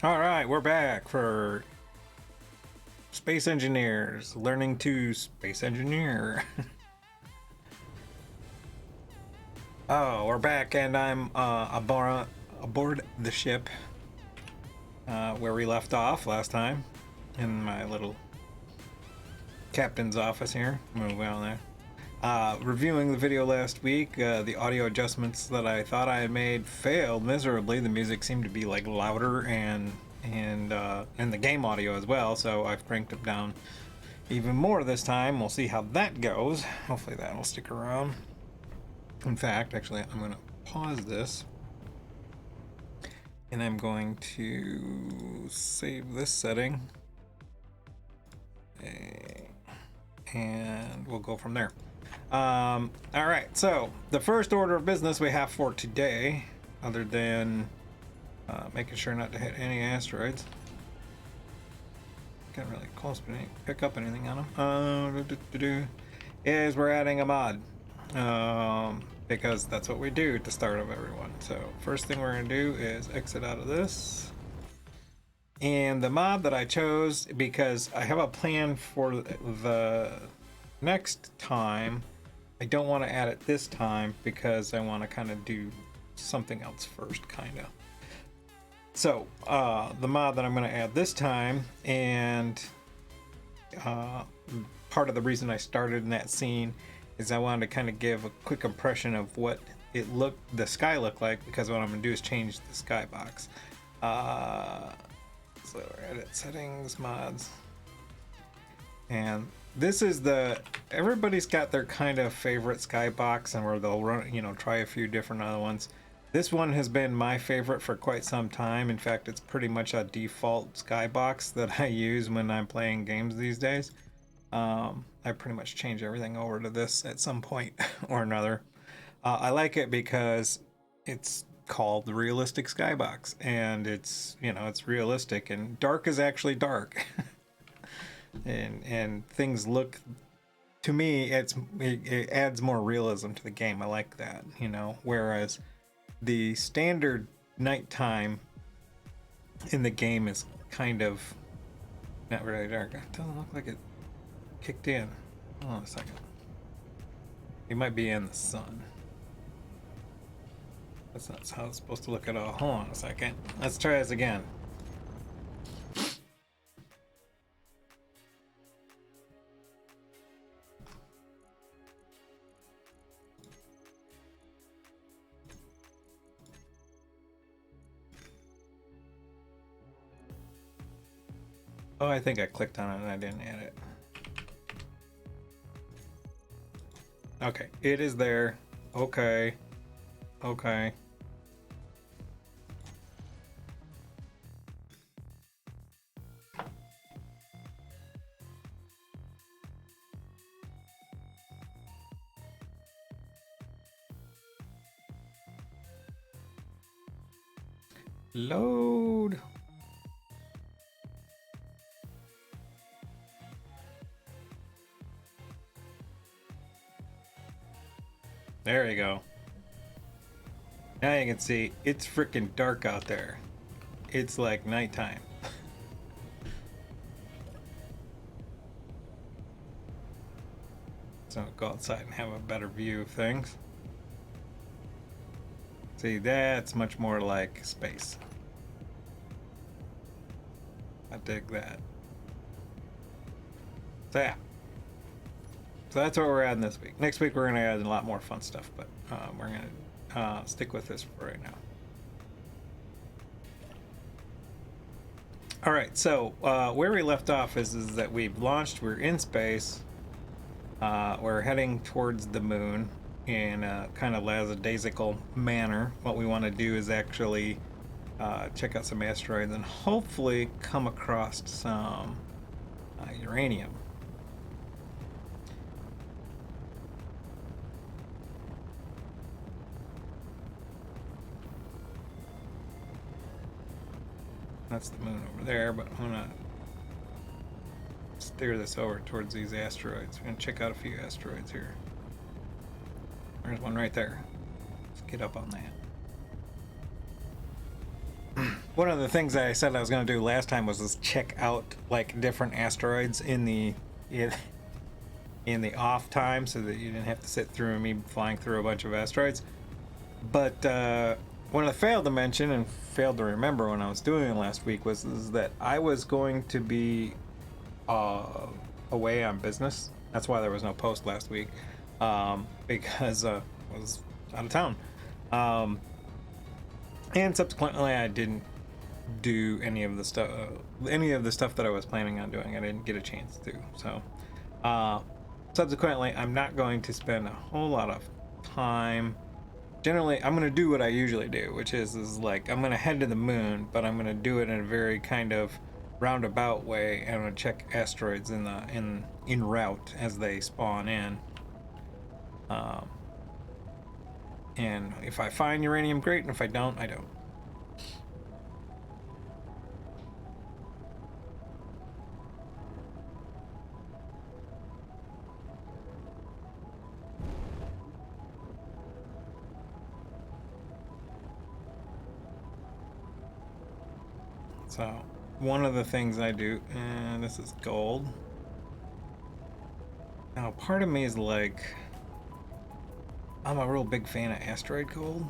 All right, we're back for Space Engineers, learning to space engineer. Oh, we're back, and I'm aboard the ship where we left off last time, in my little captain's office here. Move on there. Reviewing the video last week, the audio adjustments that I thought I had made failed miserably. The music seemed to be like louder and the game audio as well, so I've cranked it down even more this time. We'll see how that goes. Hopefully that will stick around. In fact, actually, I'm going to pause this, and I'm going to save this setting, and we'll go from there. All right, so the first order of business we have for today, other than making sure not to hit any asteroids. Got really close, but didn't pick up anything on them. Is we're adding a mod. Because that's what we do at the start of everyone. So first thing we're going to do is exit out of this. And the mod that I chose, because I have a plan for the next time, I don't want to add it this time because I want to kind of do something else first, kind of. So the mod that I'm going to add this time, and part of the reason I started in that scene is I wanted to kind of give a quick impression of what the sky looked like, because what I'm going to do is change the skybox. So edit settings, mods. And this is everybody's got their kind of favorite skybox, and where they'll run, try a few different other ones. This one has been my favorite for quite some time. In fact, it's pretty much a default skybox that I use when I'm playing games these days. I pretty much change everything over to this at some point or another. I like it because it's called the Realistic Skybox, and it's realistic, and dark is actually dark. and things look, to me, it adds more realism to the game. I like that, whereas the standard nighttime in the game is kind of not really dark. It doesn't look like it kicked in. Hold on a second. You might be in the sun. That's not how it's supposed to look at all. Hold on a second. Let's try this again. Oh, I think I clicked on it and I didn't add it. Okay, it is there. Okay. Load. There you go. Now you can see it's freaking dark out there. It's like nighttime. So I'll go outside and have a better view of things. See, that's much more like space. I dig that. So yeah. So that's what we're adding this week. Next week we're going to add a lot more fun stuff, but we're going to stick with this for right now. All right, so where we left off is that we've launched, we're in space, we're heading towards the moon in a kind of lackadaisical manner. What we want to do is actually check out some asteroids and hopefully come across some uranium. That's the moon over there, but I'm gonna steer this over towards these asteroids. We're gonna check out a few asteroids here. There's one right there. Let's get up on that. one of the things that I said I was going to do last time was just check out like different asteroids in the off time, so that you didn't have to sit through me flying through a bunch of asteroids. But what I failed to mention and failed to remember when I was doing it last week is that I was going to be away on business. That's why there was no post last week, because I was out of town. And subsequently, I didn't do any of the stuff that I was planning on doing. I didn't get a chance to. So, subsequently, I'm not going to spend a whole lot of time. Generally, I'm going to do what I usually do, which is like I'm going to head to the moon, but I'm going to do it in a very kind of roundabout way. I'm going to check asteroids in route as they spawn in. And if I find uranium, great, and if I don't, I don't. So, one of the things I do, and this is gold. Now, part of me is like, I'm a real big fan of asteroid gold,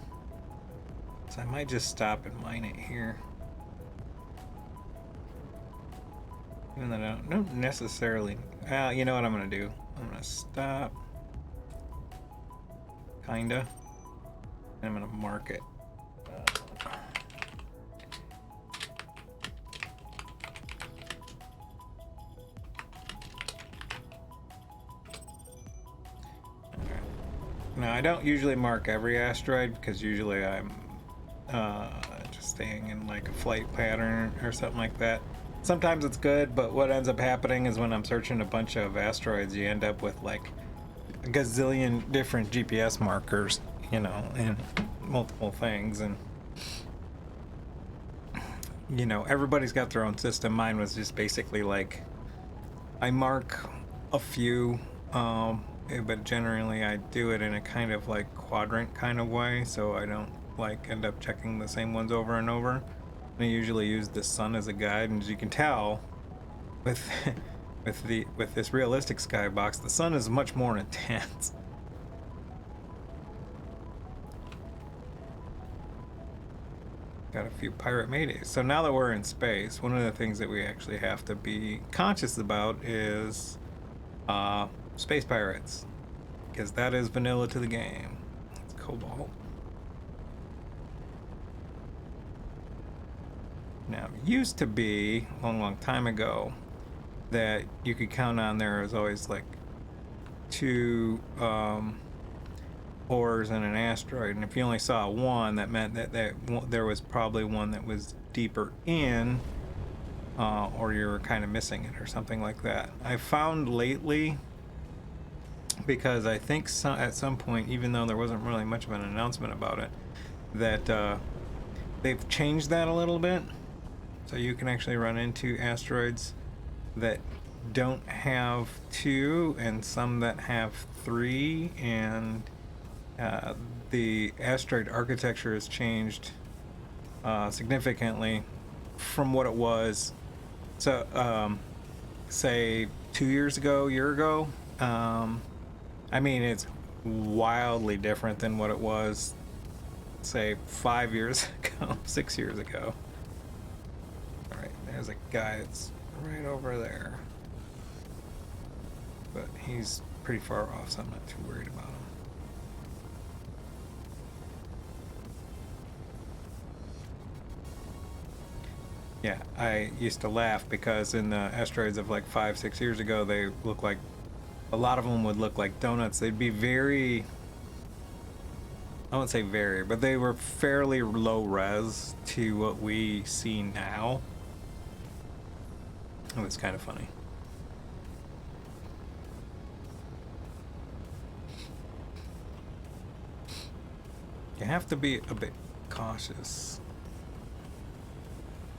so I might just stop and mine it here. Even though I don't necessarily, you know what I'm gonna do? I'm gonna stop, kinda, and I'm gonna mark it. Now, I don't usually mark every asteroid because usually I'm just staying in like a flight pattern or something like that. Sometimes it's good, but what ends up happening is when I'm searching a bunch of asteroids, you end up with like a gazillion different GPS markers, you know, and multiple things. And, you know, everybody's got their own system. Mine was just basically like I mark a few, but generally I do it in a kind of like quadrant kind of way, so I don't like end up checking the same ones over and over. And I usually use the sun as a guide, and as you can tell with with this realistic skybox, the sun is much more intense. Got a few pirate maydays. So now that we're in space, one of the things that we actually have to be conscious about is space pirates, because that is vanilla to the game. It's cobalt. Now, it used to be a long time ago that you could count on there was always like 2 ores in an asteroid, and if you only saw one, that meant that there was probably one that was deeper in, or you were kind of missing it or something like that. I found lately, because I think at some point, even though there wasn't really much of an announcement about it, that they've changed that a little bit, so you can actually run into asteroids that don't have 2 and some that have 3, and the asteroid architecture has changed significantly from what it was. So say 2 years ago, year ago, I mean, it's wildly different than what it was, say, 5 years ago, 6 years ago. All right, there's a guy that's right over there, but he's pretty far off, so I'm not too worried about him. Yeah, I used to laugh because in the asteroids of like 5-6 years ago, they look like, a lot of them would look like donuts. They'd be very, I won't say very, but they were fairly low res to what we see now. It was kind of funny. You have to be a bit cautious.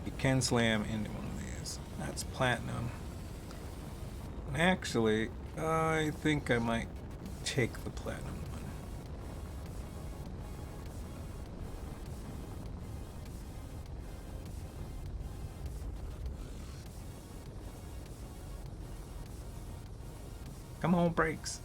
You can slam into one of these. That's platinum. And actually, I think I might take the platinum one. Come on, brakes.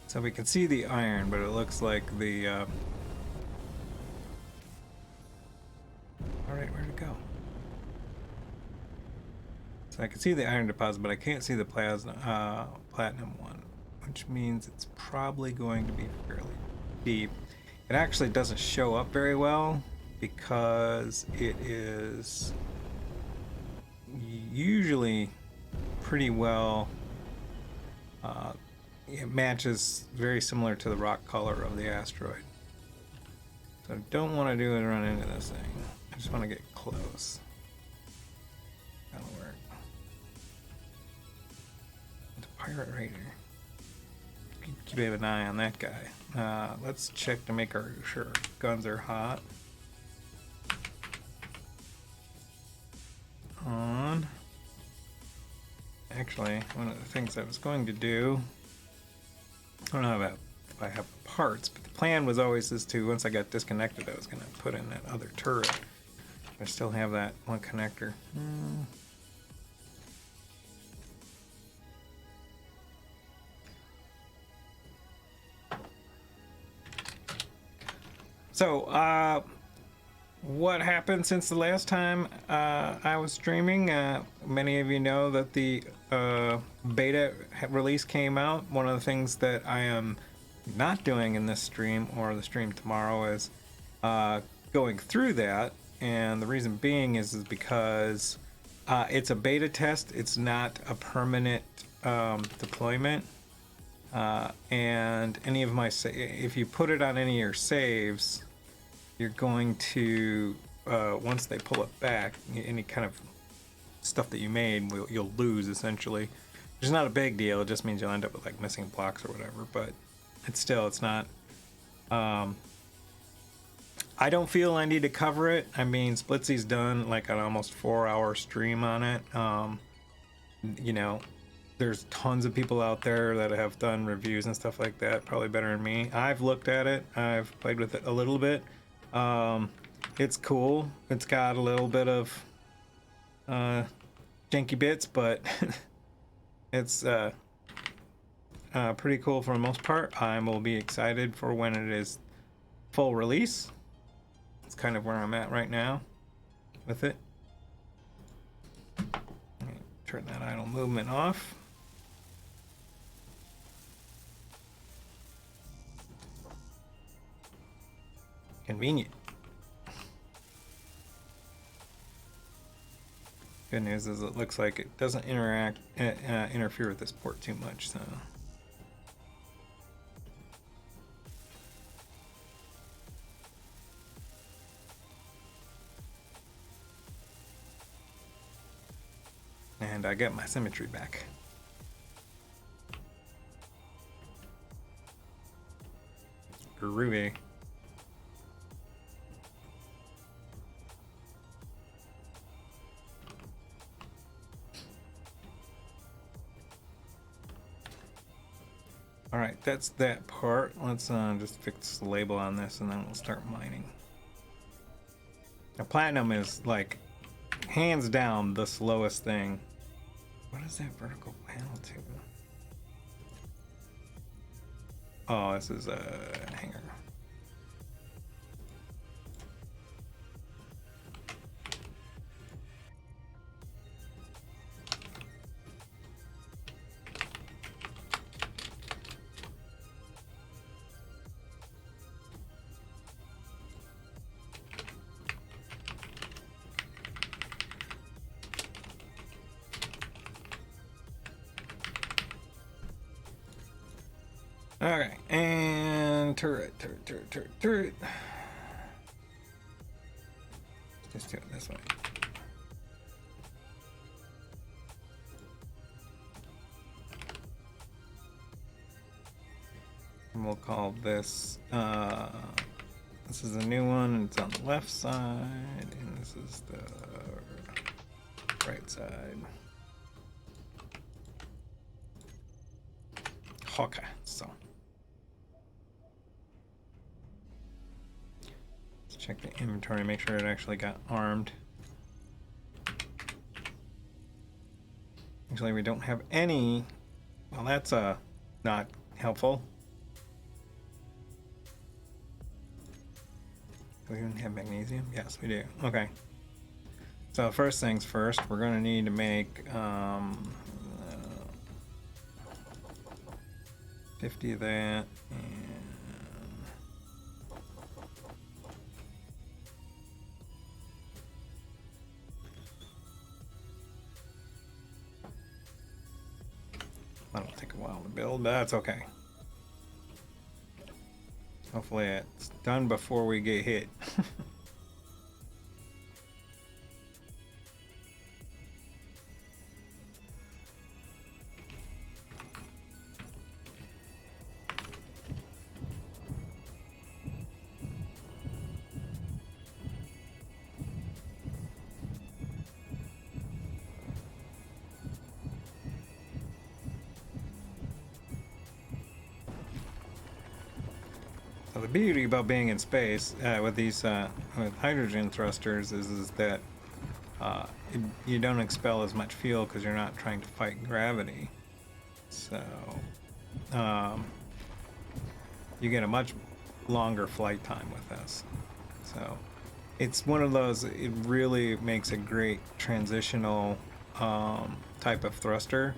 So we can see the iron, but it looks like the... Alright, where'd it go? So I can see the iron deposit, but I can't see the platinum one, which means it's probably going to be fairly deep. It actually doesn't show up very well because it is usually pretty well... it matches very similar to the rock color of the asteroid. So I don't want to do is run into this thing. I just want to get close. That'll work. The pirate raider. Keep an eye on that guy. Let's check to make sure our guns are hot. On. Actually, one of the things I was going to do, I don't know if I have parts, but the plan was always is to, once I got disconnected, I was going to put in that other turret. I still have that one connector. So, what happened since the last time I was streaming? Many of you know that the beta release came out. One of the things that I am not doing in this stream or the stream tomorrow is going through that, and the reason being is because it's a beta test. It's not a permanent deployment, and any of my if you put it on any of your saves, you're going to once they pull it back, any kind of stuff that you made, you'll lose essentially. Which is not a big deal. It just means you'll end up with like missing blocks or whatever. But it's not. I don't feel I need to cover it. I mean, Splitsie's done like an almost 4-hour stream on it. You know, there's tons of people out there that have done reviews and stuff like that, probably better than me. I've looked at it. I've played with it a little bit. It's cool. It's got a little bit of janky bits, but it's pretty cool for the most part. I will be excited for when it is full release. It's kind of where I'm at right now with it. Turn that idle movement off. Convenient. Good news is it looks like it doesn't interfere with this port too much, so. And I get my symmetry back. Groovy. Alright, that's that part. Let's just fix the label on this and then we'll start mining. Now, platinum is like hands down the slowest thing. What is that vertical panel to? Oh, this is a hanger. Okay, and turret. Let's do it this way. And we'll call this, this is a new one, it's on the left side, and this is the right side. Okay, so let's check the inventory, make sure it actually got armed. Actually, we don't have any. Well, that's not helpful. Do we even have magnesium? Yes, we do. Okay. So first things first, we're going to need to make 50 of that, and that'll take a while to build, but that's okay. Hopefully it's done before we get hit. So the beauty about being in space with these with hydrogen thrusters is that you don't expel as much fuel because you're not trying to fight gravity. So you get a much longer flight time with this. So it's one of those, it really makes a great transitional type of thruster.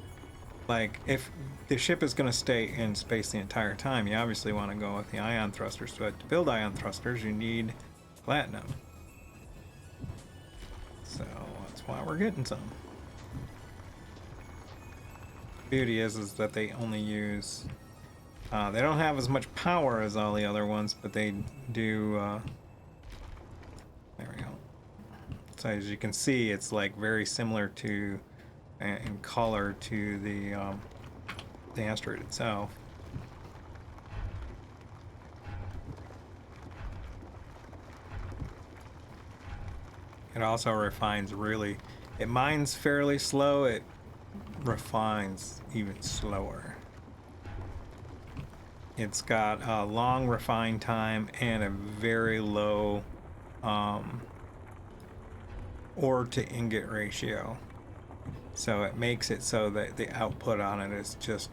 Like, if the ship is going to stay in space the entire time, you obviously want to go with the ion thrusters. But to build ion thrusters, you need platinum. So that's why we're getting some. The beauty is that they only use... they don't have as much power as all the other ones, but they do... there we go. So as you can see, it's like very similar to... in color to the asteroid itself. It also refines really. It mines fairly slow. It refines even slower. It's got a long refine time and a very low ore to ingot ratio. So it makes it so that the output on it is just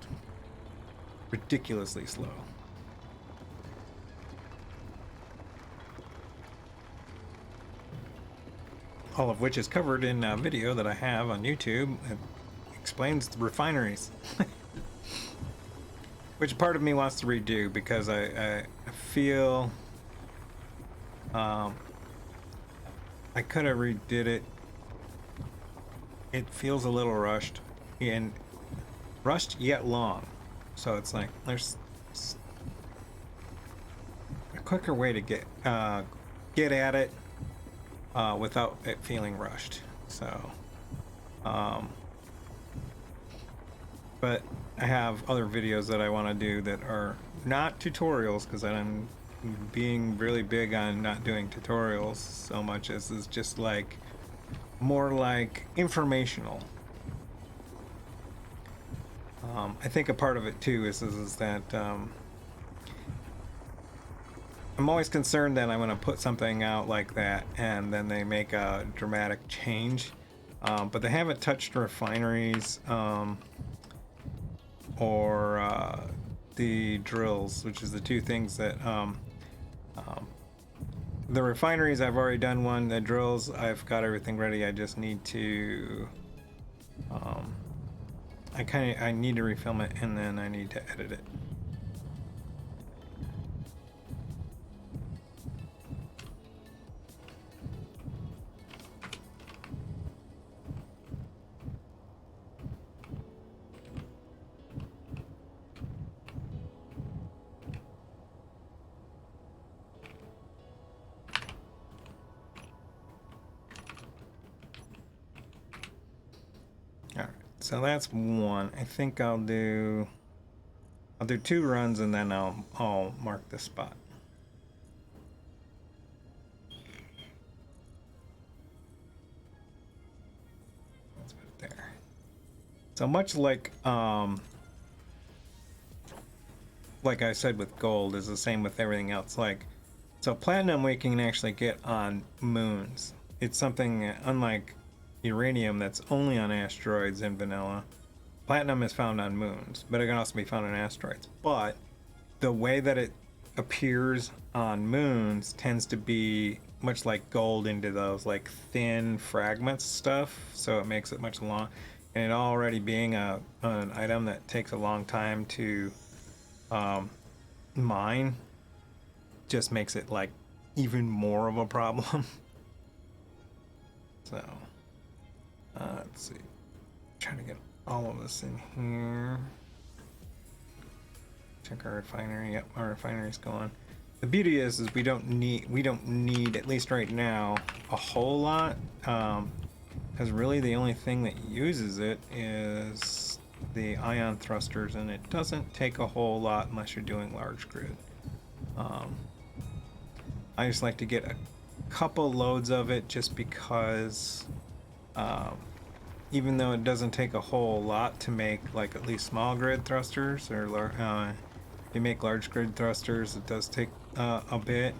ridiculously slow. All of which is covered in a video that I have on YouTube. It explains the refineries. Which part of me wants to redo because I feel I could have redid it. It feels a little rushed, and rushed yet long. So it's like there's a quicker way to get at it without it feeling rushed. So, but I have other videos that I want to do that are not tutorials, because I'm being really big on not doing tutorials so much as is just like more like informational. I think a part of it too is that I'm always concerned that I'm going to put something out like that and then they make a dramatic change, but they haven't touched refineries or the drills, which is the two things that the refineries I've already done one. The drills I've got everything ready. I just need to I need to refilm it, and then I need to edit it. So that's one. I think I'll do 2 runs and then I'll mark the spot. Let's put it there. So much like like I said with gold, is the same with everything else. Like, so platinum we can actually get on moons. It's something unlike uranium that's only on asteroids in vanilla. Platinum is found on moons, but it can also be found on asteroids. But the way that it appears on moons tends to be much like gold into those like thin fragments stuff, so it makes it much long. And it already being an item that takes a long time to mine just makes it like even more of a problem. So let's see, trying to get all of this in here. Check our refinery. Yep, our refinery's going. The beauty is we don't need, at least right now, a whole lot, because really the only thing that uses it is the ion thrusters, and it doesn't take a whole lot unless you're doing large grid. I just like to get a couple loads of it just because even though it doesn't take a whole lot to make like at least small grid thrusters, or if you make large grid thrusters, it does take a bit.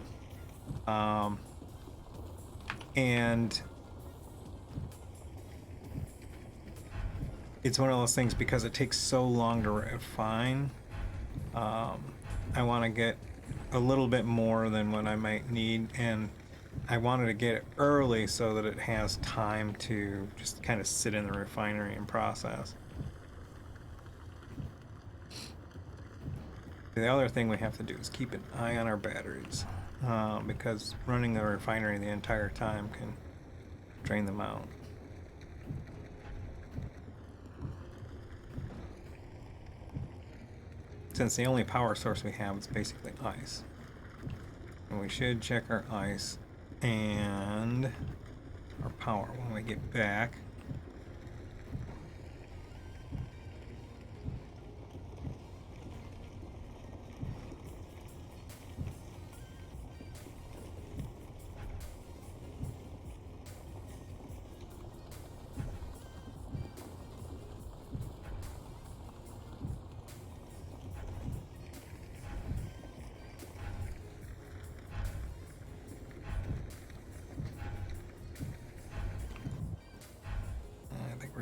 And it's one of those things, because it takes so long to refine, I want to get a little bit more than what I might need, and I wanted to get it early so that it has time to just kind of sit in the refinery and process. The other thing we have to do is keep an eye on our batteries, because running the refinery the entire time can drain them out. Since the only power source we have is basically ice. And we should check our ice and our power when we get back.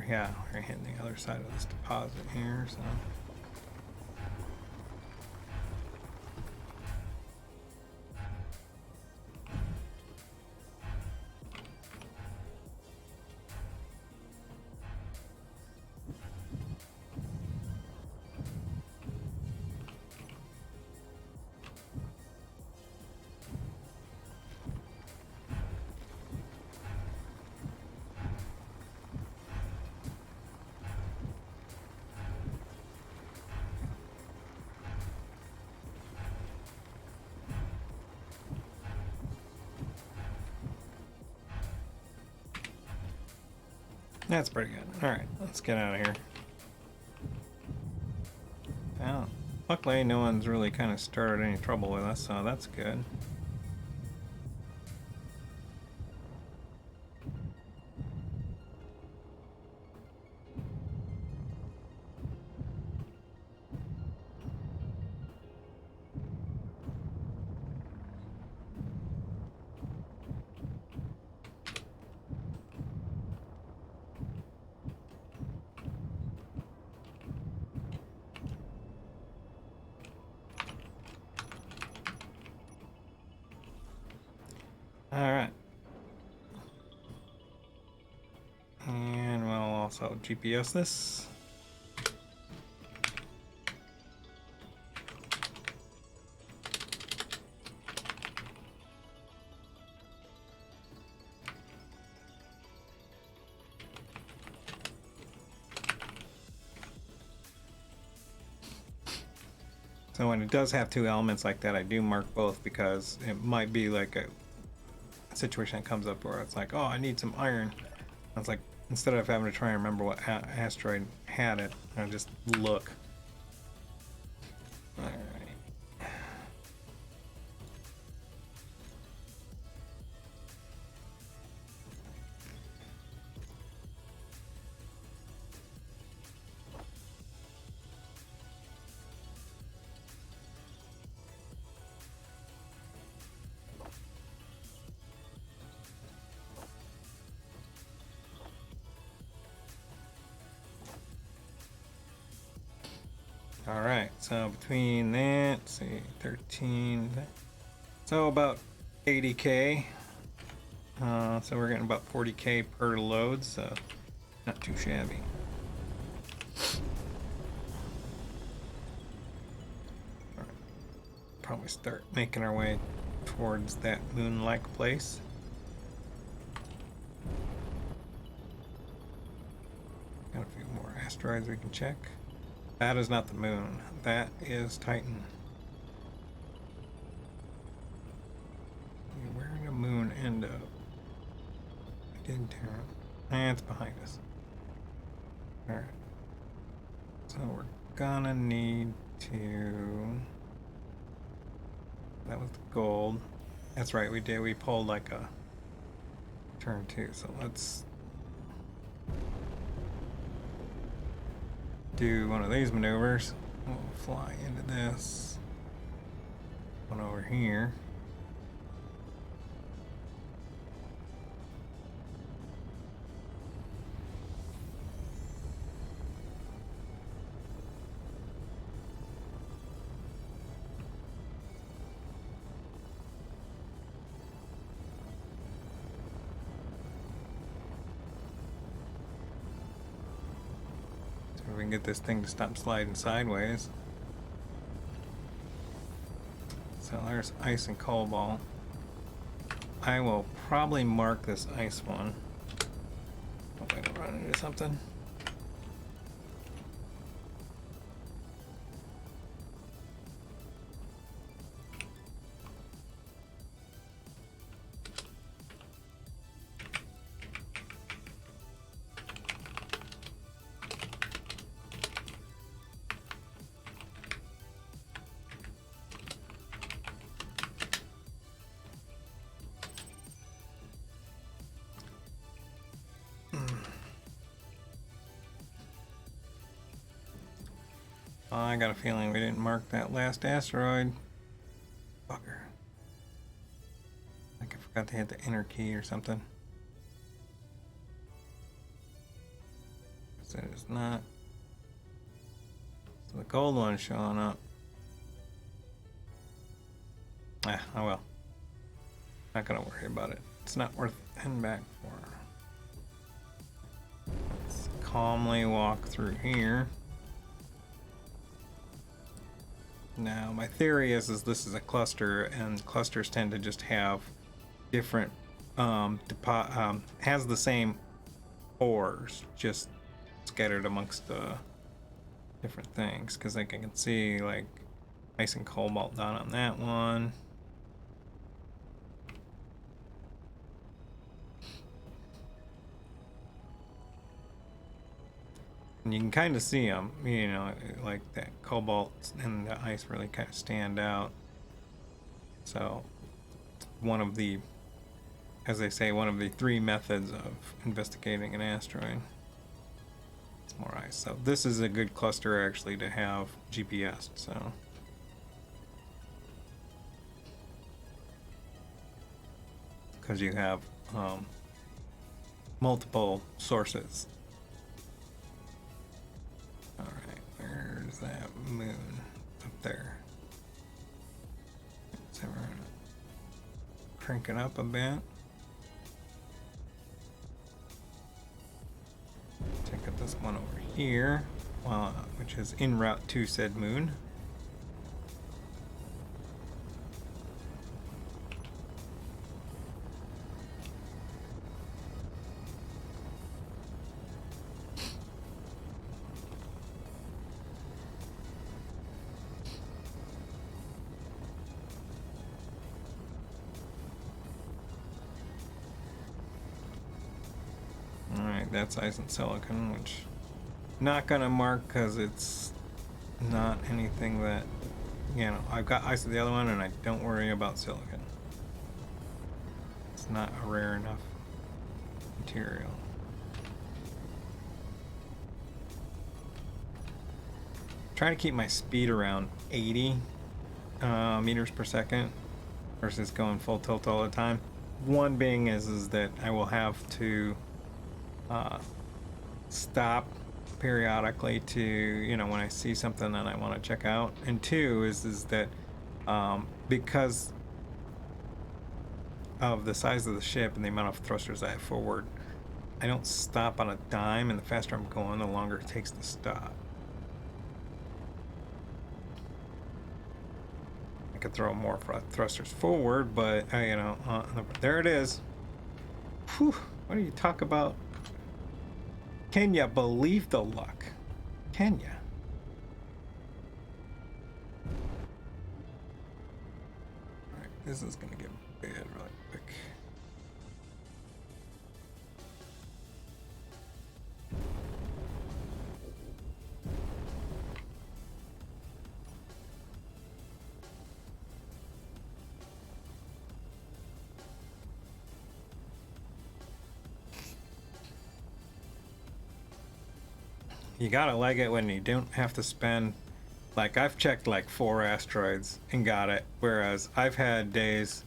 Yeah, we're hitting the other side of this deposit here, so. That's pretty good. Alright, let's get out of here. Now, luckily no one's really kind of started any trouble with us, so that's good. Alright. And we'll also GPS this. So when it does have two elements like that, I do mark both, because it might be like a situation that comes up where it's like, oh, I need some iron. I was like, instead of having to try and remember what asteroid had it, I just look. All right. All right, so between that, let's see, 13, so about 80K. So we're getting about 40K per load, so not too shabby. Probably start making our way towards that moon-like place. Got a few more asteroids we can check. That is not the moon. That is Titan. Where did the moon end up? I did turn. And it's behind us. Alright. So we're gonna need to... That was the gold. That's right, we did. We pulled like a turn 2. So let's do one of these maneuvers. We'll fly into this one over here. We can get this thing to stop sliding sideways. So there's ice and cobalt. I will probably mark this ice one. Hope I don't run into something. I got a feeling we didn't mark that last asteroid. Bugger. Like I forgot to hit the enter key or something. So it is not. So the gold one's showing up. Ah, oh well. Not gonna worry about it. It's not worth heading back for. Let's calmly walk through here. Now, my theory is this is a cluster, and clusters tend to just have different, has the same ores, just scattered amongst different things. Because like I can see, like, ice and cobalt down on that one. And you can kind of see them, you know, like that cobalt and the ice really kind of stand out. So one of the, as they say, one of the 3 methods of investigating an asteroid. It's more ice. So this is a good cluster actually to have GPS. So because you have multiple sources. Alright, where's that moon? Up there. So we're gonna crank it up a bit. Check out this one over here, which is en route to said moon. That's ice and silicon, which I'm not gonna mark because it's not anything that, you know, I've got ice of the other one and I don't worry about silicon. It's not a rare enough material. Try to keep my speed around 80 meters per second versus going full tilt all the time. One being is that I will have to stop periodically to, you know, when I see something that I want to check out. And two is that because of the size of the ship and the amount of thrusters I have forward, I don't stop on a dime, and the faster I'm going, the longer it takes to stop. I could throw more thrusters forward, but you know, there it is. Whew, what do you talk about? Can ya believe the luck? Can ya? Alright, this is gonna get bad really quick. You gotta like it when you don't have to spend, like, I've checked like 4 asteroids and got it, whereas I've had days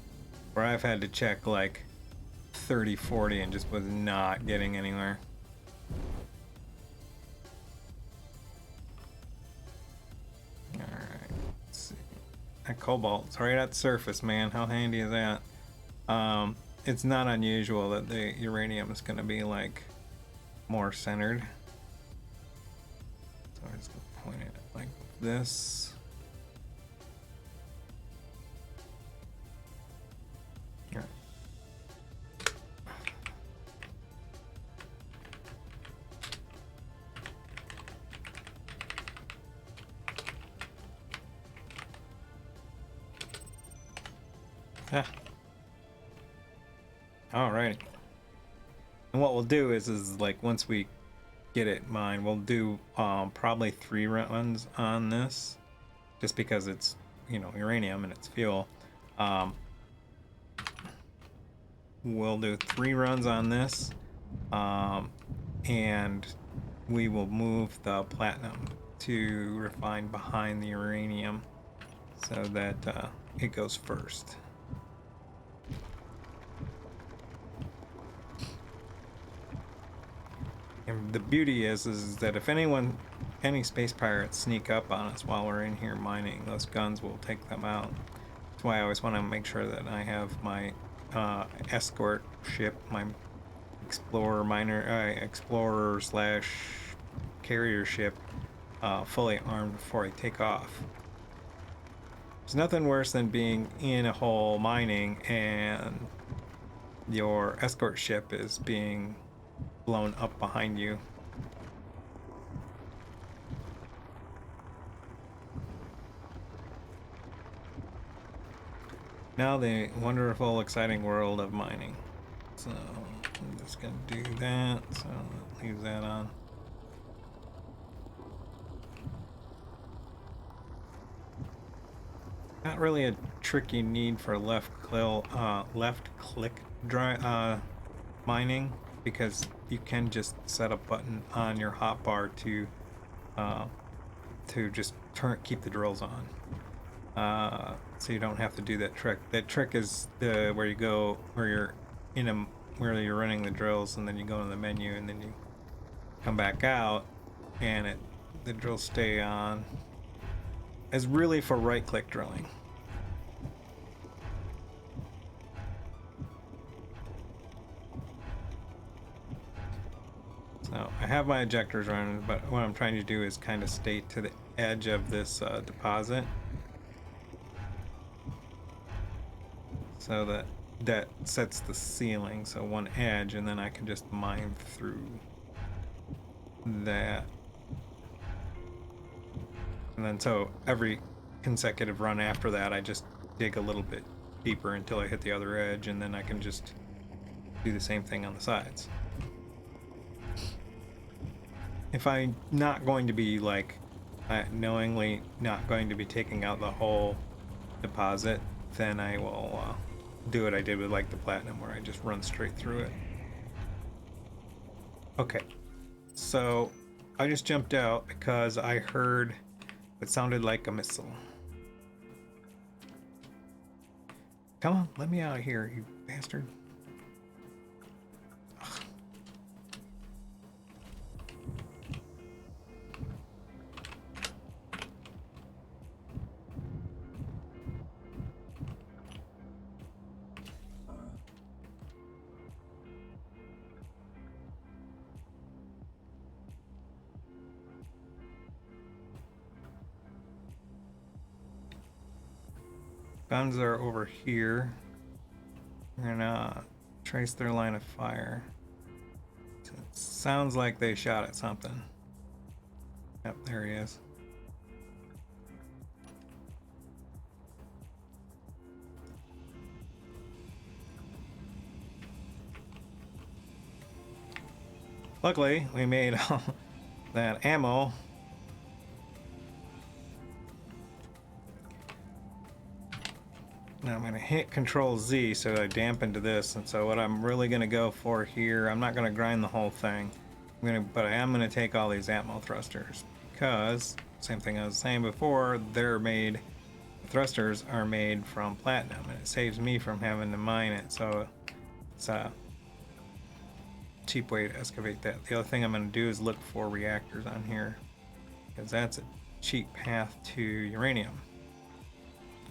where I've had to check like 30, 40 and just was not getting anywhere. Alright, let's see. That cobalt's right at the surface, man. How handy is that? It's not unusual that the uranium is gonna be like more centered. So I'm just gonna point it like this. Here. Ah. Alrighty. And what we'll do is like once we get it mined, we'll do probably 3 runs on this, just because it's, you know, uranium and it's fuel. We'll do 3 runs on this, and we will move the platinum to refine behind the uranium so that it goes first. And the beauty is that if any space pirates sneak up on us while we're in here mining, those guns will take them out. That's why I always want to make sure that I have my escort ship, my explorer slash carrier ship, fully armed before I take off. There's nothing worse than being in a hole mining and your escort ship is being blown up behind you. Now the wonderful, exciting world of mining. So I'm just gonna do that. So leave that on. Not really a tricky need for left click mining, because you can just set a button on your hotbar to just keep the drills on. So you don't have to do that trick. That trick is where you go where you're running the drills, and then you go in the menu, and then you come back out, and the drills stay on. It's really for right-click drilling. So I have my ejectors running, but what I'm trying to do is kind of stay to the edge of this deposit, so that sets the ceiling, so one edge, and then I can just mine through that. And then so every consecutive run after that, I just dig a little bit deeper until I hit the other edge, and then I can just do the same thing on the sides. If I'm not going to be like knowingly not going to be taking out the whole deposit, then I will do what I did with like the platinum, where I just run straight through it. Okay, so I just jumped out because I heard it sounded like a missile. Come on, let me out of here, you bastard. Ugh. guns are over here. We're gonna trace their line of fire. So it sounds like they shot at something. Yep, there he is. Luckily, we made all that ammo. Now I'm going to hit Control Z so I dampen to this, and so what I'm really going to go for here, I'm not going to grind the whole thing, but I am going to take all these ammo thrusters, because, same thing I was saying before, the thrusters are made from platinum, and it saves me from having to mine it, so it's a cheap way to excavate that. The other thing I'm going to do is look for reactors on here, because that's a cheap path to uranium.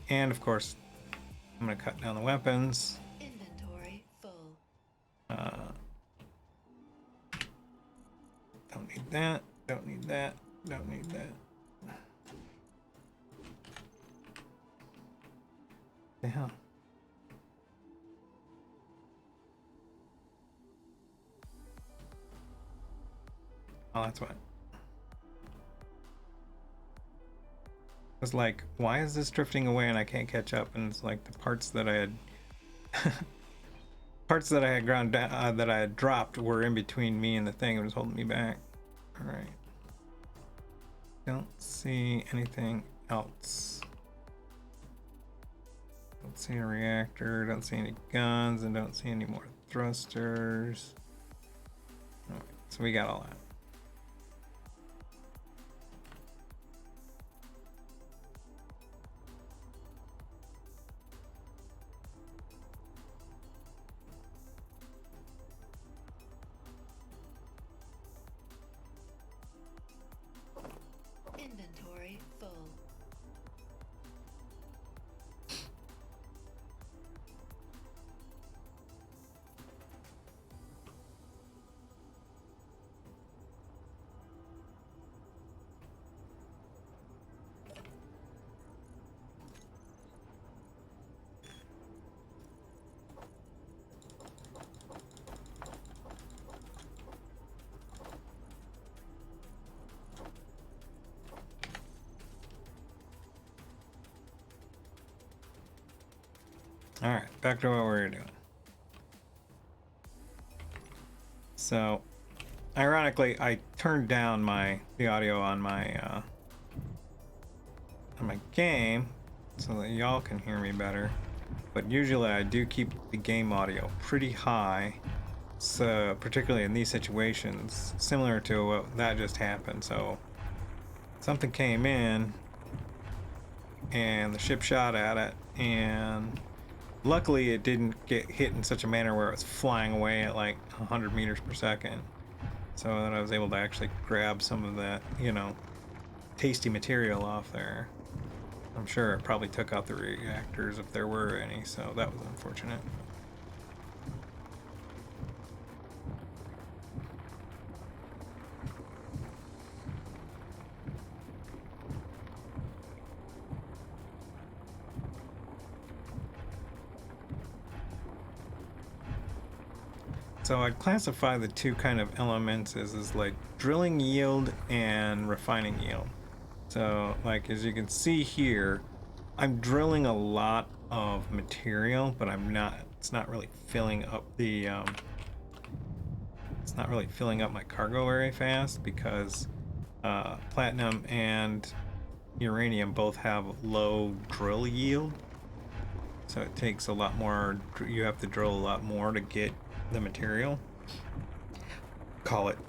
And of course, I'm going to cut down the weapons. Inventory full. Don't need that. Don't need that. Don't need that. The hell? Oh, that's what. It's like, why is this drifting away and I can't catch up? And it's like the parts that I had ground down, that I had dropped were in between me and the thing. It was holding me back. All right. Don't see anything else. Don't see a reactor. Don't see any guns, and don't see any more thrusters. All right, so we got all that. Inventory full. All right, back to what we were doing. So, ironically, I turned down the audio on my game so that y'all can hear me better. But usually, I do keep the game audio pretty high. So, particularly in these situations, similar to what that just happened. So, something came in, and the ship shot at it, and luckily it didn't get hit in such a manner where it was flying away at like 100 meters per second, so that I was able to actually grab some of that, tasty material off there. I'm sure it probably took out the reactors if there were any, so that was unfortunate. So I'd classify the two kind of elements as like drilling yield and refining yield. So like as you can see here, I'm drilling a lot of material, but it's not really filling up it's not really filling up my cargo very fast because platinum and uranium both have low drill yield. So it takes a lot more, you have to drill a lot more to get the material. Call it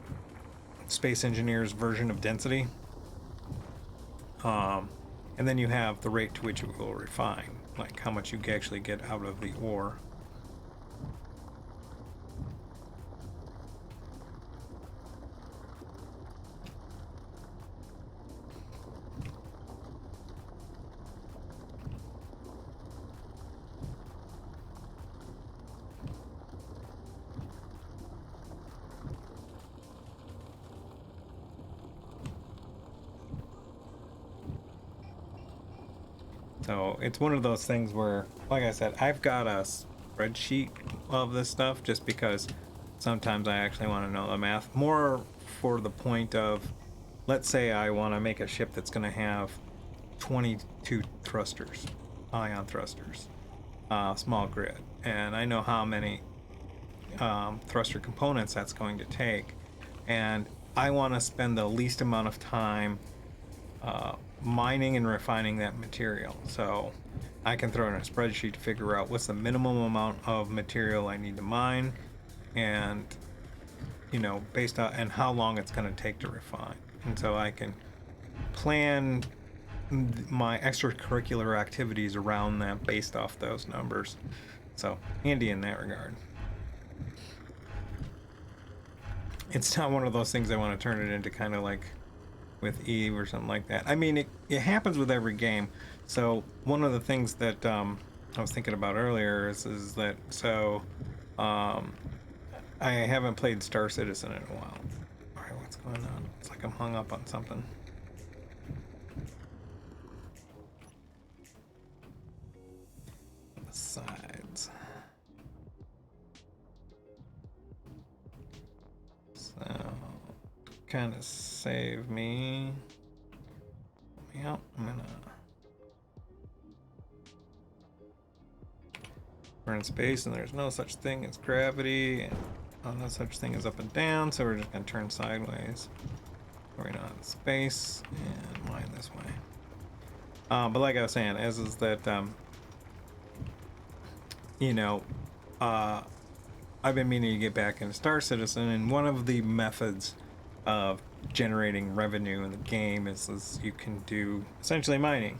Space Engineer's version of density. And then you have the rate to which it will refine, like how much you actually get out of the ore. So it's one of those things where, like I said, I've got a spreadsheet of this stuff just because sometimes I actually want to know the math. More for the point of, let's say I want to make a ship that's going to have 22 thrusters, ion thrusters, small grid. And I know how many thruster components that's going to take. And I want to spend the least amount of time mining and refining that material. So I can throw in a spreadsheet to figure out what's the minimum amount of material I need to mine, and based on and how long it's going to take to refine. And so I can plan my extracurricular activities around that based off those numbers. So handy in that regard. It's not one of those things I want to turn it into kind of like with Eve or something like that. I mean, it happens with every game. So one of the things that I was thinking about earlier is that I haven't played Star Citizen in a while. All right, what's going on? It's like I'm hung up on something. On the sides. So kind of save me. Yeah, I'm gonna. We're in space and there's no such thing as gravity, and no such thing as up and down, so we're just gonna turn sideways. We're not in space and mine this way. But like I was saying, is that I've been meaning to get back into Star Citizen, and one of the methods of generating revenue in the game is you can do essentially mining.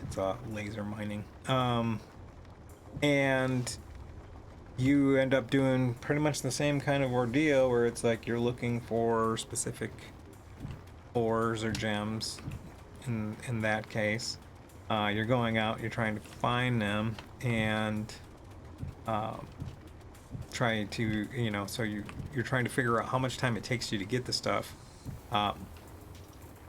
It's laser mining. And you end up doing pretty much the same kind of ordeal where it's like you're looking for specific ores or gems. In that case, you're going out, you're trying to find them, and try to, so you're trying to figure out how much time it takes you to get the stuff.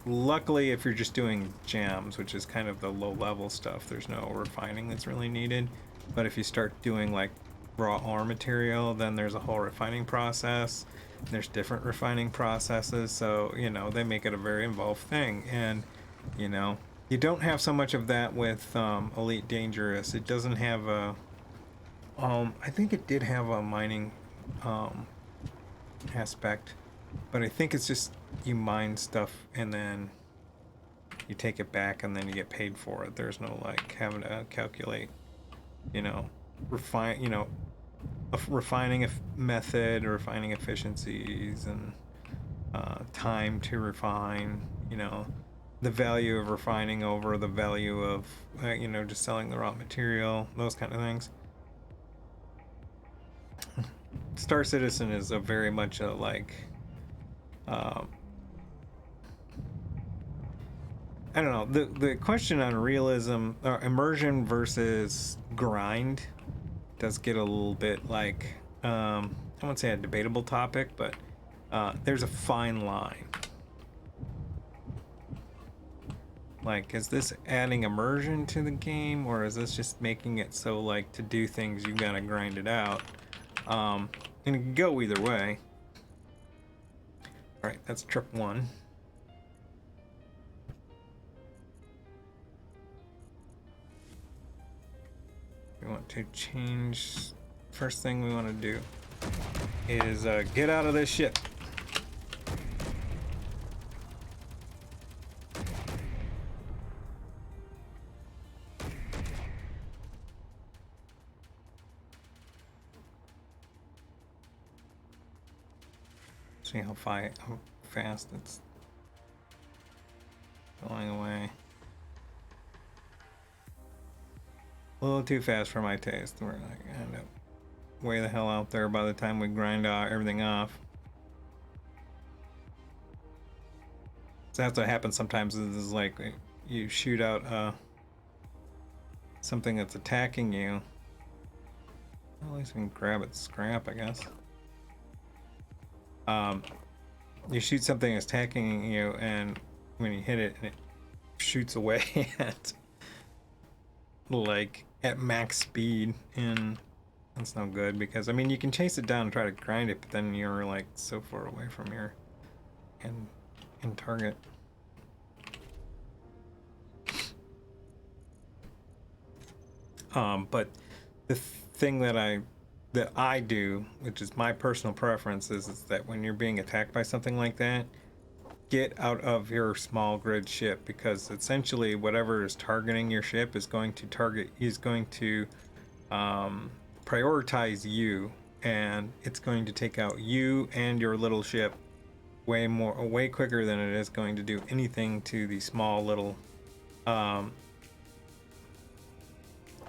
Luckily, if you're just doing gems, which is kind of the low level stuff, there's no refining that's really needed. But if you start doing like raw ore material, then there's a whole refining process. There's different refining processes, so they make it a very involved thing. And you don't have so much of that with Elite Dangerous. It doesn't have a I think it did have a mining aspect, but I think it's just you mine stuff and then you take it back and then you get paid for it. There's no like having to calculate, refining method, refining efficiencies, and time to refine. The value of refining over the value of just selling the raw material. Those kind of things. Star Citizen is a very much a like I don't know, the question on realism or immersion versus grind does get a little bit like I won't say a debatable topic, but there's a fine line. Like, is this adding immersion to the game, or is this just making it so like to do things you gotta grind it out? And it can go either way. Alright, that's trip 1. We want to change. First thing we want to do is get out of this ship. See how fast it's going away. A little too fast for my taste. We're like end up way the hell out there by the time we grind everything off. So that's what happens sometimes. Is like you shoot out something that's attacking you. Well, at least we can grab its scrap, I guess. You shoot something that's attacking you, and when you hit it, and it shoots away at max speed, and that's no good because I mean you can chase it down and try to grind it, but then you're like so far away from your end target. But the thing that I do, which is my personal preference, is that when you're being attacked by something like that, get out of your small grid ship, because essentially whatever is targeting your ship is going to prioritize you, and it's going to take out you and your little ship way quicker than it is going to do anything to the small little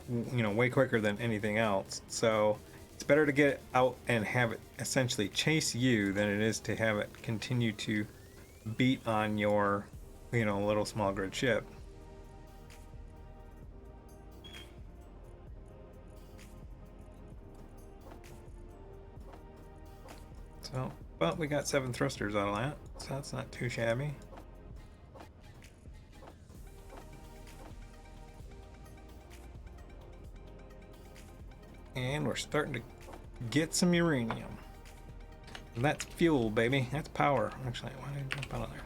way quicker than anything else. So it's better to get out and have it essentially chase you than it is to have it continue to beat on your little small grid ship. So, but we got 7 thrusters out of that, so that's not too shabby. And we're starting to get some uranium. And that's fuel, baby. That's power. Actually, why did I jump out of there?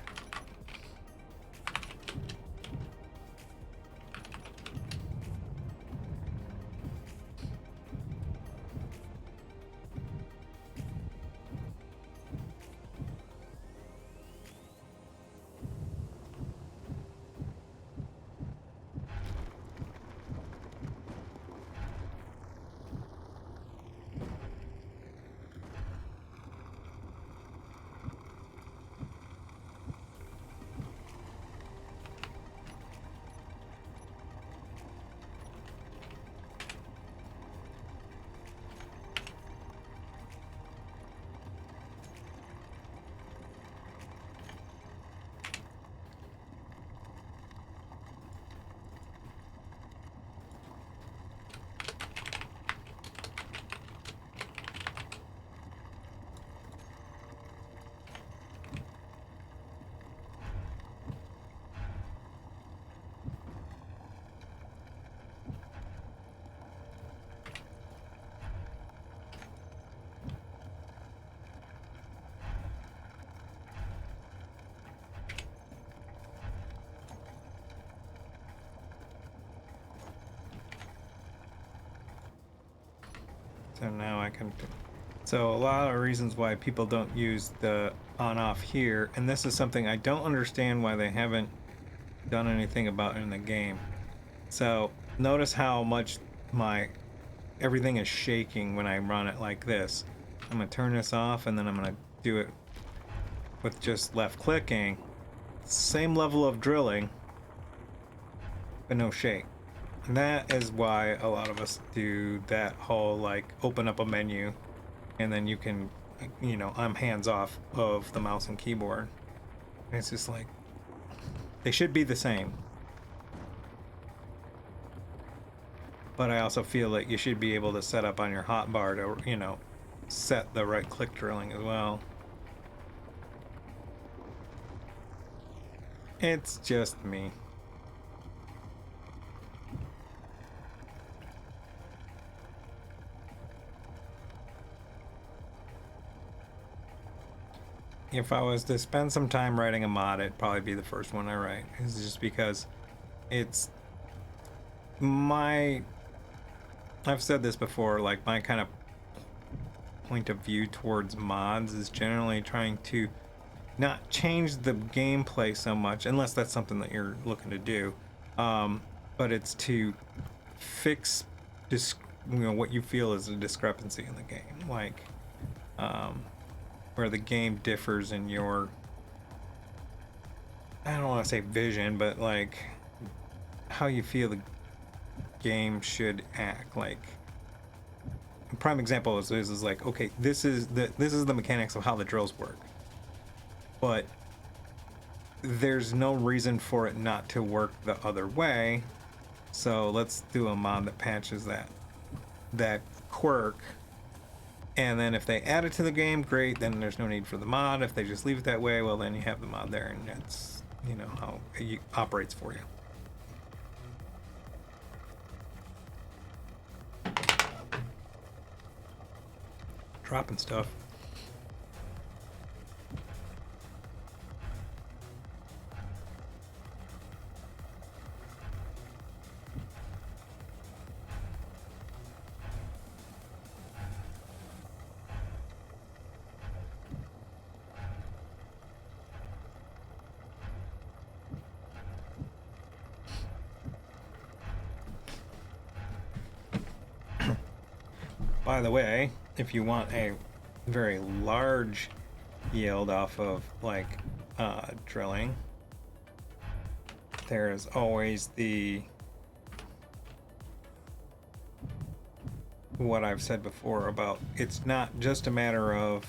So now I can. So a lot of reasons why people don't use the on-off here, and this is something I don't understand why they haven't done anything about in the game. So notice how much everything is shaking when I run it like this. I'm gonna turn this off, and then I'm gonna do it with just left clicking. Same level of drilling, but no shake. And that is why a lot of us do that whole open up a menu, and then you can, I'm hands off of the mouse and keyboard. And it's just like, they should be the same. But I also feel like you should be able to set up on your hotbar to, set the right click drilling as well. It's just me. If I was to spend some time writing a mod, it'd probably be the first one I write. It's just because it's I've said this before, my kind of point of view towards mods is generally trying to not change the gameplay so much, unless that's something that you're looking to do, but it's to fix what you feel is a discrepancy in the game, where the game differs in your, I don't want to say vision, but how you feel the game should act. A prime example is okay, this is the mechanics of how the drills work, but there's no reason for it not to work the other way, so let's do a mod that patches that quirk. And then if they add it to the game, great, then there's no need for the mod. If they just leave it that way, well, then you have the mod there, and you know, how it operates for you. Dropping stuff. By the way, if you want a very large yield off of like drilling, there's always the what I've said before about it's not just a matter of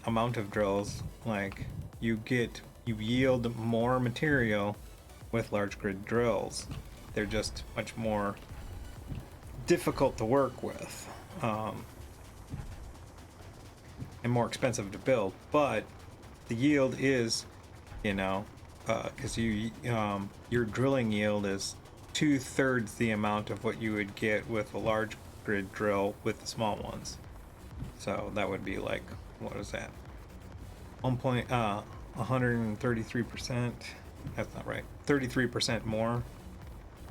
amount of drills. Like you yield more material with large grid drills. They're just much more difficult to work with and more expensive to build, but the yield is, you know, because your drilling yield is 2/3 the amount of what you would get with a large grid drill with the small ones. So that would be like, what is that? 133%. That's not right. 33% more.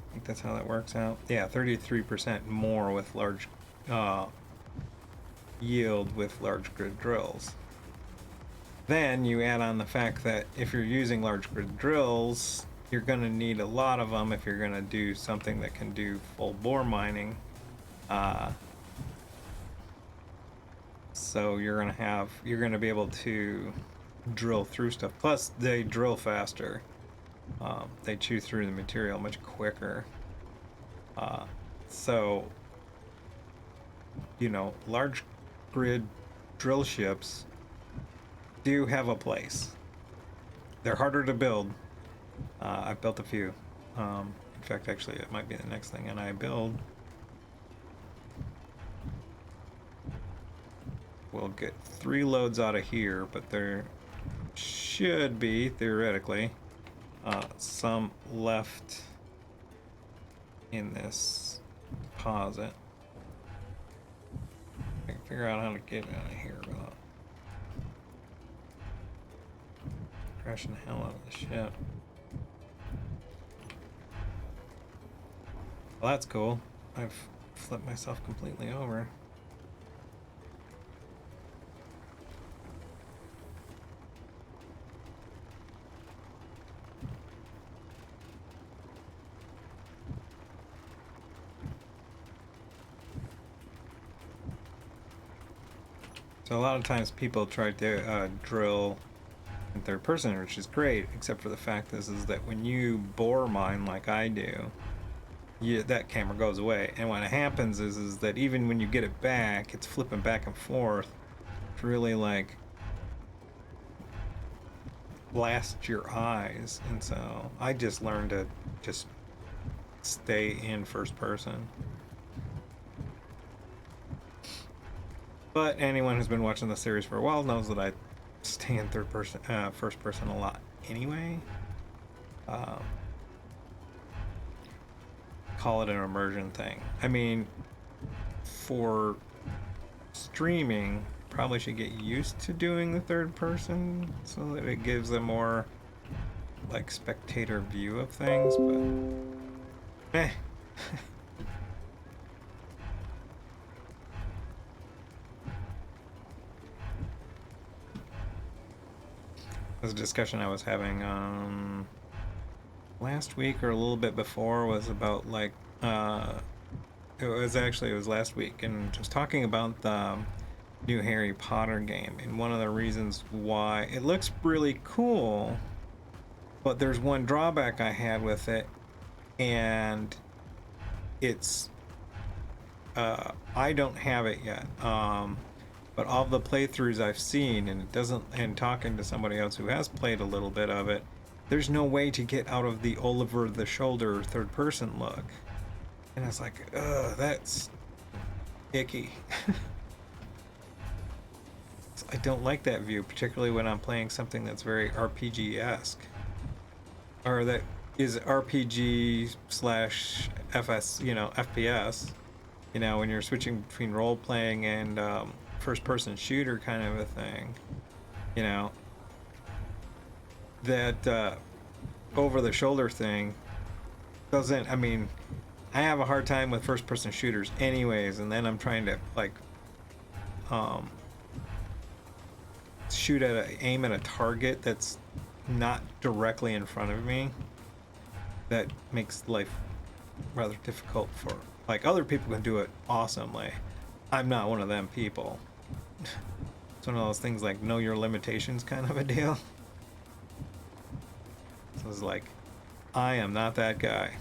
I think that's how that works out. Yeah, 33% more with large yield with large grid drills. Then you add on the fact that if you're using large grid drills, you're going to need a lot of them if you're going to do something that can do full bore mining. So you're going to be able to drill through stuff. Plus, they drill faster. They chew through the material much quicker. So, you know, large grid drill ships do have a place. They're harder to build. I've built a few. In fact, actually, it might be the next thing, and I build. We'll get 3 loads out of here, but there should be, theoretically, some left in this deposit. I can figure out how to get out of here without crashing the hell out of the ship. Well, that's cool. I've flipped myself completely over. So a lot of times people try to drill in third person, which is great, except for the fact is that when you bore mine like I do, that camera goes away. And what happens is that even when you get it back, it's flipping back and forth. It's really like blast your eyes. And so I just learned to just stay in first person. But anyone who's been watching the series for a while knows that I stay in first person a lot anyway. Call it an immersion thing. I mean, for streaming, probably should get used to doing the third person so that it gives a more like spectator view of things, but This discussion I was having last week or a little bit before was about like it was last week, and just talking about the new Harry Potter game, and one of the reasons why it looks really cool, but there's one drawback I had with it, and it's I don't have it yet. But all the playthroughs I've seen, and talking to somebody else who has played a little bit of it, there's no way to get out of the over the shoulder third person look. And I was like, ugh, that's icky. I don't like that view, particularly when I'm playing something that's very RPG-esque. Or that is RPG slash FS, FPS. When you're switching between role playing and first person shooter kind of a thing. That over the shoulder thing doesn't, I have a hard time with first person shooters anyways, and then I'm trying to um, aim at a target that's not directly in front of me. That makes life rather difficult for, other people can do it awesomely. I'm not one of them people. It's one of those things like know your limitations kind of a deal. So it's like, I am not that guy.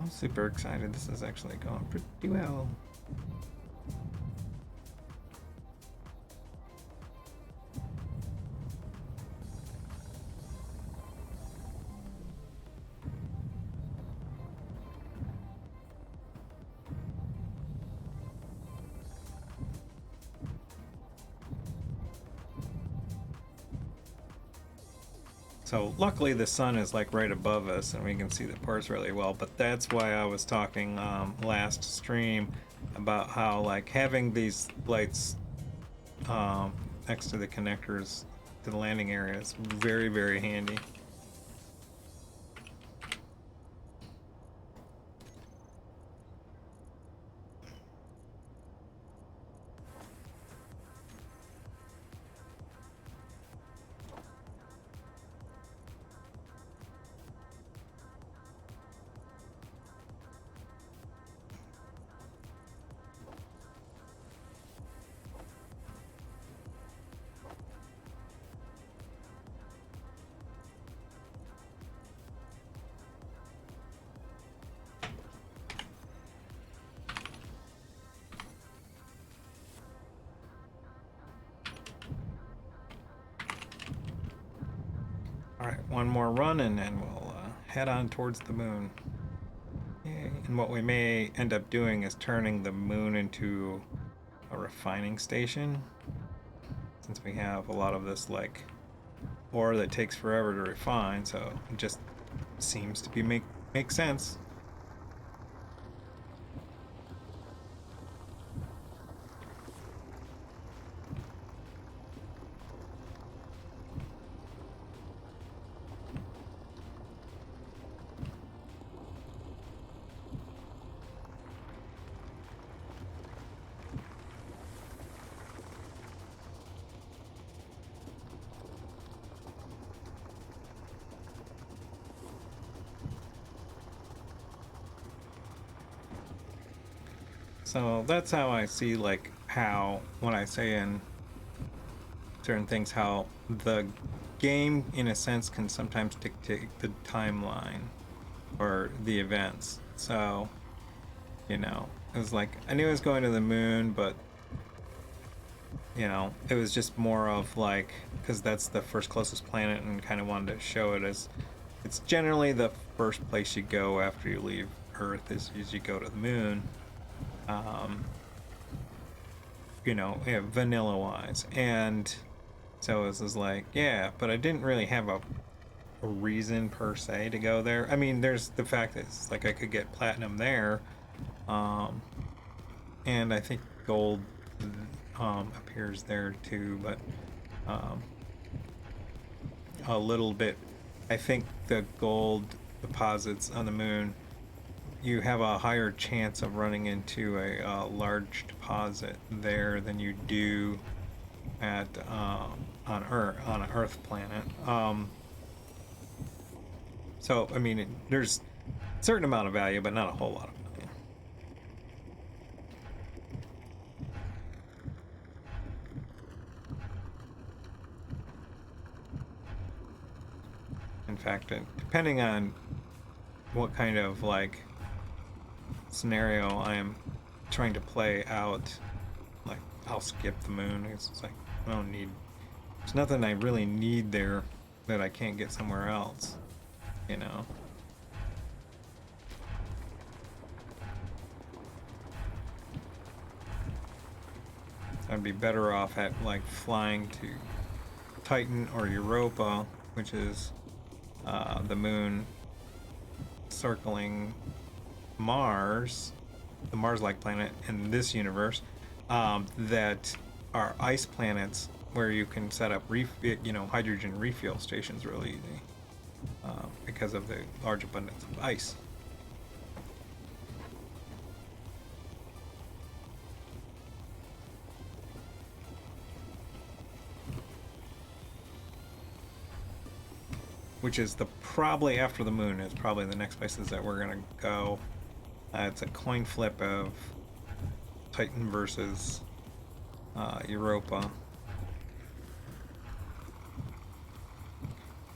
I'm super excited. This is actually going pretty well. So luckily the sun is like right above us and we can see the parts really well, but that's why I was talking last stream about how like having these lights next to the connectors to the landing area is very, very handy. Alright, one more run and then we'll head on towards the moon. Yay. And what we may end up doing is turning the moon into a refining station. Since we have a lot of this like ore that takes forever to refine, so it just seems to be make sense. So that's how I see like how when I say in certain things how the game in a sense can sometimes dictate the timeline or the events. So it was like I knew I was going to the moon, but it was just more of like because that's the first closest planet and kind of wanted to show it as it's generally the first place you go after you leave Earth is you go to the moon. Vanilla wise. And so it was like, yeah, but I didn't really have a reason per se to go there. I mean, there's the fact that it's like I could get platinum there. And I think gold appears there too, but a little bit. I think the gold deposits on the moon, you have a higher chance of running into a large deposit there than you do at on an Earth planet. So I mean, there's a certain amount of value, but not a whole lot of value. In fact, depending on what kind of like scenario I am trying to play out, like I'll skip the moon. It's like I don't need There's nothing I really need there that I can't get somewhere else, you know. I'd be better off at like flying to Titan or Europa, which is the moon circling Mars, the Mars-like planet in this universe, that are ice planets where you can set up hydrogen refuel stations really easy because of the large abundance of ice. Which is probably after the moon is probably the next places that we're gonna go. It's a coin flip of Titan versus Europa.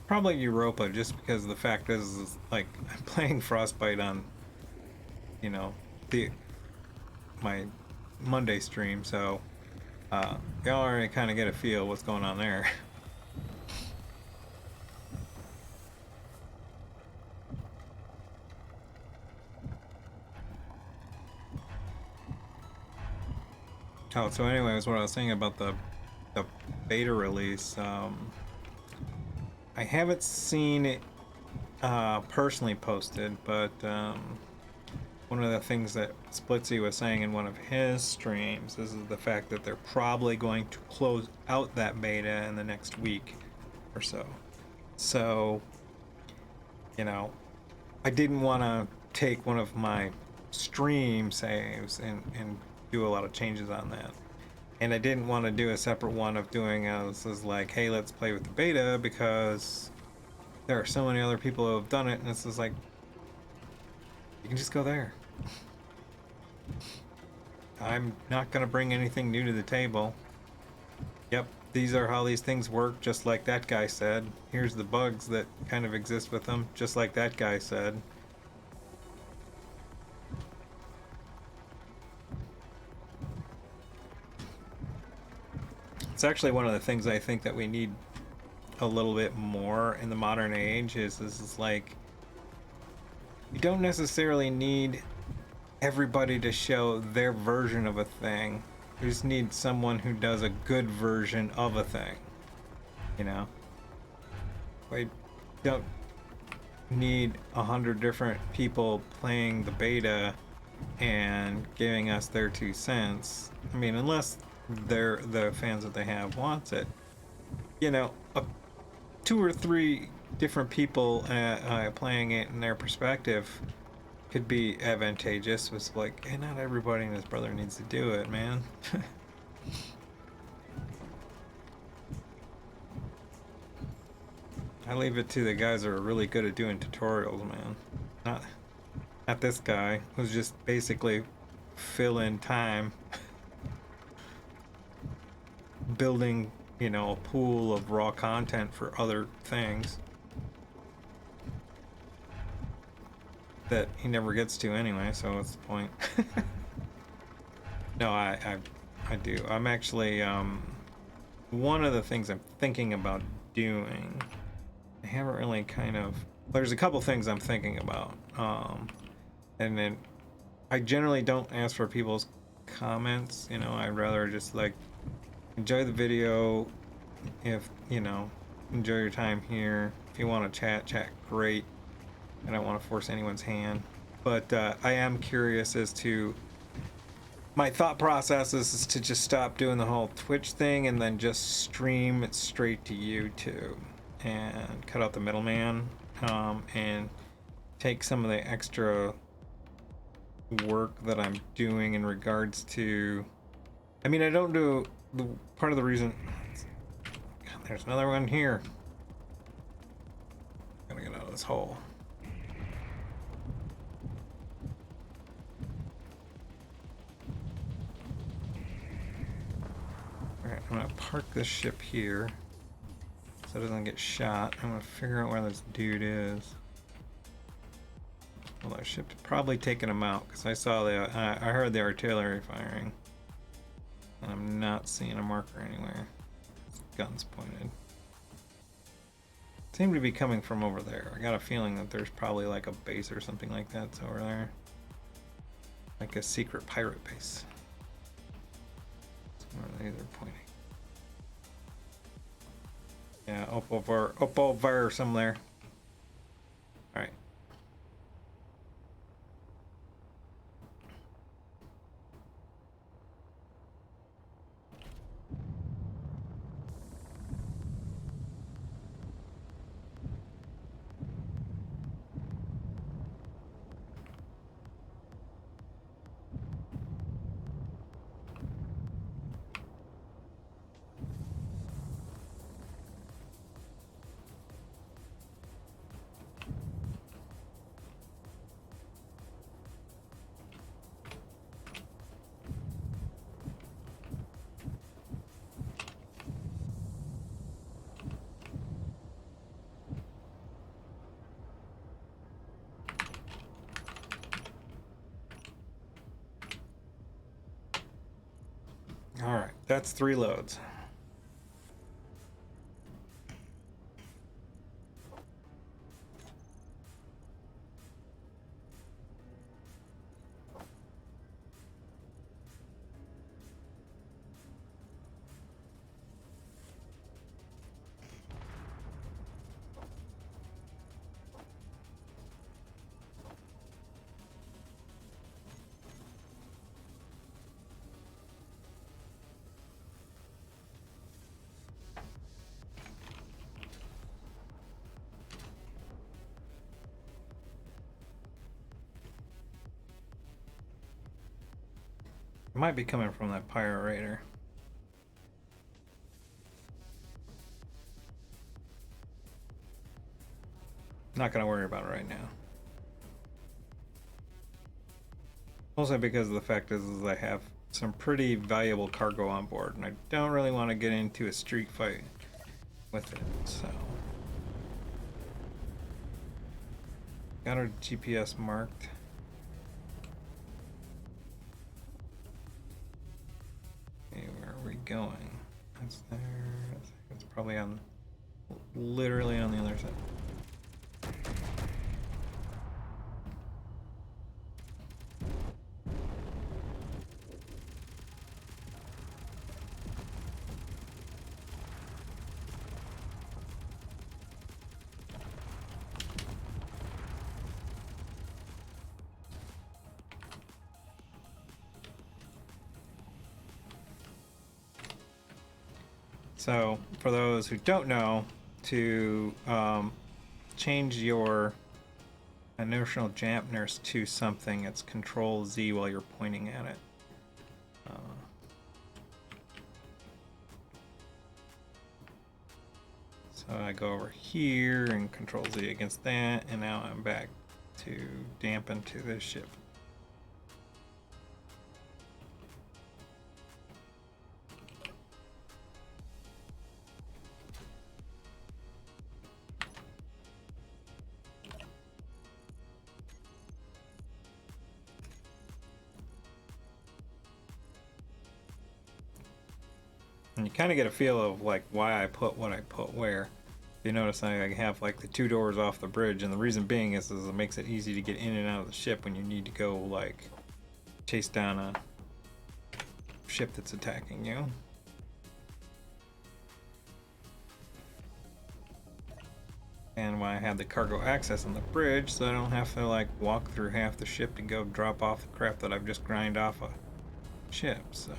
Probably Europa, just because the fact is like I'm playing Frostbite on, you know, my Monday stream, so y'all already kind of get a feel what's going on there. Oh, so anyways, what I was saying about the beta release, I haven't seen it personally posted, but one of the things that Splitsie was saying in one of his streams is the fact that they're probably going to close out that beta in the next week or so. So, you know, I didn't want to take one of my stream saves and do a lot of changes on that. And I didn't want to do a separate one of doing as like, hey, let's play with the beta, because there are so many other people who have done it, and it's just like, you can just go there. I'm not going to bring anything new to the table. Yep, these are how these things work, just like that guy said. Here's the bugs that kind of exist with them, just like that guy said. It's actually one of the things I think that we need a little bit more in the modern age is like, you don't necessarily need everybody to show their version of a thing. You just need someone who does a good version of a thing, you know? We don't need 100 different people playing the beta and giving us their 2 cents. I mean, unless the fans that they have wants it, you know, 2 or 3 different people playing it in their perspective could be advantageous. Was like, hey, not everybody and his brother needs to do it, man. I leave it to the guys that are really good at doing tutorials, man. Not this guy who's just basically filling time building, you know, a pool of raw content for other things that he never gets to anyway, so what's the point? No, I do. I'm actually, one of the things I'm thinking about doing, I haven't really there's a couple things I'm thinking about, and then I generally don't ask for people's comments, you know. I'd rather just like enjoy the video. If you know, enjoy your time here. If you want to chat great. I don't want to force anyone's hand, but I am curious as to my thought process is to just stop doing the whole Twitch thing and then just stream it straight to YouTube and cut out the middleman, and take some of the extra work that I'm doing in regards to, I mean, I don't do the part of the reason. God, there's another one here. Gotta get out of this hole. Alright, I'm gonna park this ship here so it doesn't get shot. I'm gonna figure out where this dude is. Well, that ship's probably taking him out because I saw I heard the artillery firing. And I'm not seeing a marker anywhere. guns pointed. Seem to be coming from over there. I got a feeling that there's probably like a base or something like that's over there. Like a secret pirate base. Where are they? They're pointing. Yeah, up over somewhere. Alright. Alright, that's 3 loads. Might be coming from that pirate raider. Not gonna worry about it right now. Also because the fact is I have some pretty valuable cargo on board and I don't really want to get into a street fight with it, so. Got our GPS marked. Okay, where are we going? That's there. It's probably on, literally on the other side. So, for those who don't know, to change your inertial dampeners to something, it's Control Z while you're pointing at it. So I go over here and Control Z against that, and now I'm back to dampen to this ship. And you kind of get a feel of like why I put what I put where. You notice I have like the 2 doors off the bridge, and the reason being is it makes it easy to get in and out of the ship when you need to go like chase down a ship that's attacking you. And why I had the cargo access on the bridge, so I don't have to like walk through half the ship to go drop off the crap that I've just grind off a ship, so.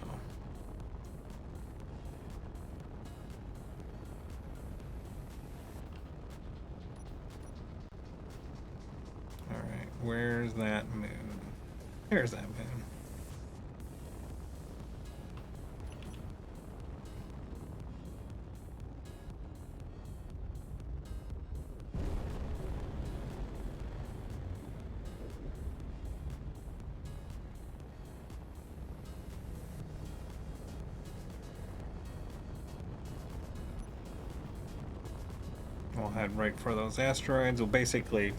Alright, where's that moon? There's that moon. We'll head right for those asteroids. Well, basically,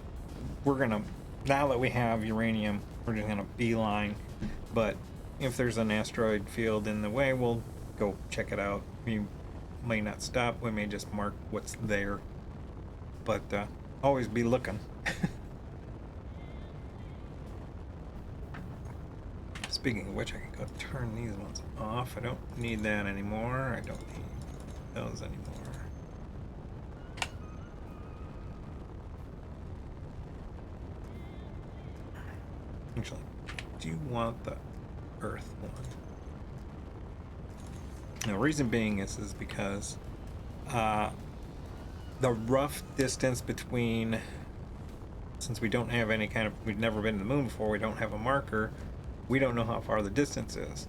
we're gonna, now that we have uranium, we're just gonna beeline. But if there's an asteroid field in the way, we'll go check it out. We may not stop. We may just mark what's there. But always be looking. Speaking of which, I can go turn these ones off. I don't need that anymore. I don't need those anymore. Actually, do you want the earth one? The reason being is because the rough distance between, since we don't have any kind of, we've never been to the moon before, we don't have a marker, we don't know how far the distance is.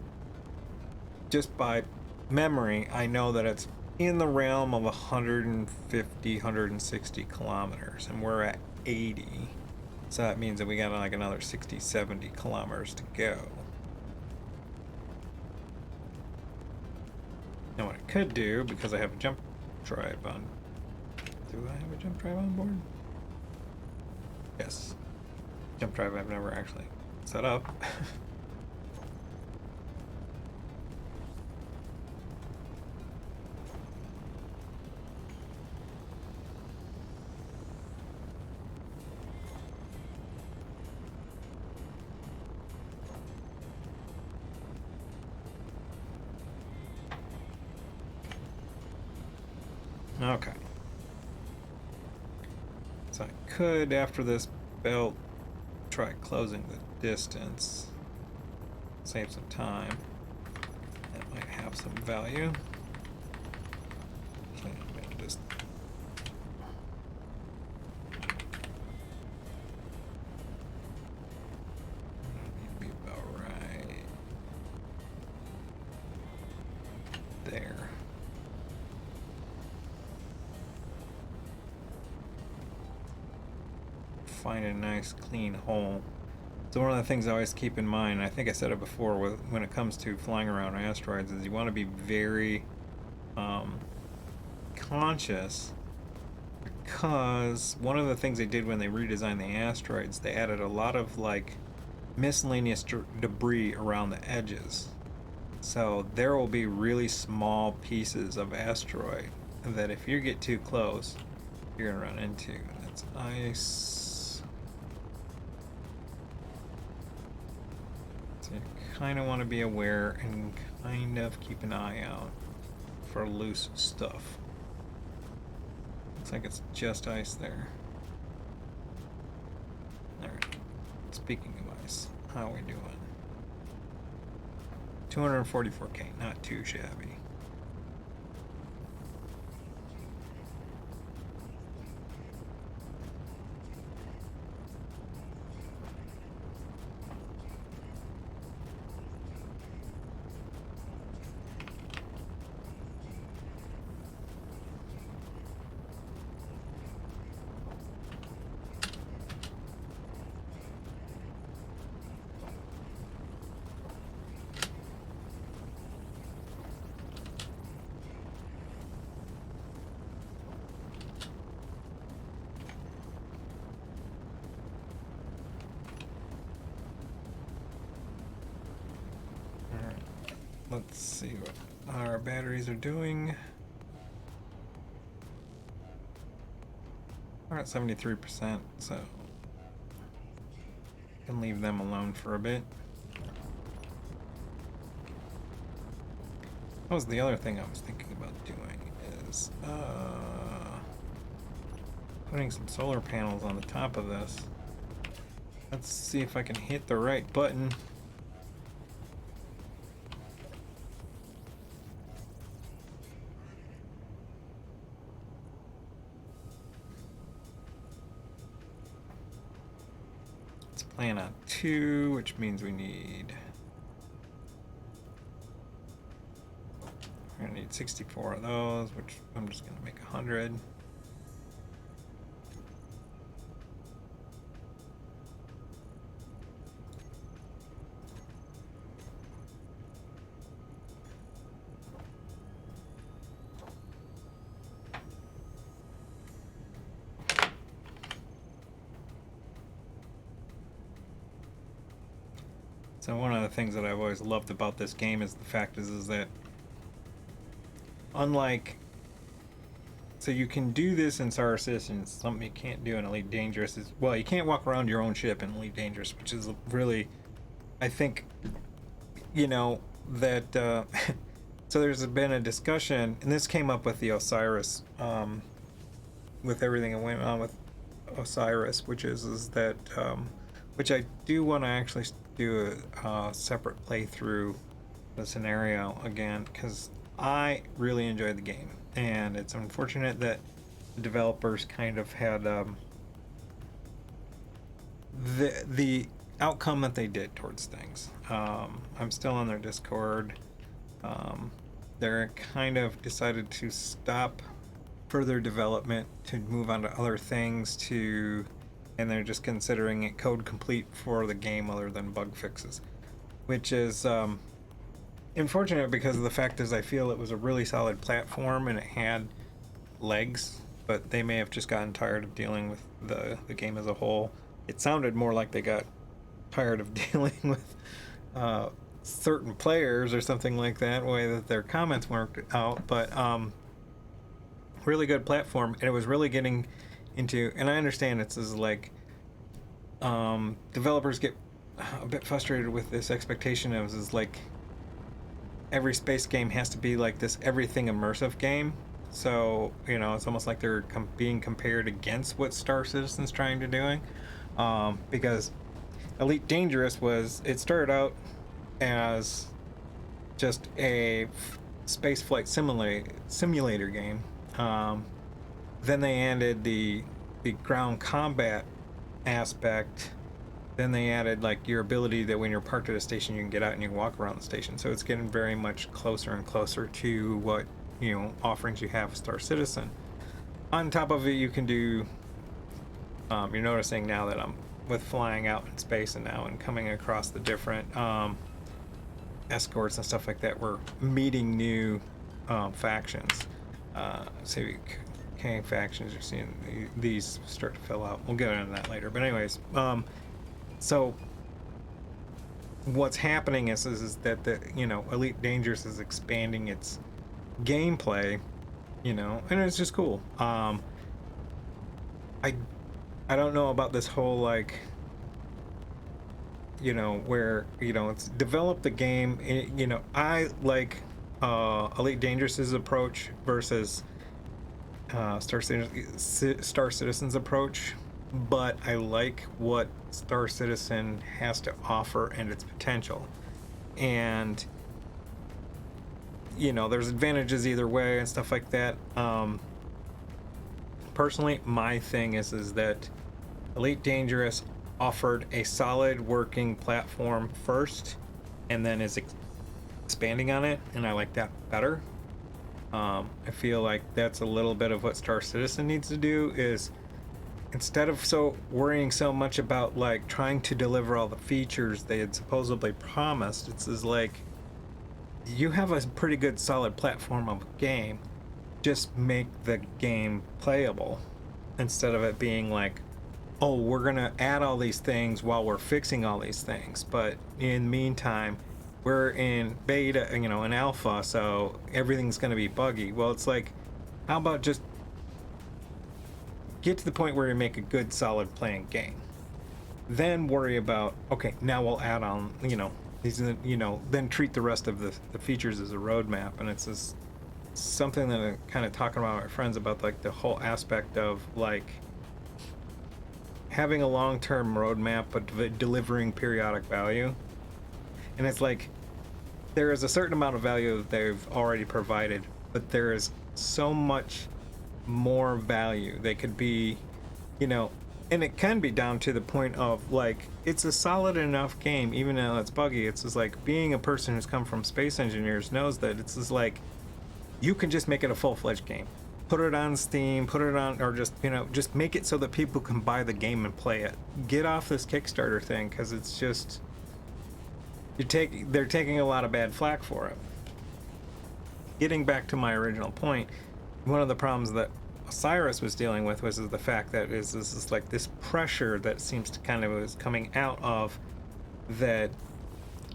Just by memory, I know that it's in the realm of 150, 160 kilometers, and we're at 80. So that means that we got like another 60, 70 kilometers to go. Now what I could do, because I have a jump drive on, do I have a jump drive on board? Yes. Jump drive I've never actually set up. Okay. So I could, after this belt, try closing the distance. Save some time. That might have some value. So I'm going to just... Need to be about right there. Find a nice clean hole. So one of the things I always keep in mind, I think I said it before, when it comes to flying around asteroids, is you want to be very conscious, because one of the things they did when they redesigned the asteroids, they added a lot of like miscellaneous debris around the edges. So there will be really small pieces of asteroid that if you get too close, you're gonna run into. That's ice. So you kind of want to be aware and kind of keep an eye out for loose stuff. Looks like it's just ice there. Alright. Speaking of ice, how are we doing? 244k, not too shabby. Let's see what our batteries are doing. We're at 73%, so can leave them alone for a bit. That was the other thing I was thinking about doing, is putting some solar panels on the top of this. Let's see if I can hit the right button. Plan on 2, which means we need... We're gonna need 64 of those, which I'm just gonna make 100. So one of the things that I've always loved about this game is the fact is that unlike so you can do this in Star Citizen. Something you can't do in Elite Dangerous is, well, you can't walk around your own ship in Elite Dangerous, which is really, I think, you know, that so there's been a discussion, and this came up with the Osiris, with everything that went on with Osiris, which is that which I do want to actually do a separate playthrough the scenario again, because I really enjoyed the game, and it's unfortunate that the developers kind of had the outcome that they did towards things. I'm still on their Discord. They're kind of decided to stop further development to move on to other things, and they're just considering it code complete for the game other than bug fixes, which is unfortunate, because of the fact is I feel it was a really solid platform and it had legs, but they may have just gotten tired of dealing with the game as a whole. It sounded more like they got tired of dealing with certain players or something like that, way that their comments worked out. But really good platform, and it was really getting into, and I understand it's as like developers get a bit frustrated with this expectation of is like every space game has to be like this everything immersive game. So, you know, it's almost like they're being compared against what Star Citizen's trying to doing, because Elite Dangerous it started out as just a space flight simulator game. Then they added the ground combat aspect. Then they added like your ability that when you're parked at a station, you can get out and you can walk around the station. So it's getting very much closer and closer to what, you know, offerings you have with Star Citizen. On top of it, you can do, you're noticing now that I'm with flying out in space and coming across the different escorts and stuff like that, we're meeting new factions. So factions, you're seeing these start to fill out. We'll get into that later. But anyways, so what's happening is that the, you know, Elite Dangerous is expanding its gameplay, you know, and it's just cool. I don't know about this whole like, you know, where, you know, it's develop the game. You know, I like Elite Dangerous's approach versus Star Citizen's approach, but I like what Star Citizen has to offer and its potential. And, you know, there's advantages either way and stuff like that. Personally, my thing is that Elite Dangerous offered a solid working platform first, and then is expanding on it, and I like that better. I feel like that's a little bit of what Star Citizen needs to do, is instead of worrying so much about like trying to deliver all the features they had supposedly promised, it's like you have a pretty good solid platform of a game, just make the game playable, instead of it being like, oh, we're gonna add all these things while we're fixing all these things, but in the meantime we're in beta, you know, in alpha, so everything's gonna be buggy. Well, it's like, how about just get to the point where you make a good solid playing game, then worry about, okay, now we'll add on, you know, these, you know, then treat the rest of the features as a roadmap. And it's just something that I'm kind of talking about with my friends about, like the whole aspect of like having a long-term roadmap but delivering periodic value. And it's like there is a certain amount of value that they've already provided, but there is so much more value they could be, you know, and it can be down to the point of like, it's a solid enough game even though it's buggy. It's just like, being a person who's come from space engineers knows that it's just like, you can just make it a full-fledged game, put it on Steam, put it on, or just, you know, just make it so that people can buy the game and play it. Get off this Kickstarter thing, because it's just, they're taking a lot of bad flack for it. Getting back to my original point, one of the problems that Osiris was dealing with was the fact that this is like this pressure that seems to kind of is coming out of that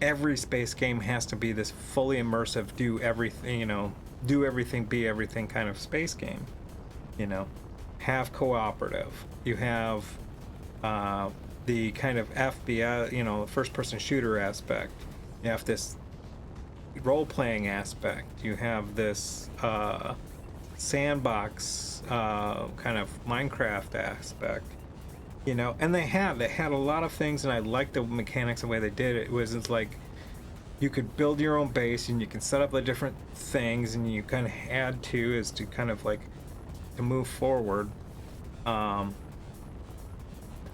every space game has to be this fully immersive, do everything, you know, do everything, be everything kind of space game. you know, have cooperative. You have the kind of FBI, you know, first person shooter aspect. You have this role playing aspect. You have this sandbox kind of Minecraft aspect, you know, and they had a lot of things, and I liked the mechanics, the way they did it. It's like you could build your own base and you can set up the different things, and you kind of had to as to kind of like to move forward.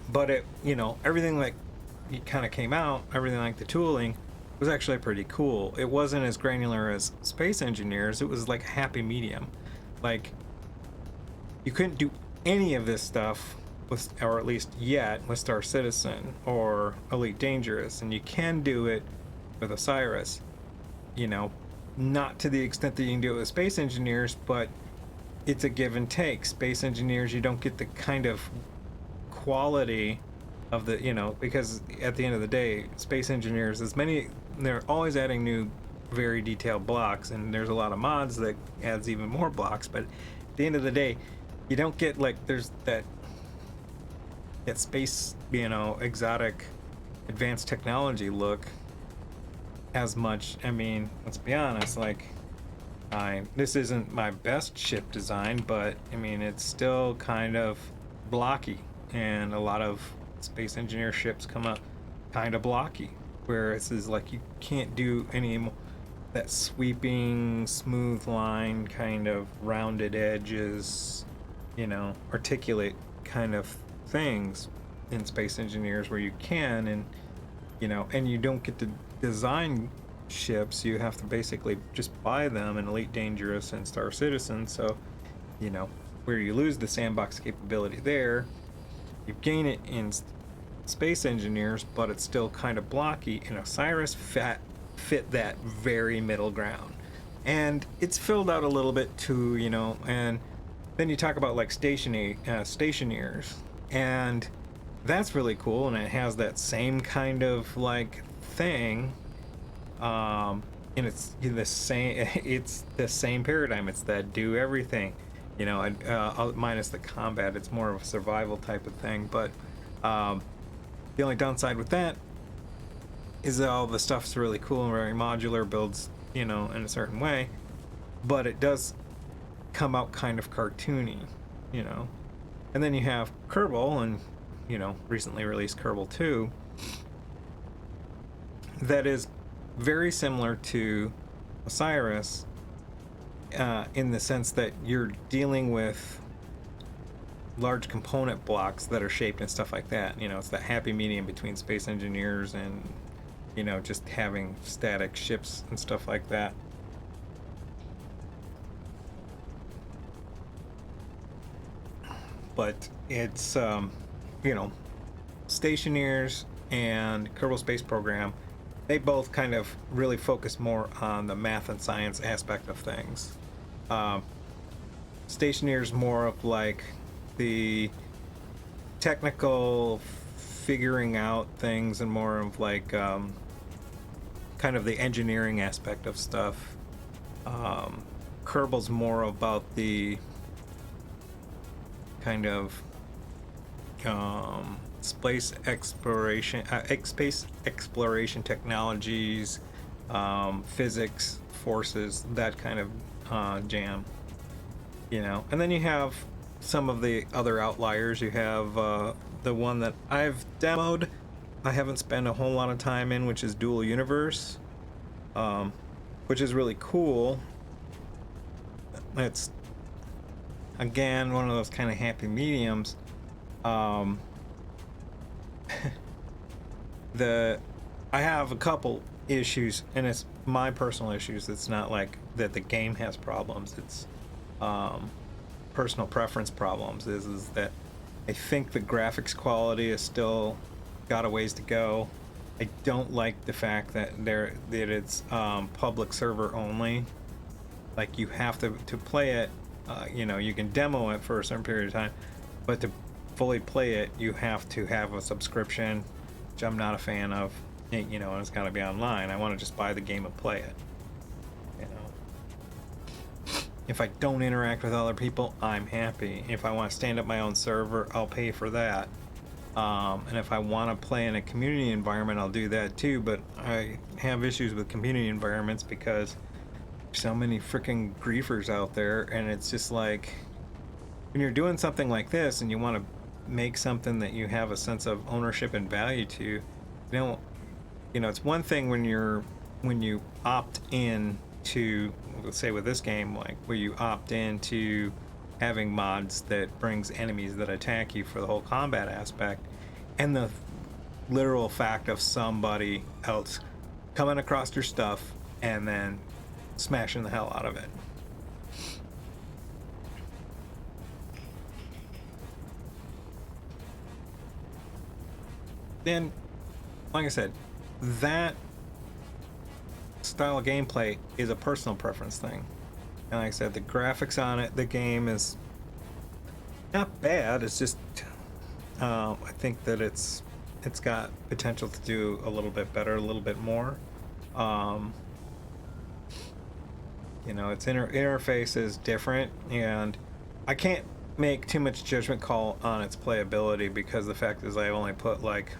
But it, you know, everything like it kind of came out, everything like the tooling was actually pretty cool. It wasn't as granular as Space Engineers. It was like a happy medium. Like you couldn't do any of this stuff with, or at least yet, with Star Citizen or Elite Dangerous, and you can do it with Osiris. You know, not to the extent that you can do it with Space Engineers, but it's a give and take. Space Engineers, you don't get the kind of quality of the, you know, because at the end of the day, Space Engineers, they're always adding new, very detailed blocks, and there's a lot of mods that adds even more blocks, but at the end of the day, you don't get like, there's that space, you know, exotic, advanced technology look as much. I mean, let's be honest, like, this isn't my best ship design, but I mean, it's still kind of blocky, and a lot of Space Engineer ships come up kind of blocky, where it's like you can't do any more that sweeping, smooth line, kind of rounded edges, you know, articulate kind of things in Space Engineers where you can, and you know, and you don't get to design ships. You have to basically just buy them in Elite Dangerous and Star Citizen. So, you know, where you lose the sandbox capability there, you gain it in Space Engineers, but it's still kind of blocky, and Osiris fit that very middle ground. And it's filled out a little bit too, you know, and then you talk about like stationeers, and that's really cool, and it has that same kind of like thing, and it's the same paradigm. It's that do everything, you know, minus the combat. It's more of a survival type of thing, but the only downside with that is that all the stuff's really cool and very modular, builds, you know, in a certain way, but it does come out kind of cartoony, you know. And then you have Kerbal, and you know, recently released Kerbal 2, that is very similar to Osiris in the sense that you're dealing with large component blocks that are shaped and stuff like that. You know, it's that happy medium between Space Engineers and, you know, just having static ships and stuff like that. But it's, you know, Stationeers and Kerbal Space Program, they both kind of really focus more on the math and science aspect of things. Stationeers more of like the technical figuring out things, and more of like kind of the engineering aspect of stuff. Kerbal's more about the kind of space exploration technologies, physics, forces, that kind of jam, you know. And then you have some of the other outliers. You have the one that I've demoed, I haven't spent a whole lot of time in, which is Dual Universe, which is really cool. It's again one of those kind of happy mediums. I have a couple issues, and it's my personal issues. It's not like that the game has problems. It's personal preference problems. Is that I think the graphics quality is still got a ways to go. I don't like the fact that it's public server only. Like, you have to play it. You know, you can demo it for a certain period of time, but to fully play it, you have to have a subscription, which I'm not a fan of. You know, and it's got to be online. I want to just buy the game and play it. You know. If I don't interact with other people, I'm happy. If I want to stand up my own server, I'll pay for that. And if I want to play in a community environment, I'll do that too. But I have issues with community environments because there's so many freaking griefers out there, and it's just like when you're doing something like this and you want to make something that you have a sense of ownership and value to, it's one thing when you opt in to, let's say with this game, like where you opt into having mods that brings enemies that attack you for the whole combat aspect, and the literal fact of somebody else coming across your stuff and then smashing the hell out of it. Then, like I said, that style of gameplay is a personal preference thing. And like I said, the graphics on it, the game is not bad. It's just, I think that it's got potential to do a little bit better, a little bit more. Its interface is different, and I can't make too much judgment call on its playability because the fact is I only put like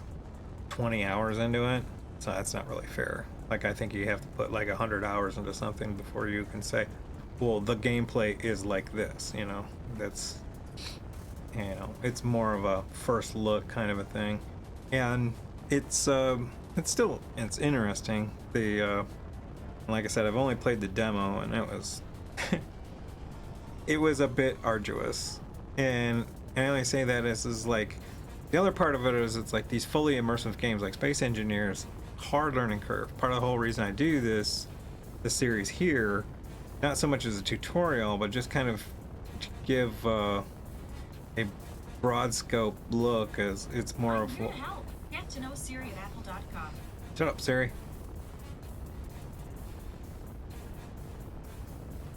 20 hours into it, so that's not really fair. Like, I think you have to put like 100 hours into something before you can say, well, the gameplay is like this. That's, it's more of a first look kind of a thing, and it's interesting. Like I said, I've only played the demo, and it was a bit arduous, and I only say that is like, the other part of it is it's like these fully immersive games like Space Engineers, hard learning curve. Part of the whole reason I do this series here, not so much as a tutorial, but just kind of to give a broad scope look, as it's more of Here to help. Get to know Siri at apple.com. Shut up, Siri.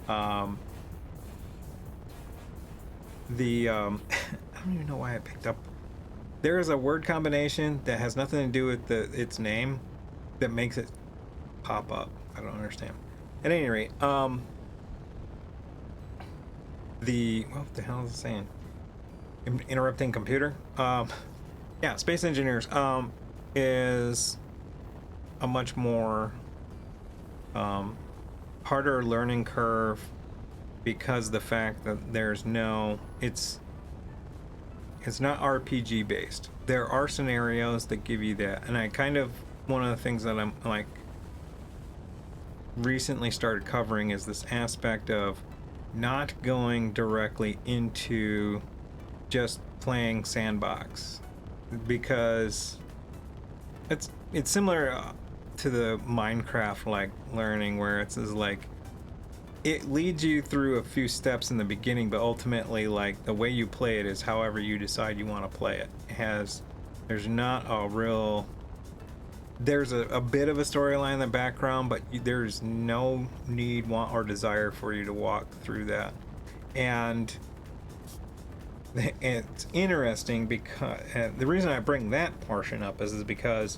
I don't even know why I picked up. There is a word combination that has nothing to do with its name that makes it pop up. I don't understand. At any rate, what the hell is it saying? Interrupting computer. Yeah, Space Engineers is a much more harder learning curve because the fact that it's not RPG based. There are scenarios that give you that, and one of the things that I'm like recently started covering is this aspect of not going directly into just playing sandbox, because it's similar to the Minecraft like learning, where it's like it leads you through a few steps in the beginning, but ultimately, like, the way you play it is however you decide you want to play it. There's not a real, there's a bit of a storyline in the background, but there's no need, want, or desire for you to walk through that. And it's interesting because the reason I bring that portion up is because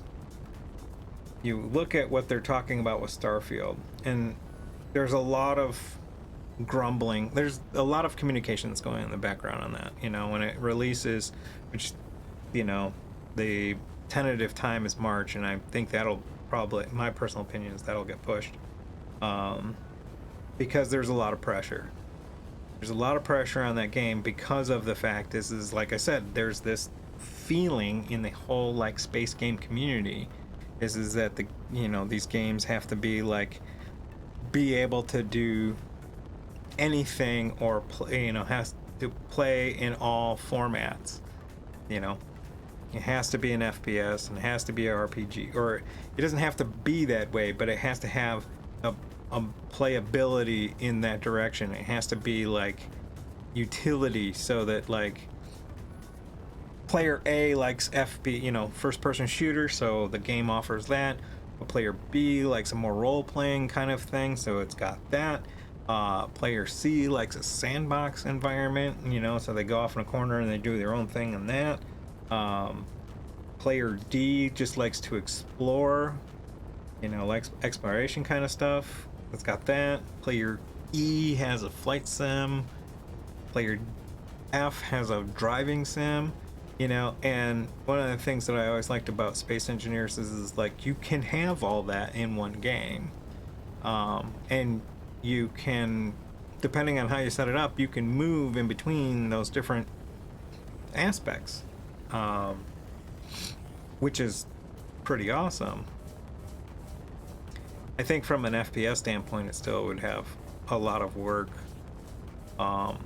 you look at what they're talking about with Starfield, and there's a lot of grumbling. There's a lot of communication that's going on in the background on that. When it releases, which, the tentative time is March, and I think that'll probably, my personal opinion is that'll get pushed. Because there's a lot of pressure. There's a lot of pressure on that game because of the fact is like I said, there's this feeling in the whole like space game community is that these games have to be like, be able to do anything or play, has to play in all formats. It has to be an FPS, and it has to be an RPG, or it doesn't have to be that way, but it has to have a playability in that direction. It has to be like utility, so that like player A likes first person shooter, so the game offers that. Player B likes a more role-playing kind of thing, so it's got that. Player C likes a sandbox environment, so they go off in a corner and they do their own thing in that. Player D just likes to explore, likes exploration kind of stuff. It's got that. Player E has a flight sim, player F has a driving sim, you know. And one of the things that I always liked about Space Engineers is like you can have all that in one game, and you can, depending on how you set it up, you can move in between those different aspects, which is pretty awesome. I think from an FPS standpoint, it still would have a lot of work, and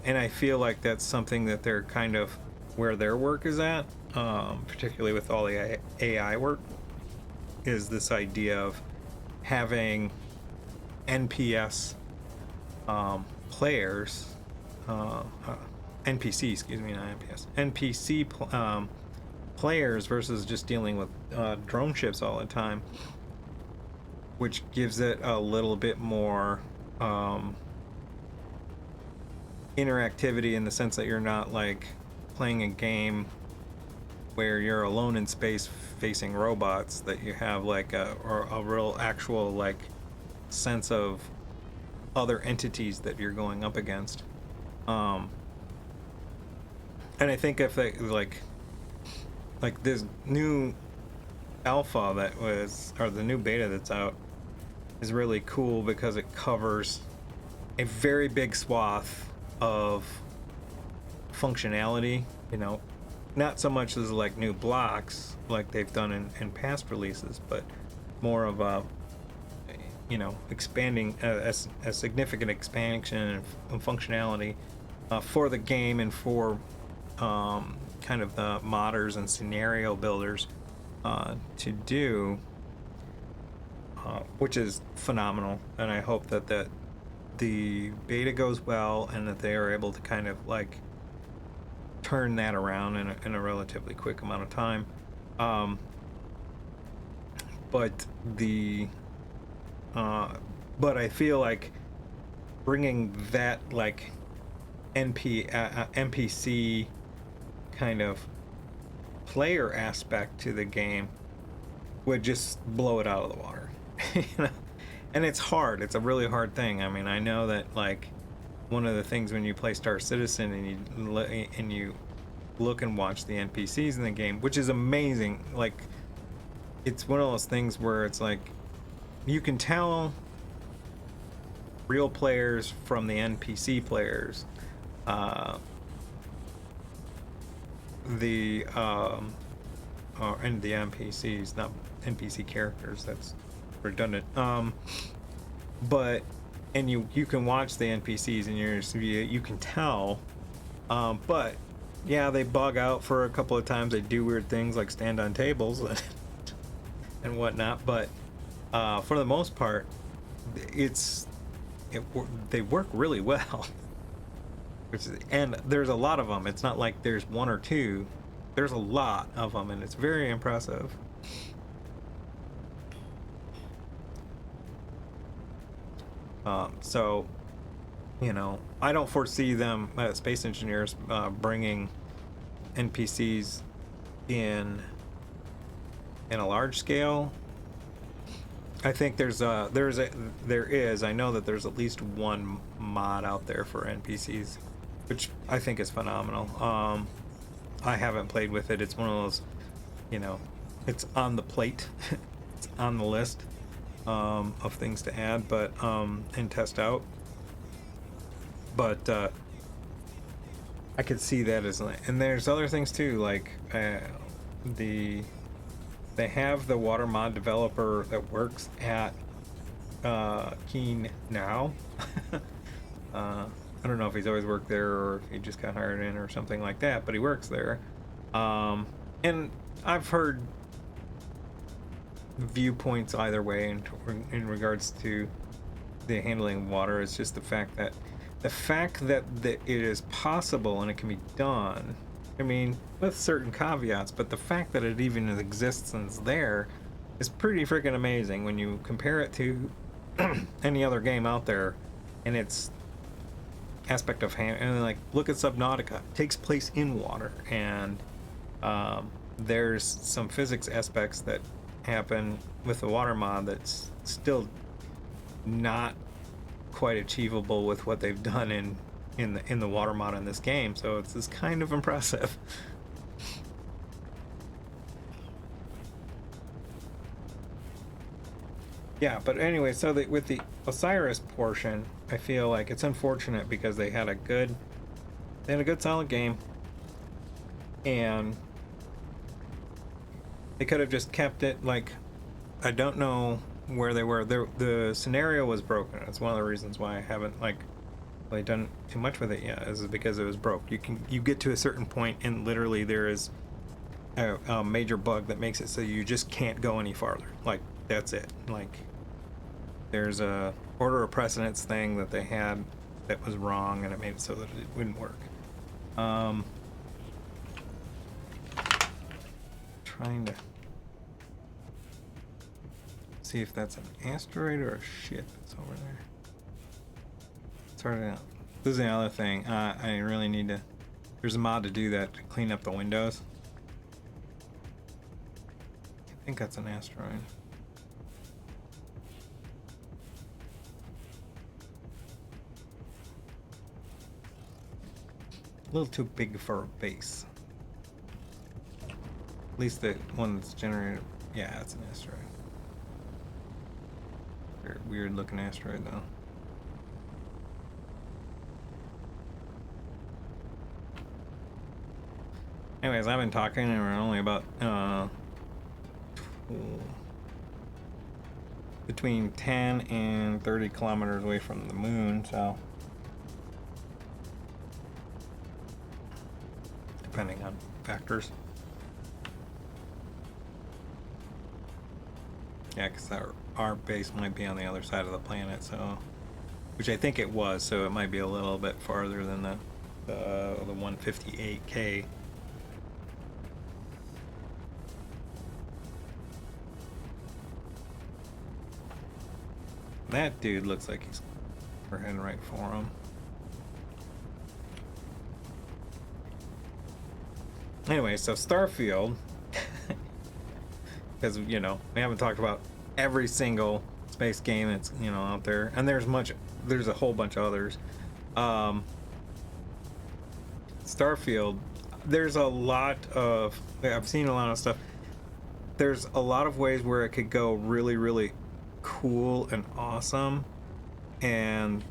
I feel like that's something that they're kind of where their work is at, particularly with all the AI work, is this idea of having NPS players, NPC, excuse me, not NPS, NPC players versus just dealing with drone ships all the time, which gives it a little bit more interactivity in the sense that you're not like playing a game where you're alone in space facing robots, that you have like a real actual like sense of other entities that you're going up against. And I think if they like this new alpha that was, or the new beta that's out, is really cool because it covers a very big swath of functionality, you know, not so much as like new blocks like they've done in past releases, but more of a, you know, expanding a significant expansion of functionality for the game and for kind of the modders and scenario builders to do, which is phenomenal. And I hope that the beta goes well and that they are able to kind of like turn that around in a relatively quick amount of time. But I feel like bringing that like NPC kind of player aspect to the game would just blow it out of the water. You know? And it's hard. It's a really hard thing. I mean, I know that like one of the things when you play Star Citizen and you look and watch the NPCs in the game, which is amazing. Like, it's one of those things where it's like you can tell real players from the NPC players. And the NPCs, not NPC characters. That's redundant. But you can watch the NPCs and you can tell. But yeah, they bug out for a couple of times. They do weird things like stand on tables and whatnot. But for the most part, they work really well. And there's a lot of them. It's not like there's one or two. There's a lot of them, and it's very impressive. So, you know, I don't foresee them, Space Engineers, bringing NPCs in a large scale. I think I know that there's at least one mod out there for NPCs, which I think is phenomenal. I haven't played with it. It's one of those, you know, it's on the plate. It's on the list of things to add, but and test out. But I could see that as, and there's other things too, like they have the water mod developer that works at Keen now. I don't know if he's always worked there or if he just got hired in or something like that, but he works there. And I've heard viewpoints either way in regards to the handling of water. It's just the fact that it is possible and it can be done. I mean, with certain caveats, but the fact that it even exists and is there is pretty freaking amazing when you compare it to any other game out there and its aspect of and like look at Subnautica. It takes place in water, and there's some physics aspects that happen with the water mod that's still not quite achievable with what they've done in the water mod in this game. So it's kind of impressive. Yeah, but anyway, so with the Osiris portion, I feel like it's unfortunate because they had a good solid game, and they could have just kept it. Like, I don't know where they were. The scenario was broken. It's one of the reasons why I haven't like really done too much with it yet, is because it was broke. You get to a certain point and literally there is a major bug that makes it so you just can't go any farther. Like, that's it. Like, there's a order of precedence thing that they had that was wrong, and it made it so that it wouldn't work. Trying to see if that's an asteroid or a ship that's over there. Started out. This is the other thing. I really need to. There's a mod to do that, to clean up the windows. I think that's an asteroid. A little too big for a base. At least the one that's generated. Yeah, it's an asteroid. Very weird looking asteroid though. Anyways, I've been talking and we're only about between 10 and 30 kilometers away from the moon, so depending on factors. Yeah, because our base might be on the other side of the planet, so, which I think it was, so it might be a little bit farther than the 158K. That dude looks like we're heading right for him. Anyway, so Starfield, because, you know, we haven't talked about every single space game that's, you know, out there, and there's a whole bunch of others. Starfield, there's a lot of, I've seen a lot of stuff. There's a lot of ways where it could go really, really cool and awesome, and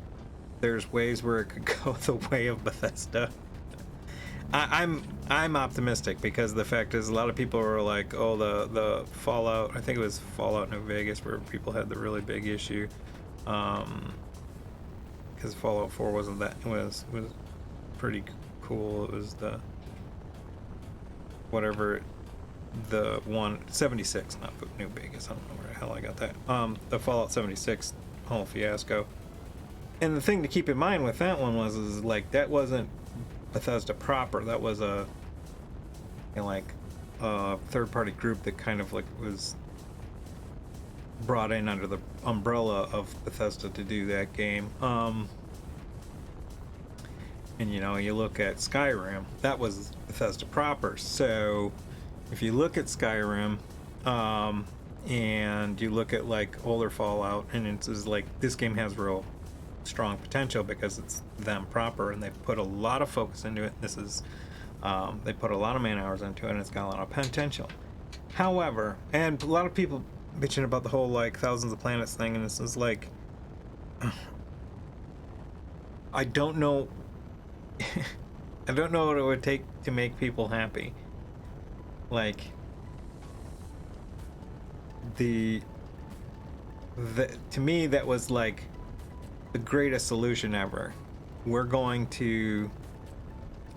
there's ways where it could go the way of Bethesda. I'm optimistic because the fact is a lot of people are like, oh, the Fallout, I think it was Fallout New Vegas where people had the really big issue, because Fallout 4 wasn't that, was pretty cool. It was the whatever, the 176, not New Vegas, I don't know where the hell I got that, the Fallout 76 whole fiasco. And the thing to keep in mind with that one is like, that wasn't Bethesda proper. That was a, you know, like a third-party group that kind of like was brought in under the umbrella of Bethesda to do that game. And you know, you look at Skyrim, that was Bethesda proper. So if you look at Skyrim, and you look at like older Fallout, and it's like, this game has real strong potential because it's them proper, and they've put a lot of focus into it. This is they put a lot of man hours into it, and it's got a lot of potential. However, and a lot of people bitching about the whole like thousands of planets thing, and this is like, I don't know I don't know what it would take to make people happy. Like, to me that was like the greatest solution ever. We're going to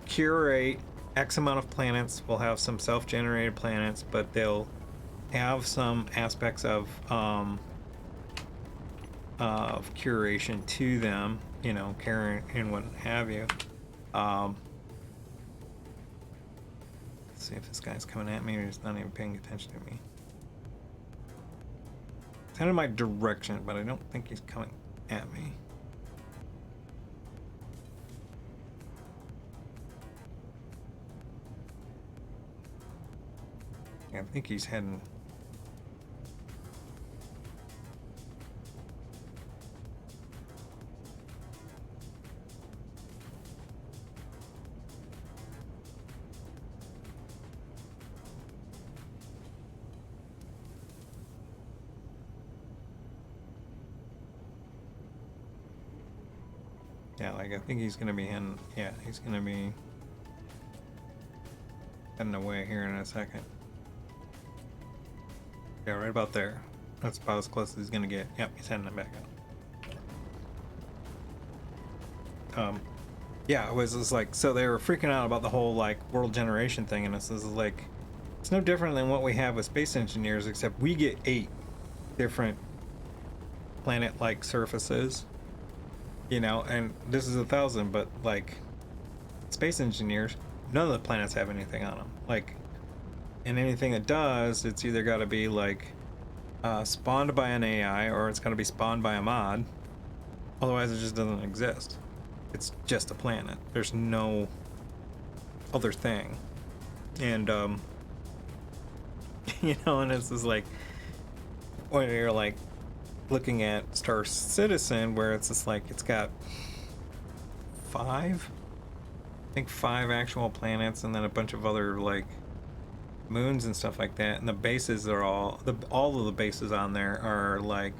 curate X amount of planets. We'll have some self-generated planets, but they'll have some aspects of curation to them, you know, caring and what have you. Let's see if this guy's coming at me or he's not even paying attention to me. It's headed in my direction, but I don't think he's coming at me. Yeah, I think he's heading. Yeah, like I think he's gonna be heading. Yeah, he's gonna be heading away here in a second. Yeah, right about there. That's about as close as he's gonna get. Yep, he's heading back out. Yeah, it was just like, so they were freaking out about the whole like world generation thing, and this is like, it's no different than what we have with space engineers, except we get 8 different planet-like surfaces, you know, and this is 1,000, but like space engineers, none of the planets have anything on them. Like, and anything it does, it's either got to be like spawned by an AI or it's got to be spawned by a mod. Otherwise, it just doesn't exist. It's just a planet. There's no other thing. And you know, and it's just like when you're like looking at Star Citizen, where it's just like it's got 5, I think 5 actual planets, and then a bunch of other like moons and stuff like that. And the bases are all of the bases on there are like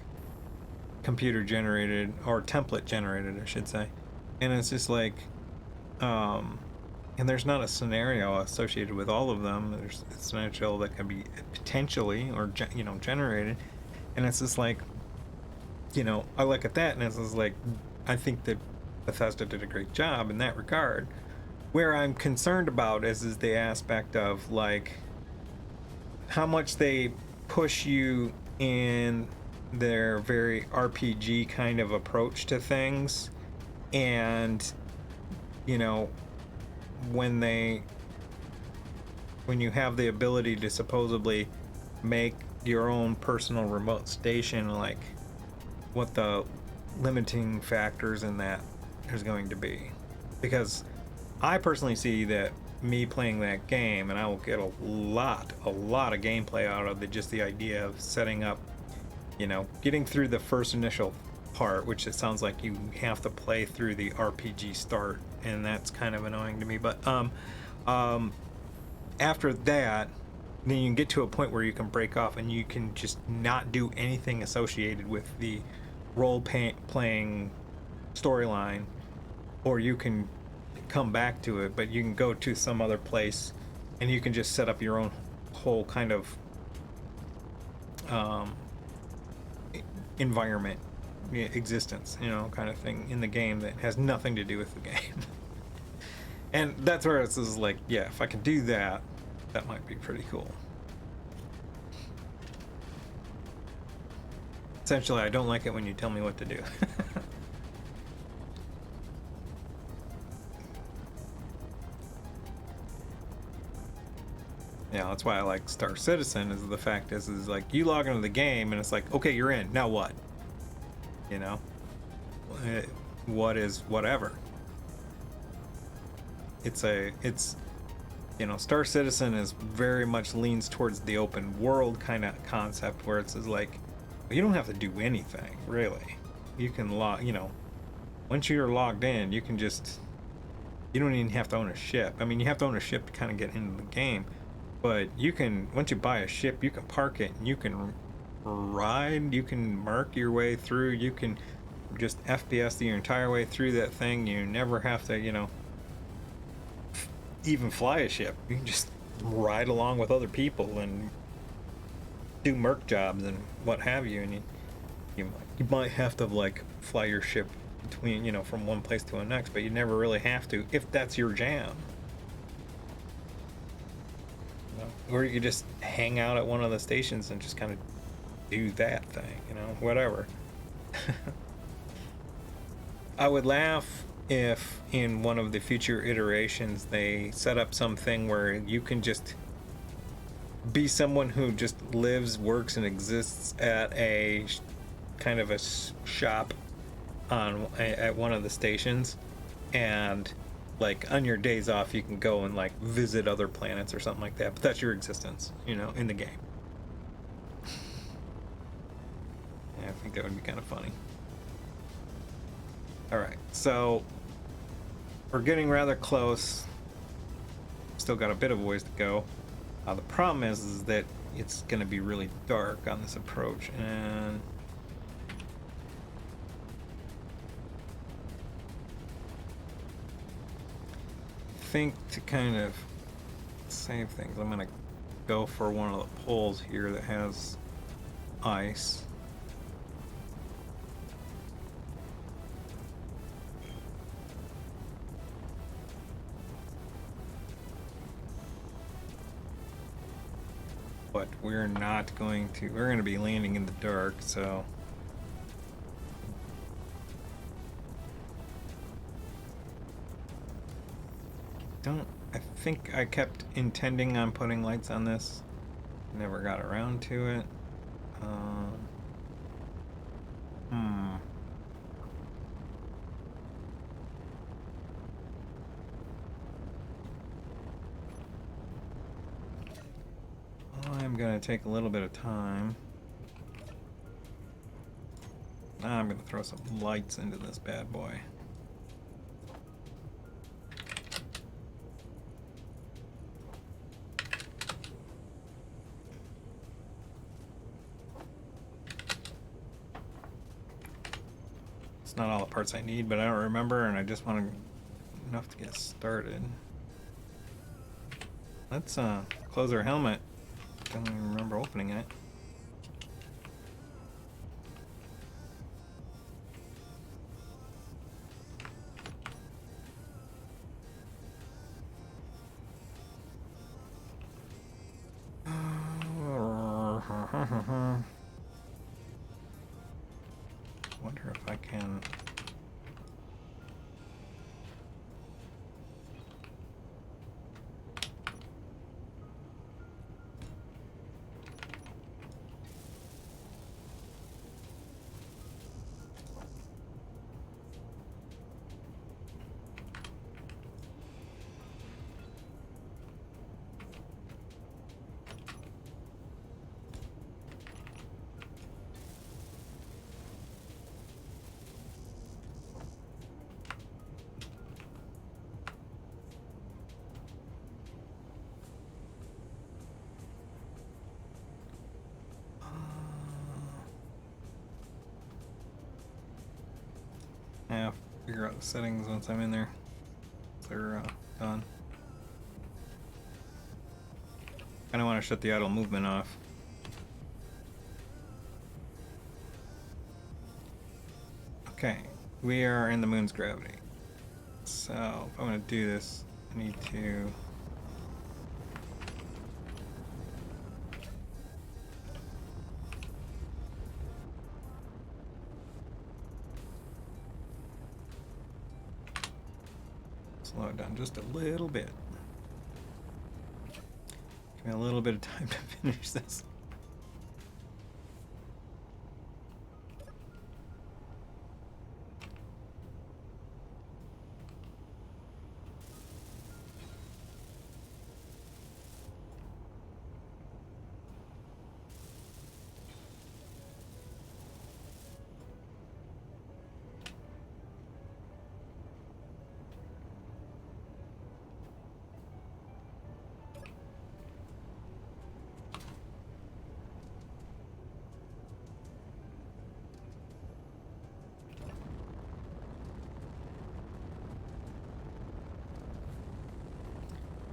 computer generated or template generated, I should say. And it's just like, and there's not a scenario associated with all of them. There's a scenario that can be potentially or you know, generated, and it's just like, you know, I look at that and it's just like, I think that Bethesda did a great job in that regard. Where I'm concerned about is the aspect of like how much they push you in their very RPG kind of approach to things. And you know, when you have the ability to supposedly make your own personal remote station, like what the limiting factors in that is going to be. Because I personally see that me playing that game, and I will get a lot of gameplay out of it, just the idea of setting up, you know, getting through the first initial part, which it sounds like you have to play through the RPG start, and that's kind of annoying to me. But after that, then you can get to a point where you can break off and you can just not do anything associated with the role-playing storyline, or you can come back to it, but you can go to some other place and you can just set up your own whole kind of environment, existence, you know, kind of thing in the game that has nothing to do with the game. And that's where it's just like, yeah, if I can do that, that might be pretty cool. Essentially, I don't like it when you tell me what to do. Yeah, that's why I like Star Citizen, is the fact is like, you log into the game and it's like, okay, you're in, now what? You know? What is whatever? It's you know, Star Citizen is very much leans towards the open world kind of concept, where it's like, you don't have to do anything, really. You can log, you know, once you're logged in, you can just, you don't even have to own a ship. I mean, you have to own a ship to kind of get into the game, but you can, once you buy a ship, you can park it, and you can ride, you can mark your way through, you can just FPS the entire way through that thing. You never have to, you know, even fly a ship. You can just ride along with other people and do merc jobs and what have you, and you might have to like fly your ship between, you know, from one place to the next, but you never really have to if that's your jam. You know? Or you could just hang out at one of the stations and just kind of do that thing, you know, whatever. I would laugh if in one of the future iterations they set up something where you can just be someone who just lives, works, and exists at a kind of a shop at one of the stations, and like on your days off you can go and like visit other planets or something like that, but that's your existence, you know, in the game. Yeah, I think that would be kind of funny. Alright, so we're getting rather close. Still got a bit of a ways to go. The problem is that it's going to be really dark on this approach, and think to kind of save things, I'm gonna go for one of the poles here that has ice. But we're not going to, we're going to be landing in the dark, so I think I kept intending on putting lights on this, never got around to it. I'm gonna take a little bit of time. Now I'm gonna throw some lights into this bad boy. It's not all the parts I need, but I don't remember, and I just want enough to get started. Let's close our helmet. Don't even remember opening it. Wonder if I can. Yeah, I'll figure out the settings once I'm in there. They're done. Kinda wanna shut the idle movement off. Okay, we are in the moon's gravity. So, if I'm gonna do this, I need to... slow it down just a little bit. Give me a little bit of time to finish this.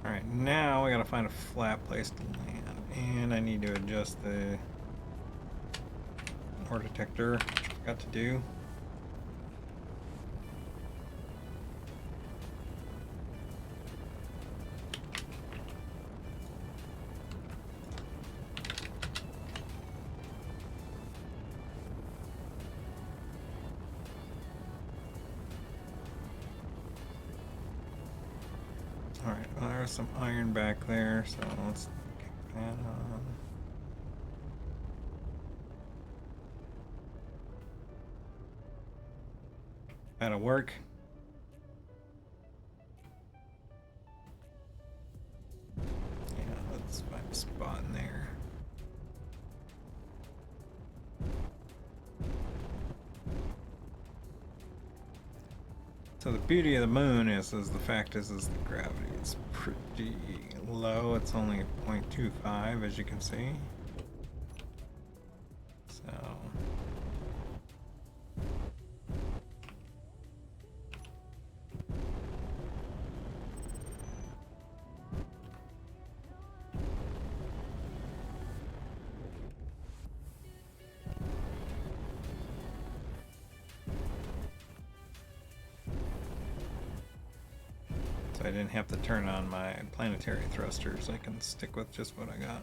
Alright, now I gotta find a flat place to land, and I need to adjust the ore detector, which I forgot to do. Alright, well, there's some iron back there, so let's kick that on. That'll work. Yeah, let's find a spot in there. So the beauty of the moon is the fact is the gravity is pretty low. It's only 0.25, as you can see. So I didn't have to turn on my planetary thrusters. I can stick with just what I got.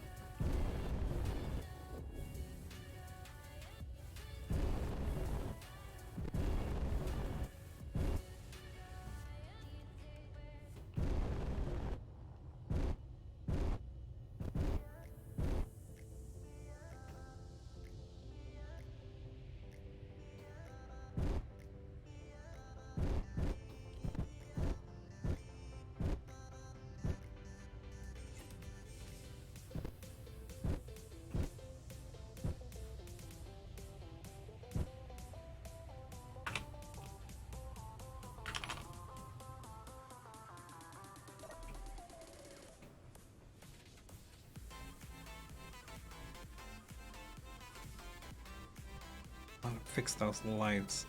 I want to fix those lights.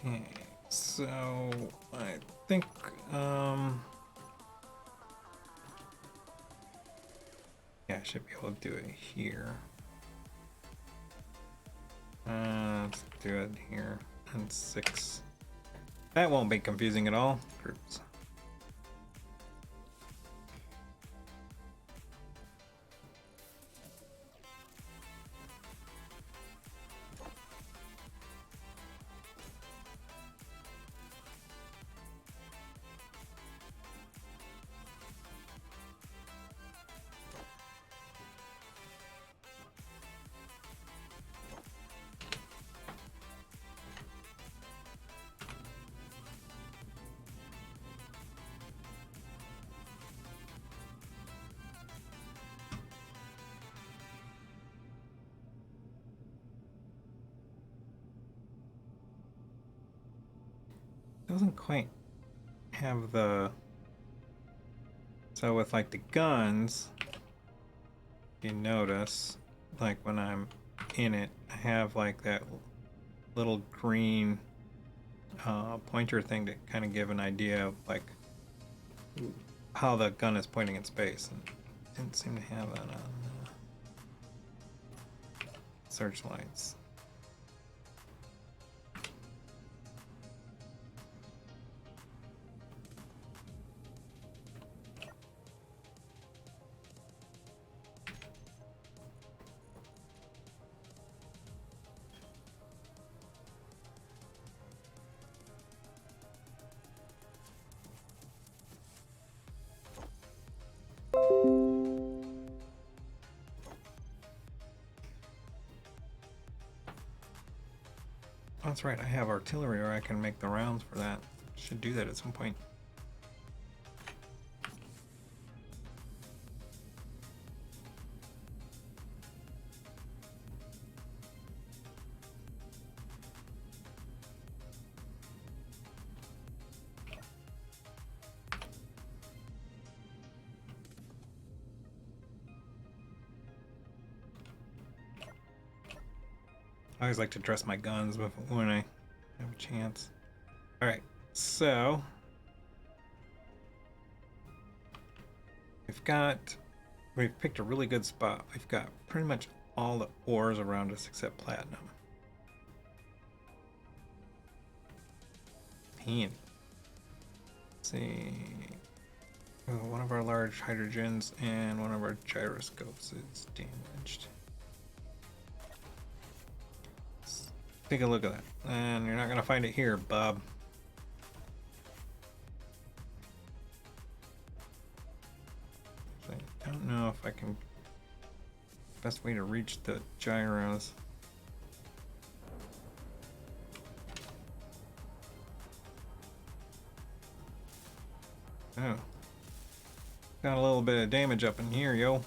Okay, so I think yeah, I should be able to do it here. Let's do it here. And 6. That won't be confusing at all. Groups. Doesn't quite have the, so with like the guns, you notice like when I'm in it, I have like that little green pointer thing to kind of give an idea of like how the gun is pointing in space, and didn't seem to have that on searchlights. That's right, I have artillery, or I can make the rounds for that. Should do that at some point. I always like to dress my guns when I have a chance. Alright, so we've picked a really good spot. We've got pretty much all the ores around us except platinum. Handy. Let's see. Oh, one of our large hydrogens and one of our gyroscopes is damaged. Take a look at that. And you're not going to find it here, Bob. Best way to reach the gyros. Oh. Got a little bit of damage up in here, yo.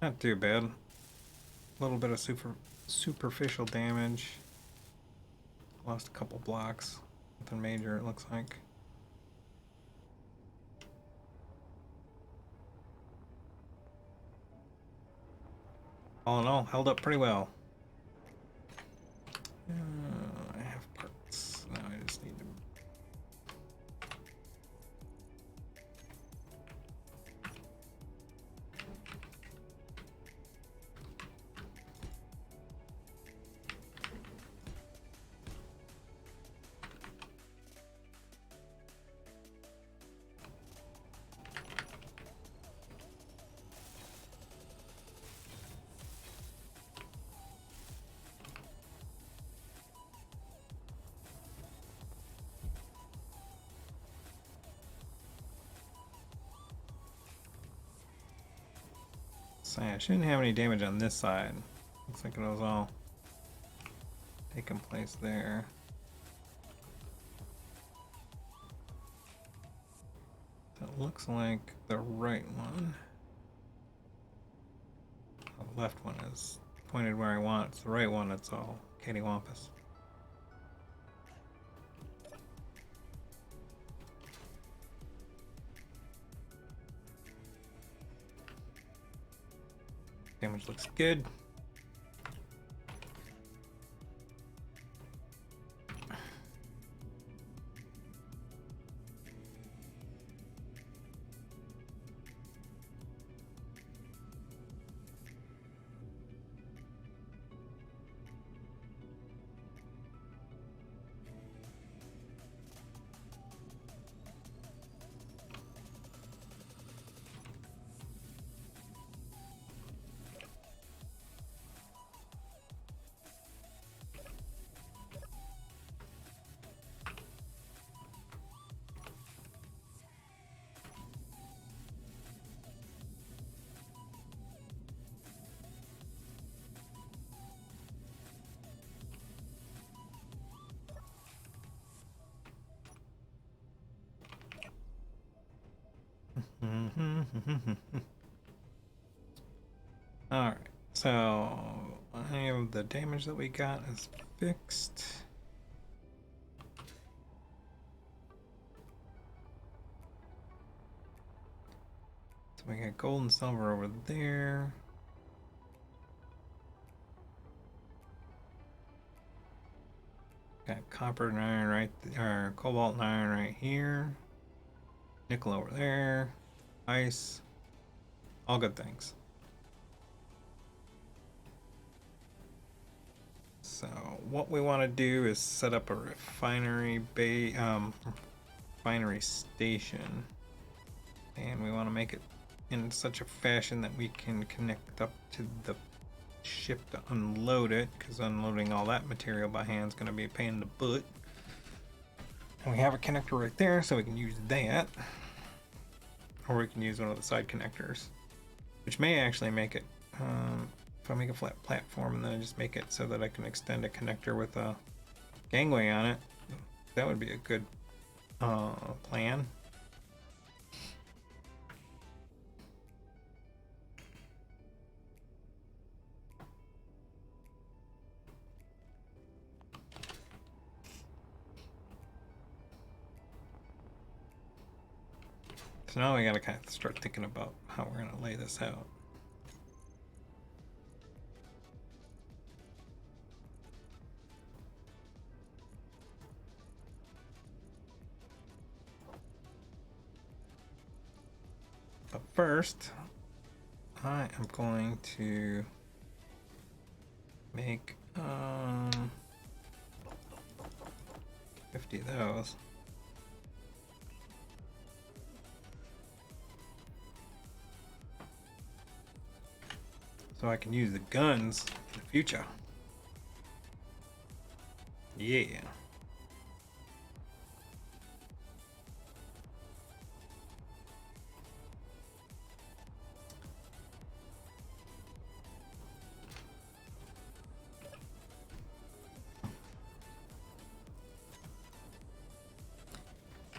Not too bad. A little bit of superficial damage. Lost a couple blocks. Nothing major, it looks like. All in all, held up pretty well. I have parts. Now I just need to. So I shouldn't have any damage on this side. Looks like it was all taking place there. That looks like the right one. The left one is pointed where I want. It's the right one. It's all cattywampus. Damage looks good. Alright, so any of the damage that we got is fixed. So we got gold and silver over there. Got copper and iron right or cobalt and iron right here. Nickel over there. Ice. All good things. So what we want to do is set up a refinery refinery station, and we want to make it in such a fashion that we can connect up to the ship to unload it, because unloading all that material by hand is going to be a pain in the butt. And we have a connector right there, so we can use that, or we can use one of the side connectors, which may actually make it if I make a flat platform and then I just make it so that I can extend a connector with a gangway on it. That would be a good plan. So now we gotta kind of start thinking about how we're gonna lay this out. But first, I am going to make 50 of those. so I can use the guns in the future. Yeah.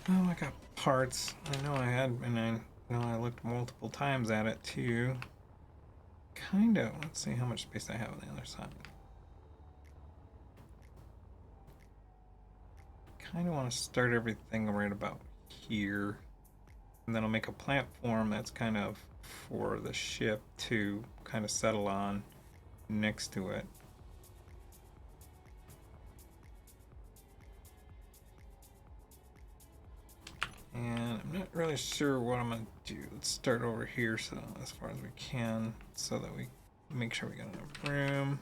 Oh, I got parts. I know I had, and I know I looked multiple times at it too. Kind of. Let's see how much space I have on the other side. Kind of want to start everything right about here. And then I'll make a platform that's kind of for the ship to kind of settle on next to it. And I'm not really sure what I'm going to do. Let's start over here so as far as we can so that we make sure we got enough room.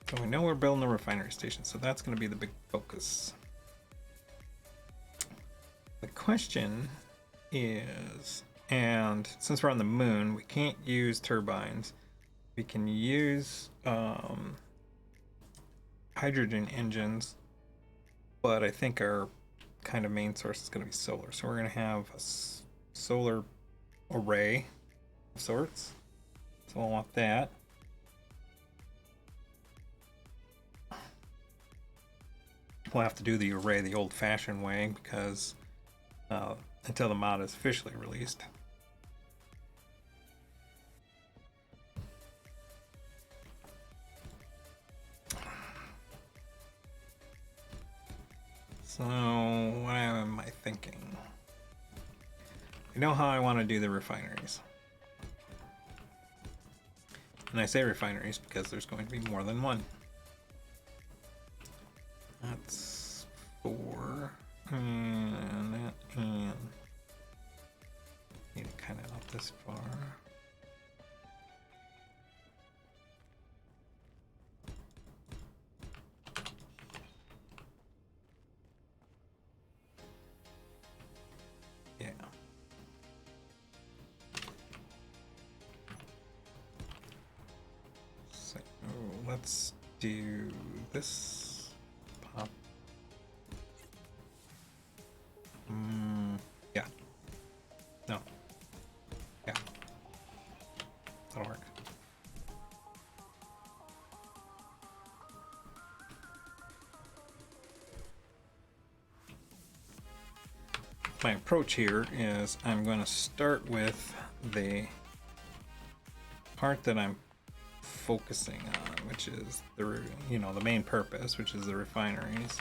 So we know we're building a refinery station, so that's going to be the big focus. The question is, and since we're on the moon, we can't use turbines. We can use hydrogen engines, but I think our kind of main source is going to be solar. So we're going to have a solar array of sorts. So I'll want that. We'll have to do the array the old-fashioned way because until the mod is officially released. So what am I thinking? I know how I want to do the refineries. And I say refineries because there's going to be more than one. That's 4, and that, and need it kind of not this far. Yeah. So let's do this. Pop. Yeah. No. Yeah. That'll work. My approach here is I'm going to start with the part that I'm focusing on, which is the, you know, the main purpose, which is the refineries,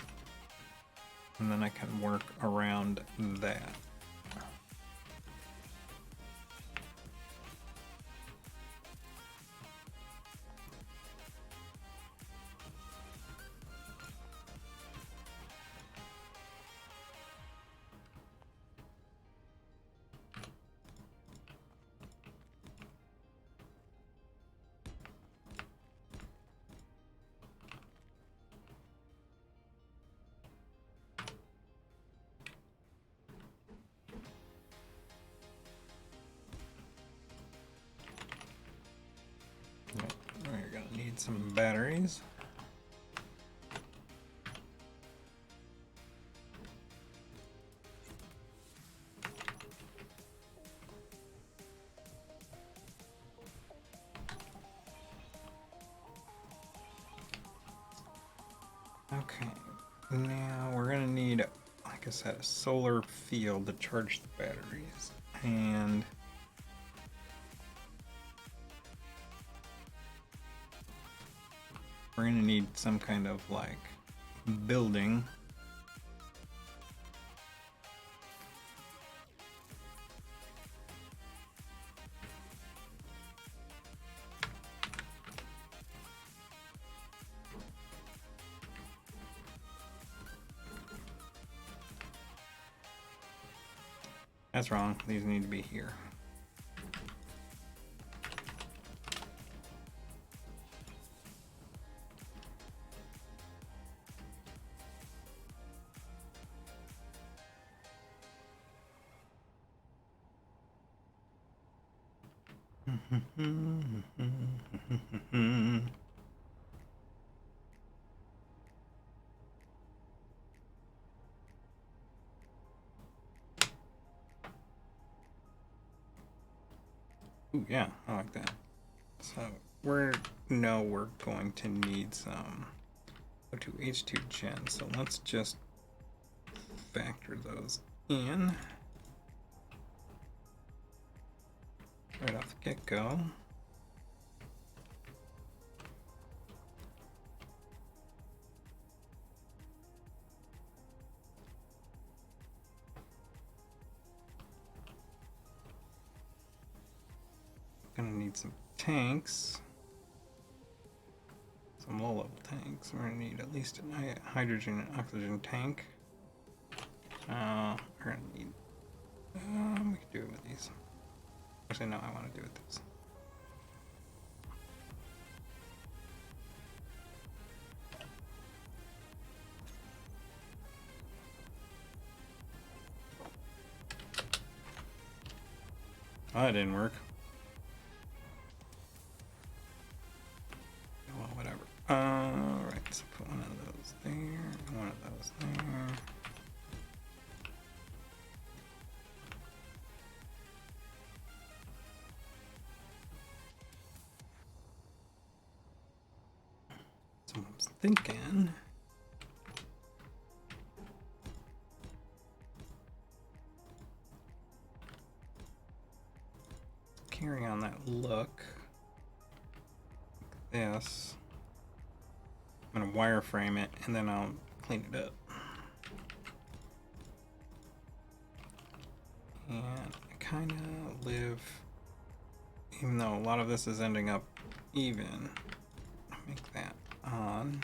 and then I can work around that. We're gonna need some batteries. Okay, now we're gonna need, like I said, a solar field to charge the batteries, and we're gonna need some kind of like building. That's wrong. These need to be here. Ooh, yeah, I like that. So we're going to need some O2H2 gen. So let's just factor those in right off the get-go. Gonna need some tanks, some low-level tanks. We're gonna need at least a hydrogen and oxygen tank. We're gonna need. We can do it with these. Actually, no, I want to do it with this. Oh, that didn't work. Well, whatever. Alright, so put one of those there, one of those there. So I was thinking. Carry on that look. Like this. I'm gonna wireframe it and then I'll clean it up. And I kind of live, even though a lot of this is ending up even, make that on.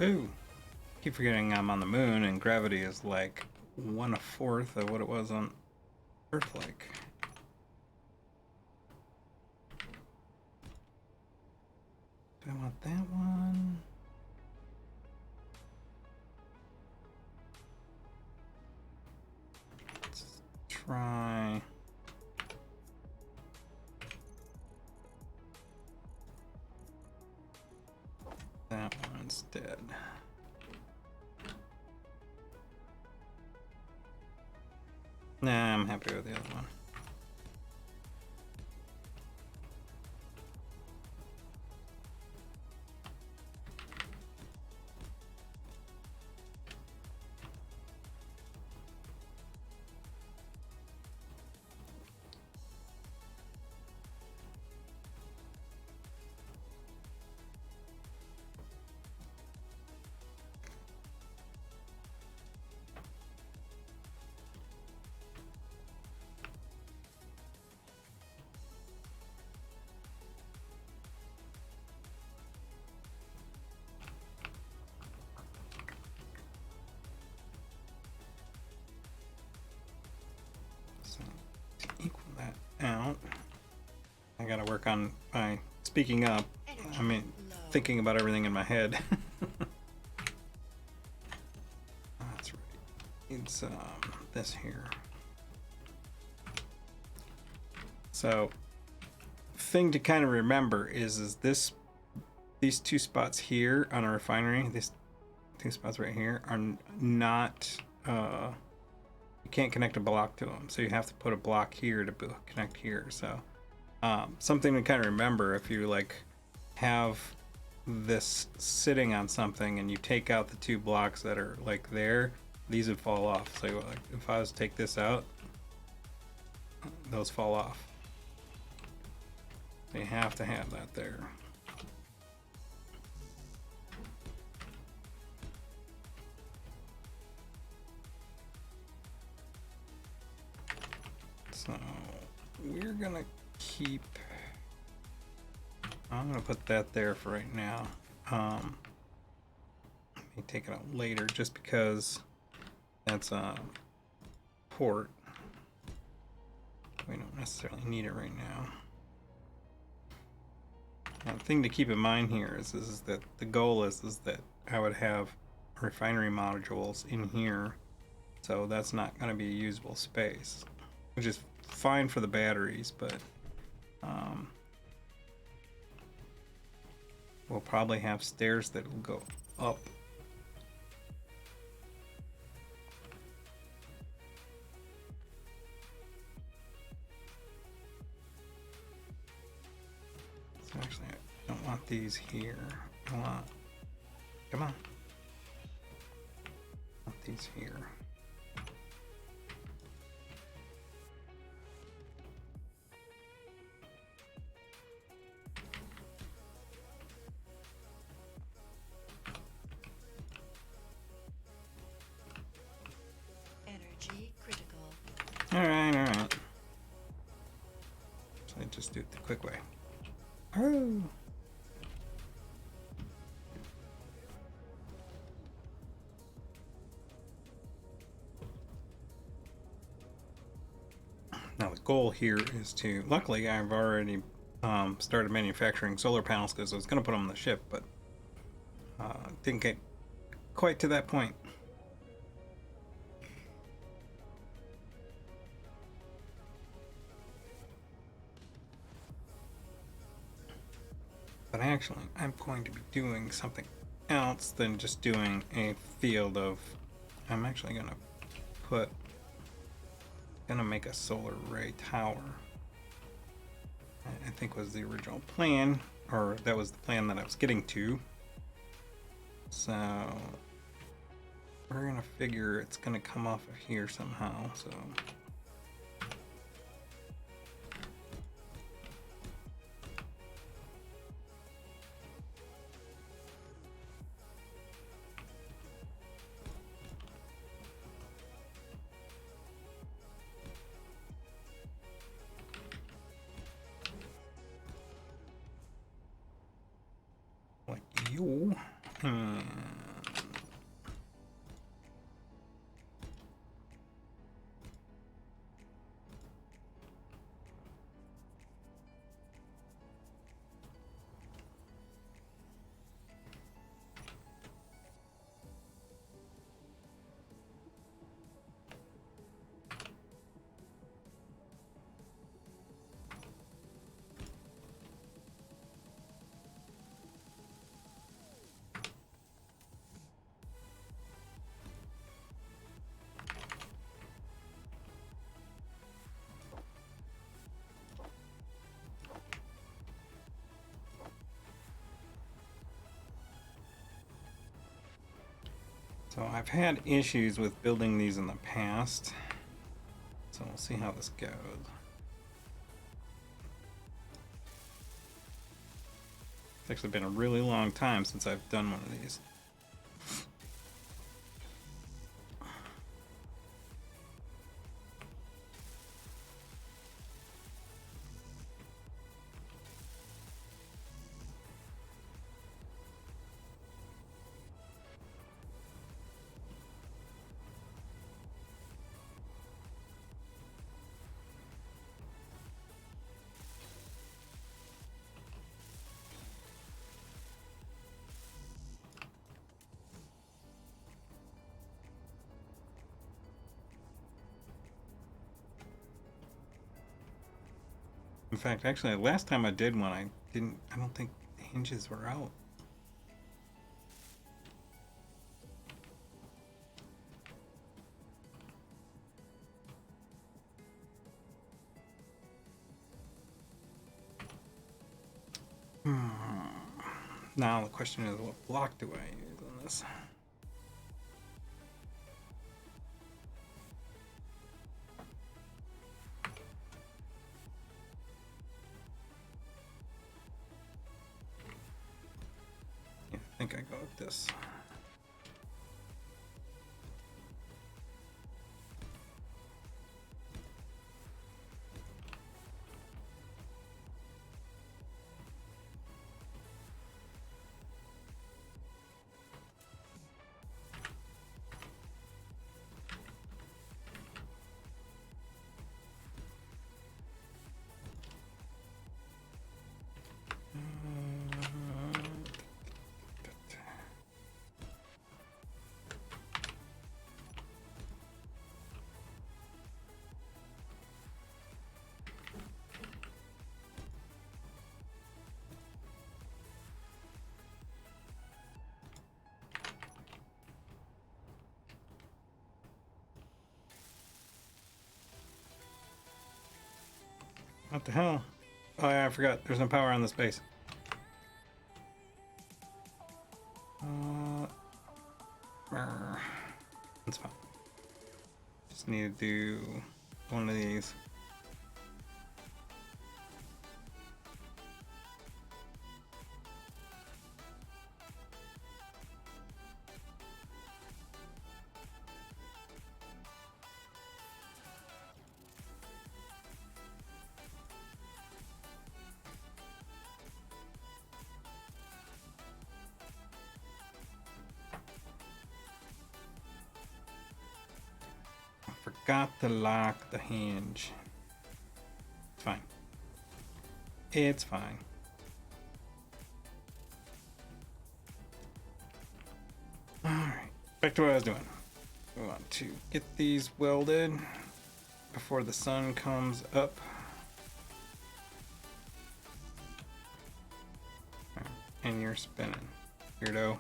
Ooh. Keep forgetting I'm on the moon and gravity is like 1/4 of what it was on Earth like. Do I want that one? Let's try. That one instead. Nah, I'm happy with the other one. So to equal that out, I gotta work on my speaking up. I mean, thinking about everything in my head. That's right. It's this here. So thing to kind of remember is these two spots here on a refinery, these two spots right here are not, you can't connect a block to them. So you have to put a block here to connect here. So something to kind of remember if you like have this sitting on something and you take out the two blocks that are like there, these would fall off. So like if I was to take this out, those fall off. So you have to have that there. So we're gonna keep, I'm gonna put that there for right now. Let me take it out later just because that's a port. We don't necessarily need it right now. The thing to keep in mind here is that the goal is that I would have refinery modules in here, so that's not going to be a usable space, which is fine for the batteries, but we'll probably have stairs that will go up. So actually, I don't want these here. I want, come on. I want these here. Energy critical. Alright, alright. So I just do it the quick way. Oh. Now the goal here is to, luckily I've already started manufacturing solar panels because I was going to put them on the ship, but didn't get quite to that point. But actually, I'm going to be doing something else than just doing a field of, I'm actually going to make a solar array tower. I think was the original plan, or that was the plan that I was getting to. So we're going to figure it's going to come off of here somehow, so. Like you. So I've had issues with building these in the past, so we'll see how this goes. It's actually been a really long time since I've done one of these. In fact, actually, last time I did one, I don't think the hinges were out. Now the question is, what block do I use on this? Yeah, I think I go with this. What the hell? Oh yeah, I forgot. There's no power on this base. That's fine. Just need to do one of these. Forgot to lock the hinge. It's fine. It's fine. Alright, back to what I was doing. We want to get these welded before the sun comes up. And you're spinning. Weirdo.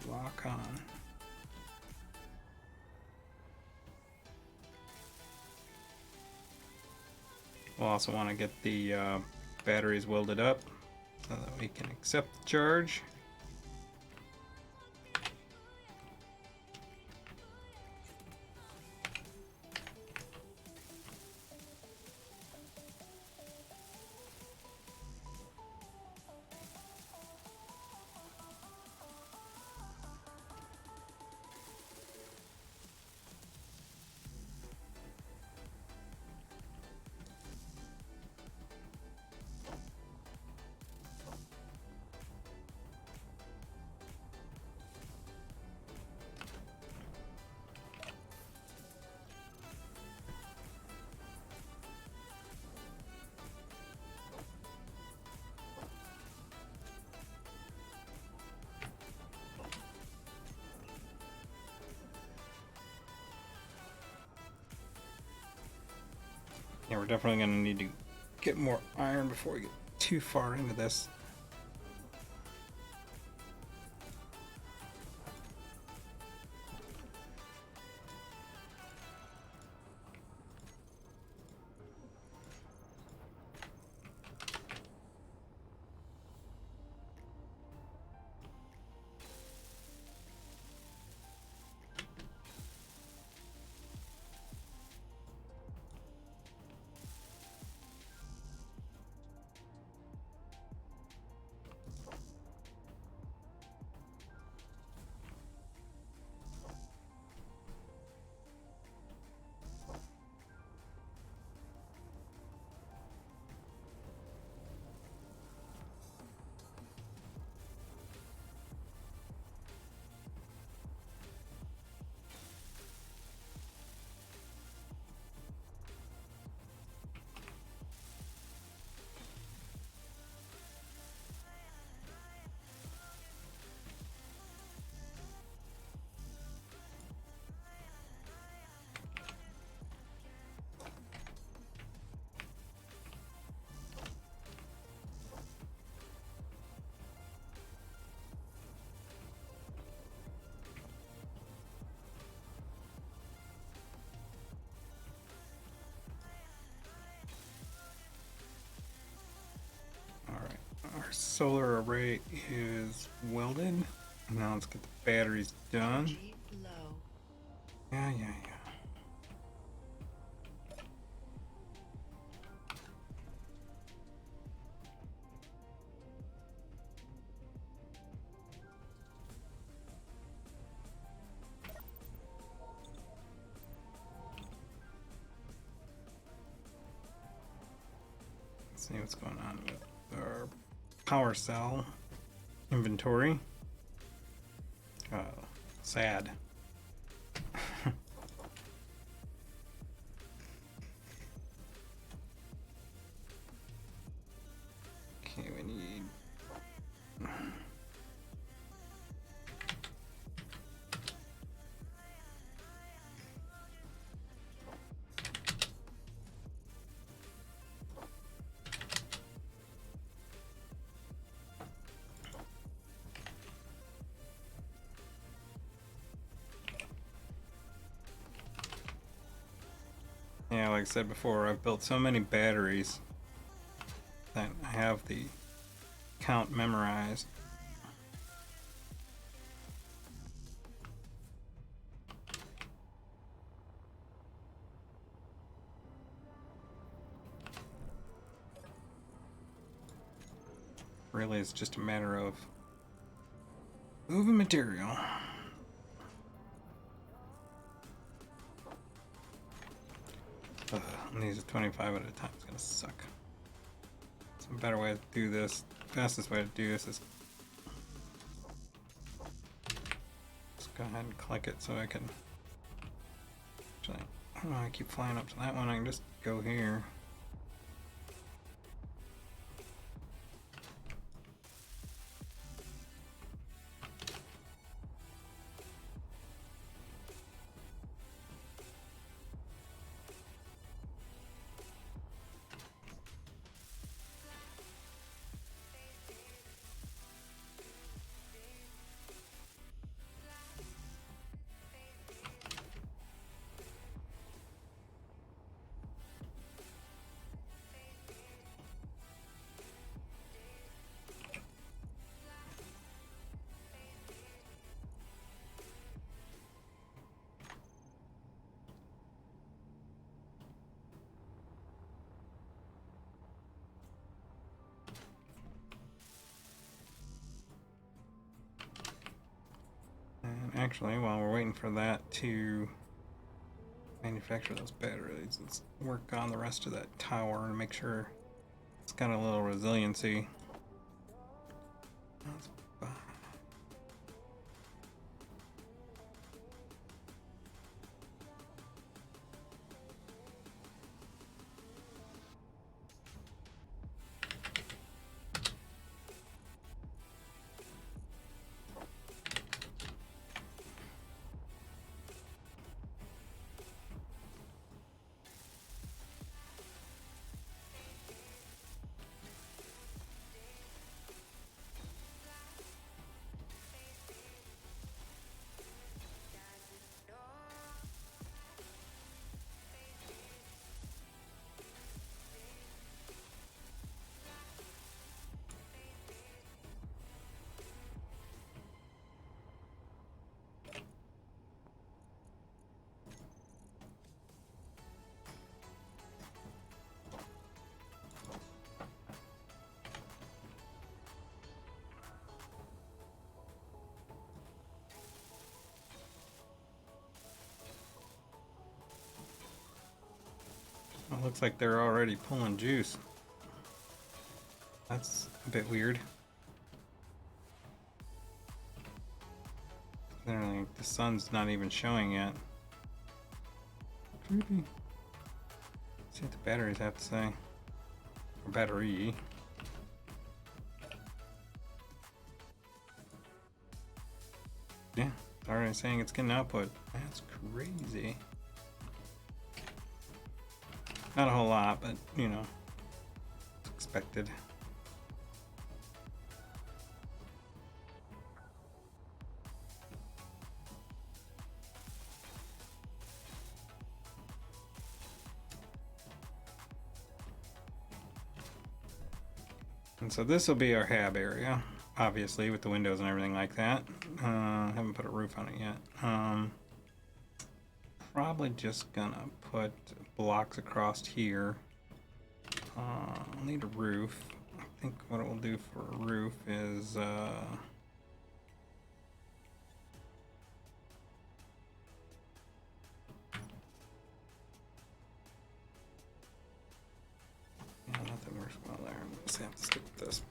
Lock on. We'll also want to get the batteries welded up so that we can accept the charge. Yeah, we're definitely going to need to get more iron before we get too far into this. solar array is welded. Now let's get the batteries done. Energy low. Yeah. Let's see what's going on with our power cell inventory. Sad. Okay, we need yeah, like I said before, I've built so many batteries that I have the count memorized. Really, it's just a matter of moving material. And these are 25 at a time. It's gonna suck. Some better way to do this. Fastest way to do this is just go ahead and click it so I can. Actually, I don't know. I keep flying up to that one. I can just go here. And actually, while we're waiting for that to manufacture those batteries, let's work on the rest of that tower and make sure it's got a little resiliency. That's fine. It looks like they're already pulling juice. That's a bit weird. Literally, the sun's not even showing yet. Creepy. See what the batteries have to say. Or battery. Yeah, it's already saying it's getting output. That's crazy. Not a whole lot, but you know, it's expected. And so this will be our hab area, obviously, with the windows and everything like that. Haven't put a roof on it yet. Probably just gonna put blocks across here. I'll need a roof. I think what it will do for a roof is yeah, nothing works well there. Let's have to stick with this.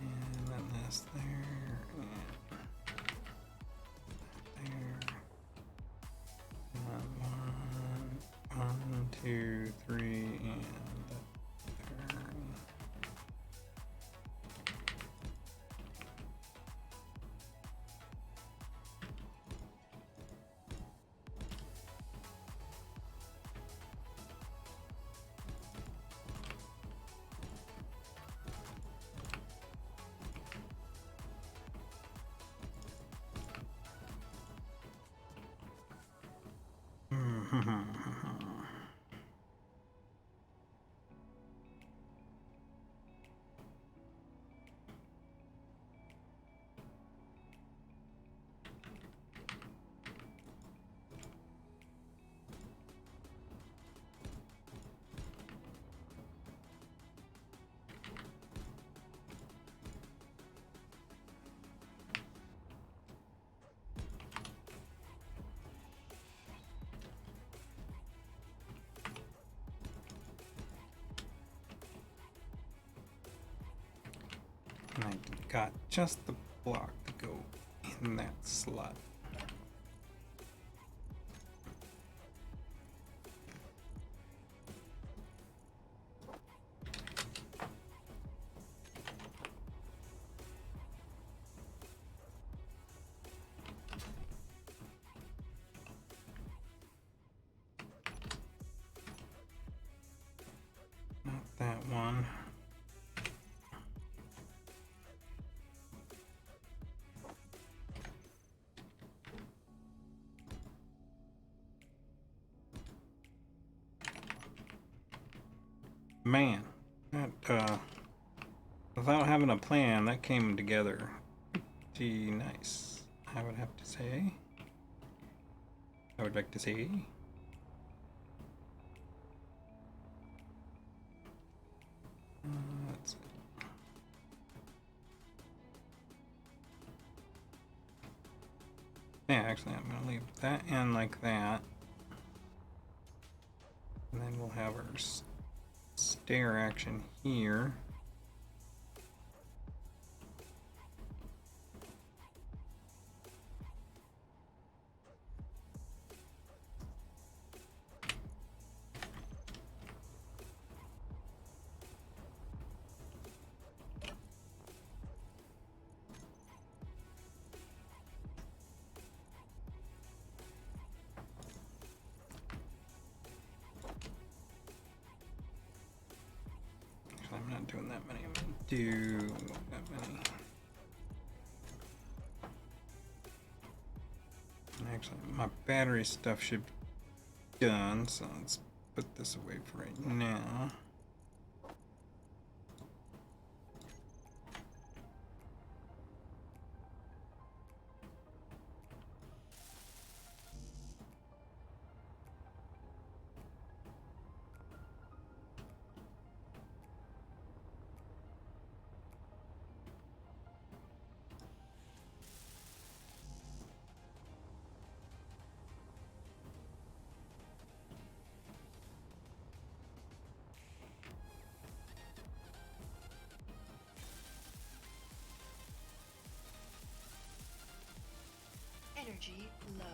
And then this there, and there. And one, two, three, and there. And I got just the block to go in that slot. Not that one. Man, that without having a plan, that came together pretty nice, I would have to say. I would like to say. Let's see. Yeah, actually, I'm gonna leave that in like that, and then we'll have our stair action here. I'm not doing that many. I'm gonna do that many. And actually, my battery stuff should be done, so let's put this away for right now. Energy low.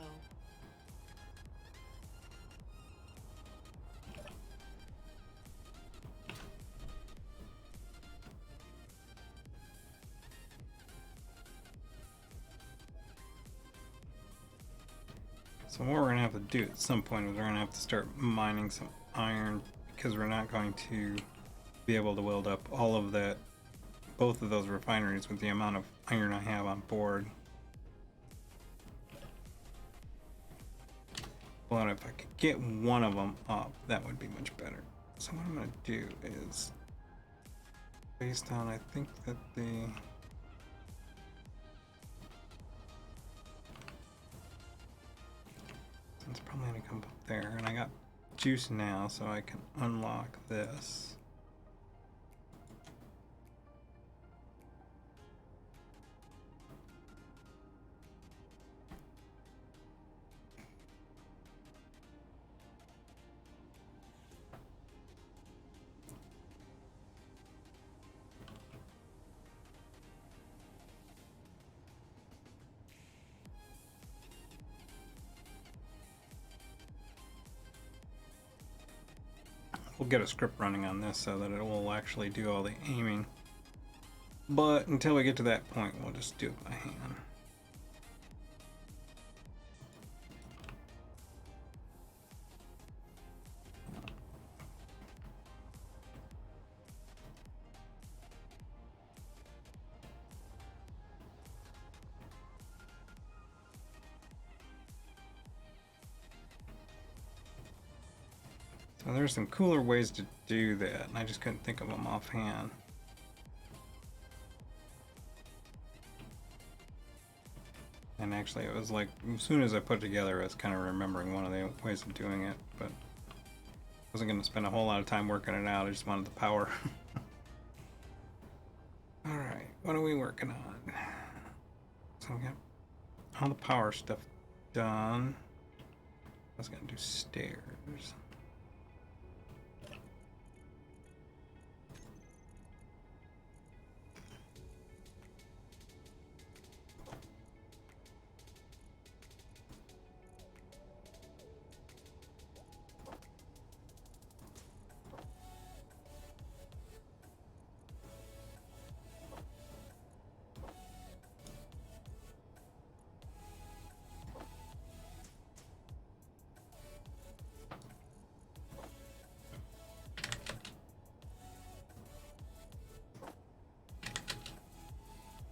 So what we're gonna have to do at some point is we're gonna have to start mining some iron, because we're not going to be able to weld up all of that both of those refineries with the amount of iron I have on board. But if I could get one of them up, that would be much better. So what I'm going to do is, based on, I think that it's probably going to come up there, and I got juice now, so I can unlock this. We'll get a script running on this so that it will actually do all the aiming. But until we get to that point, we'll just do it by hand. So there's some cooler ways to do that, and I just couldn't think of them offhand. And actually, it was like, as soon as I put it together, I was kind of remembering one of the ways of doing it, but I wasn't going to spend a whole lot of time working it out. I just wanted the power. Alright, what are we working on? So we got all the power stuff done. I was going to do stairs.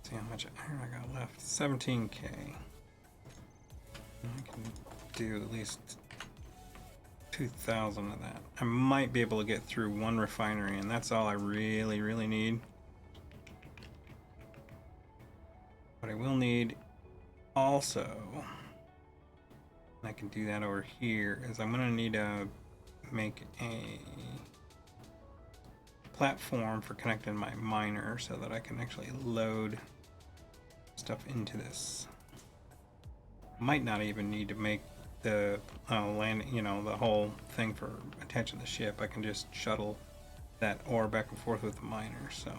See how much iron I got left. 17k. I can do at least 2,000 of that. I might be able to get through one refinery, and that's all I really need. What I will need also, and I can do that over here, is I'm going to need to make a platform for connecting my miner so that I can actually load stuff into this. Might not even need to make the land, you know, the whole thing for attaching the ship. I can just shuttle that ore back and forth with the miner, so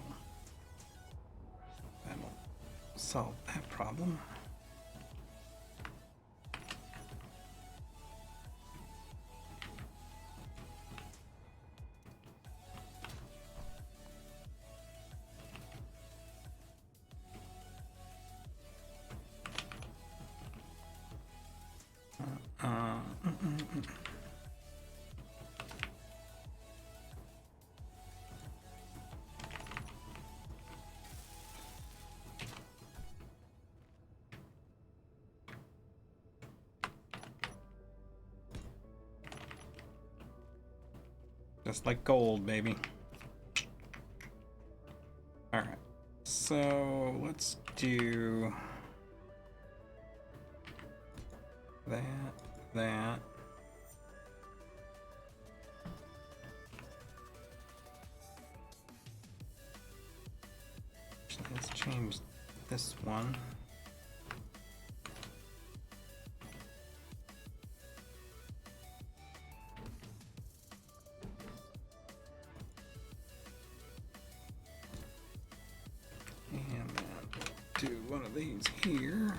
that'll solve that problem. Just like gold, baby. Alright, so let's do that. Actually, let's change this one. Do one of these here.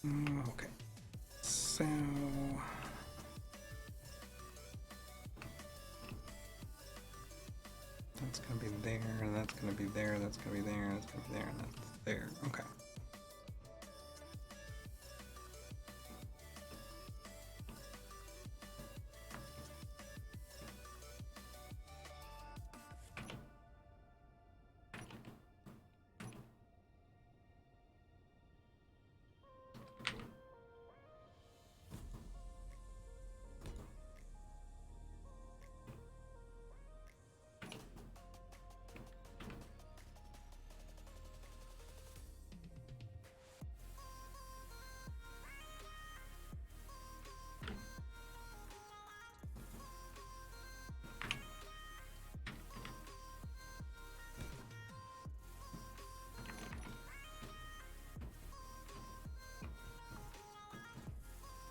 Okay. So that's gonna be there, and that's gonna be there, that's gonna be there, that's gonna be there, and that's there. Okay.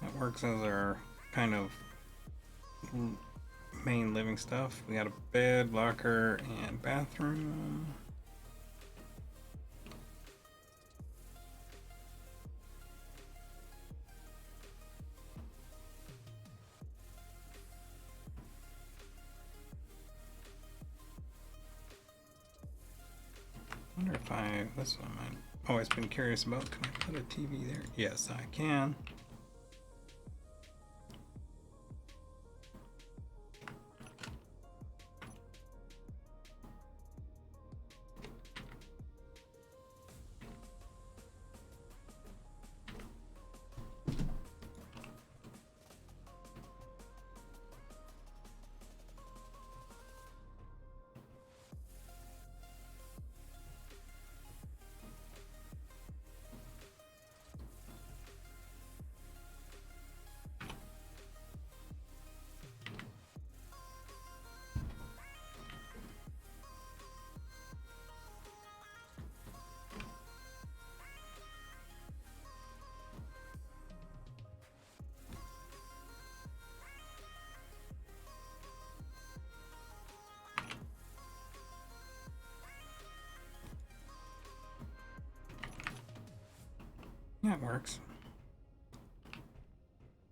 That works as our kind of main living stuff. We got a bed, locker, and bathroom. I wonder if this one I've always been curious about. Can I put a TV there? Yes, I can. Yeah, it works.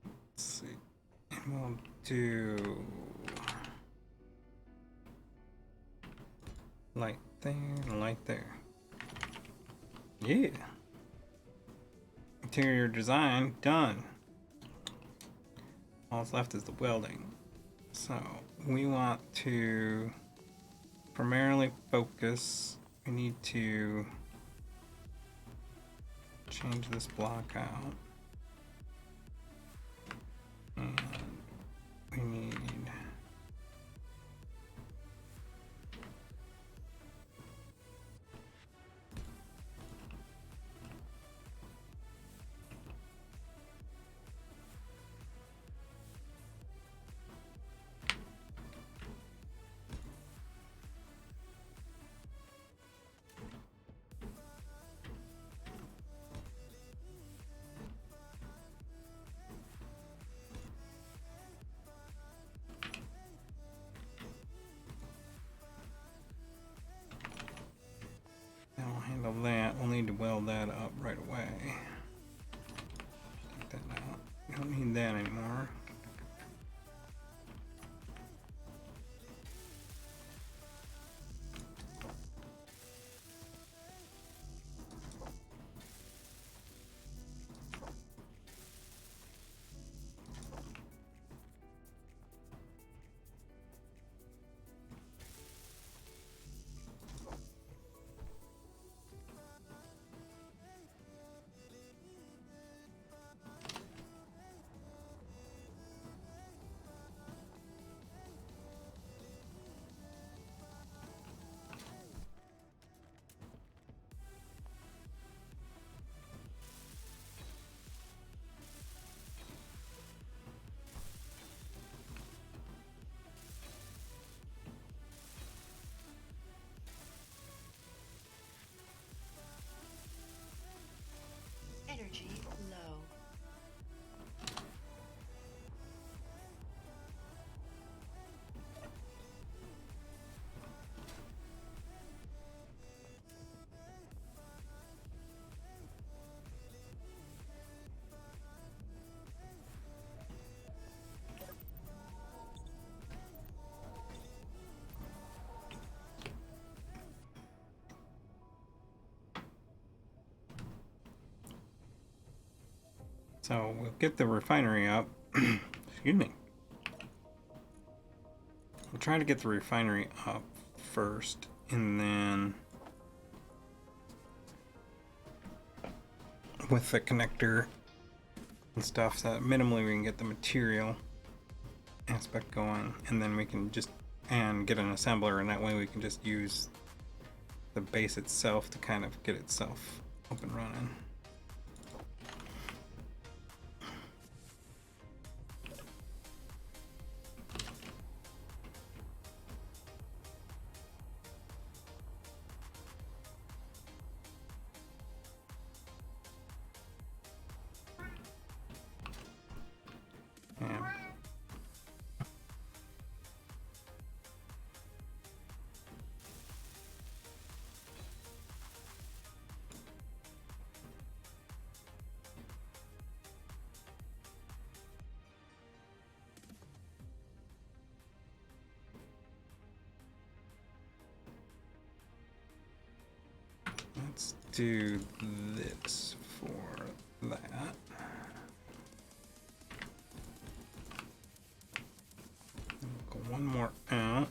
Let's see. And we'll do light there and light there. Yeah. Interior design done. All that's left is the welding. So we want to primarily focus. We need to change this block out. And we need So we'll get the refinery up. Excuse me. We'll try to get the refinery up first, and then with the connector and stuff, so that minimally we can get the material aspect going, and then we can just get an assembler, and that way we can just use the base itself to kind of get itself up and running. Let's do this for that. Go one more out.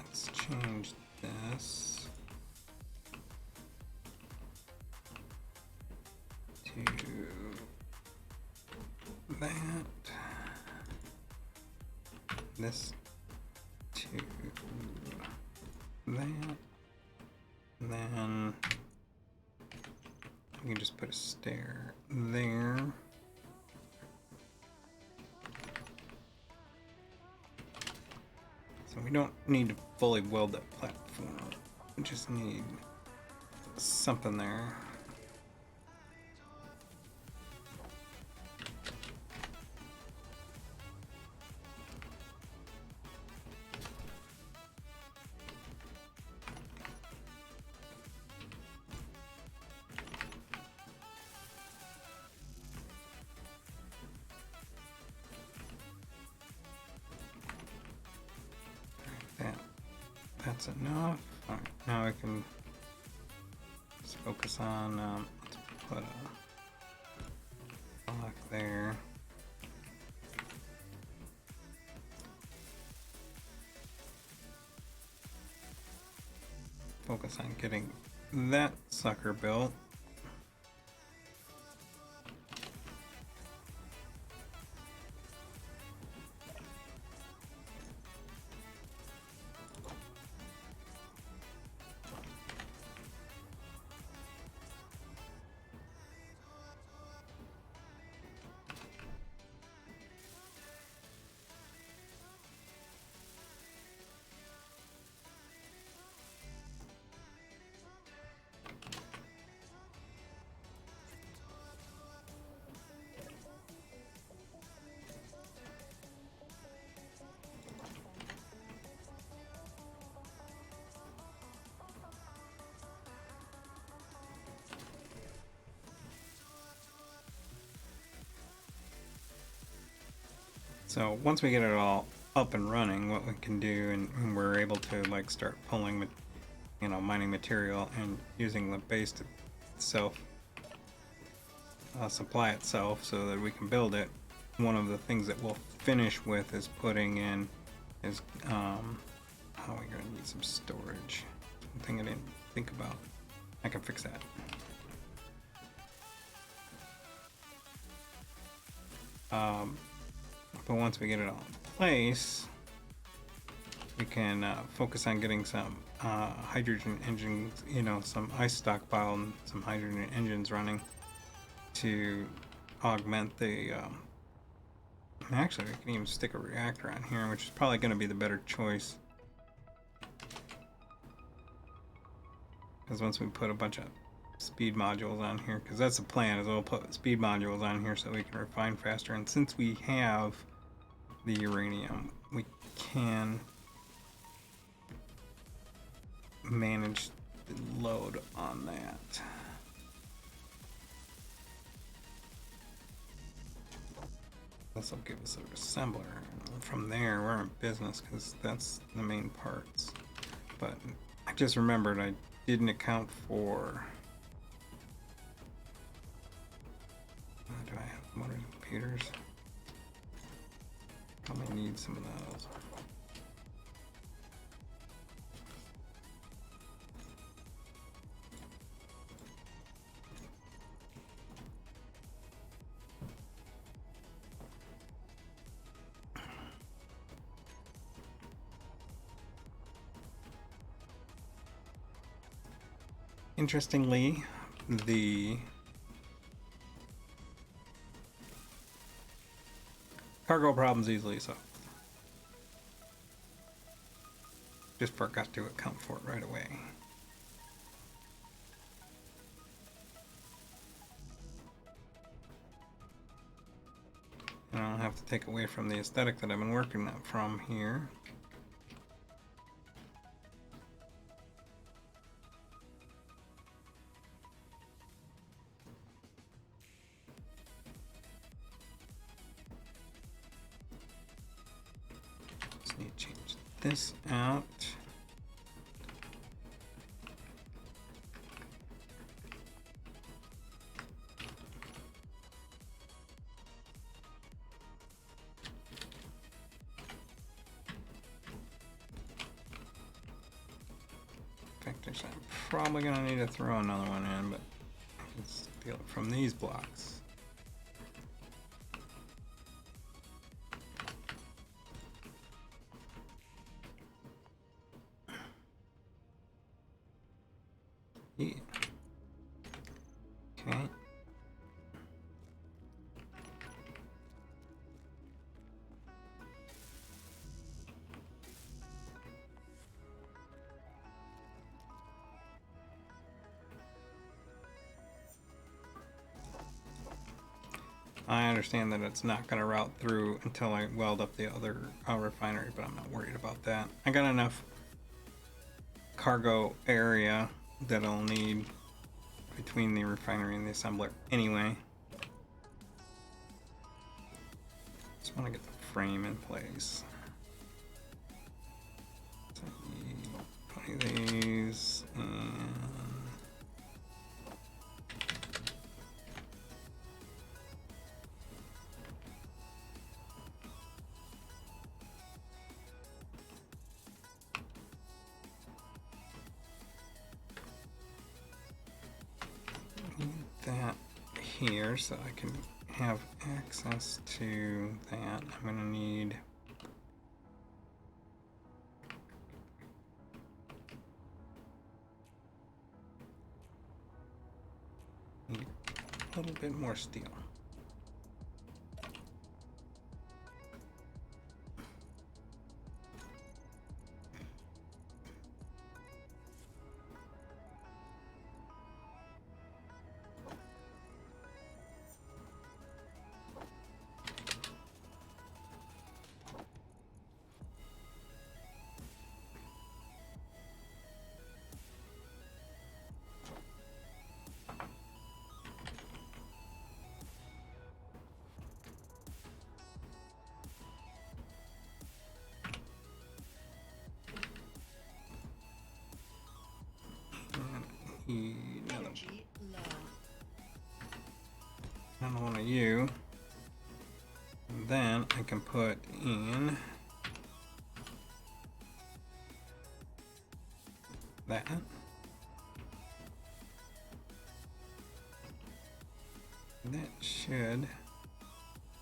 Let's change this to that. This to that. And then we can just put a stair there. So we don't need to fully weld that platform. We just need something there. That's enough. Alright, now we can just focus on, let's put a block there. Focus on getting that sucker built. So once we get it all up and running, what we can do, and we're able to like start pulling, you know, mining material and using the base to itself, supply itself so that we can build it. One of the things that we'll finish with is putting in is, oh, we're gonna need some storage. Something I didn't think about. I can fix that. But once we get it all in place, we can focus on getting some hydrogen engines, you know, some ice stockpile and some hydrogen engines running to augment the, actually we can even stick a reactor on here, which is probably going to be the better choice. Because once we put a bunch of speed modules on here, because that's the plan, is we'll put speed modules on here so we can refine faster. And since we have the uranium, we can manage the load on that. This will give us a assembler. From there, we're in business because that's the main parts. But I just remembered I didn't account for. Do I have motors and computers? Probably need some of those. Interestingly, the cargo problem's easily solved. Just forgot to account for it right away. And I'll have to take away from the aesthetic that I've been working from here. Need to change this out. In fact, I'm probably going to need to throw another one in, but let's steal it from these blocks. Yeah. Okay. I understand that it's not going to route through until I weld up the other refinery, but I'm not worried about that. I got enough cargo area that I'll need between the refinery and the assembler anyway. Just want to get the frame in place. So I need 20 of these and that here so I can have access to that. I'm going to need a little bit more steel. Energy low. Another one of you. And then I can put in that. That should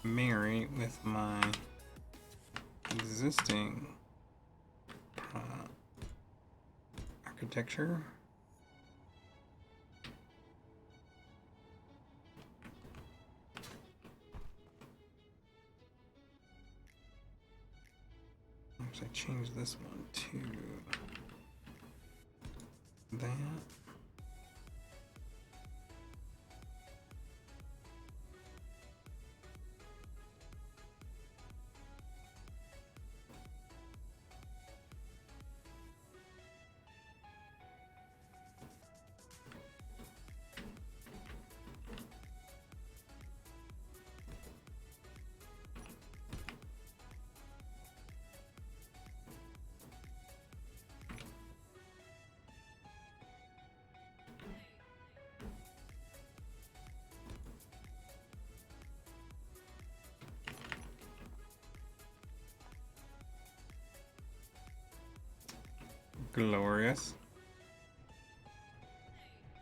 marry with my existing architecture. I change this one to that. Glorious.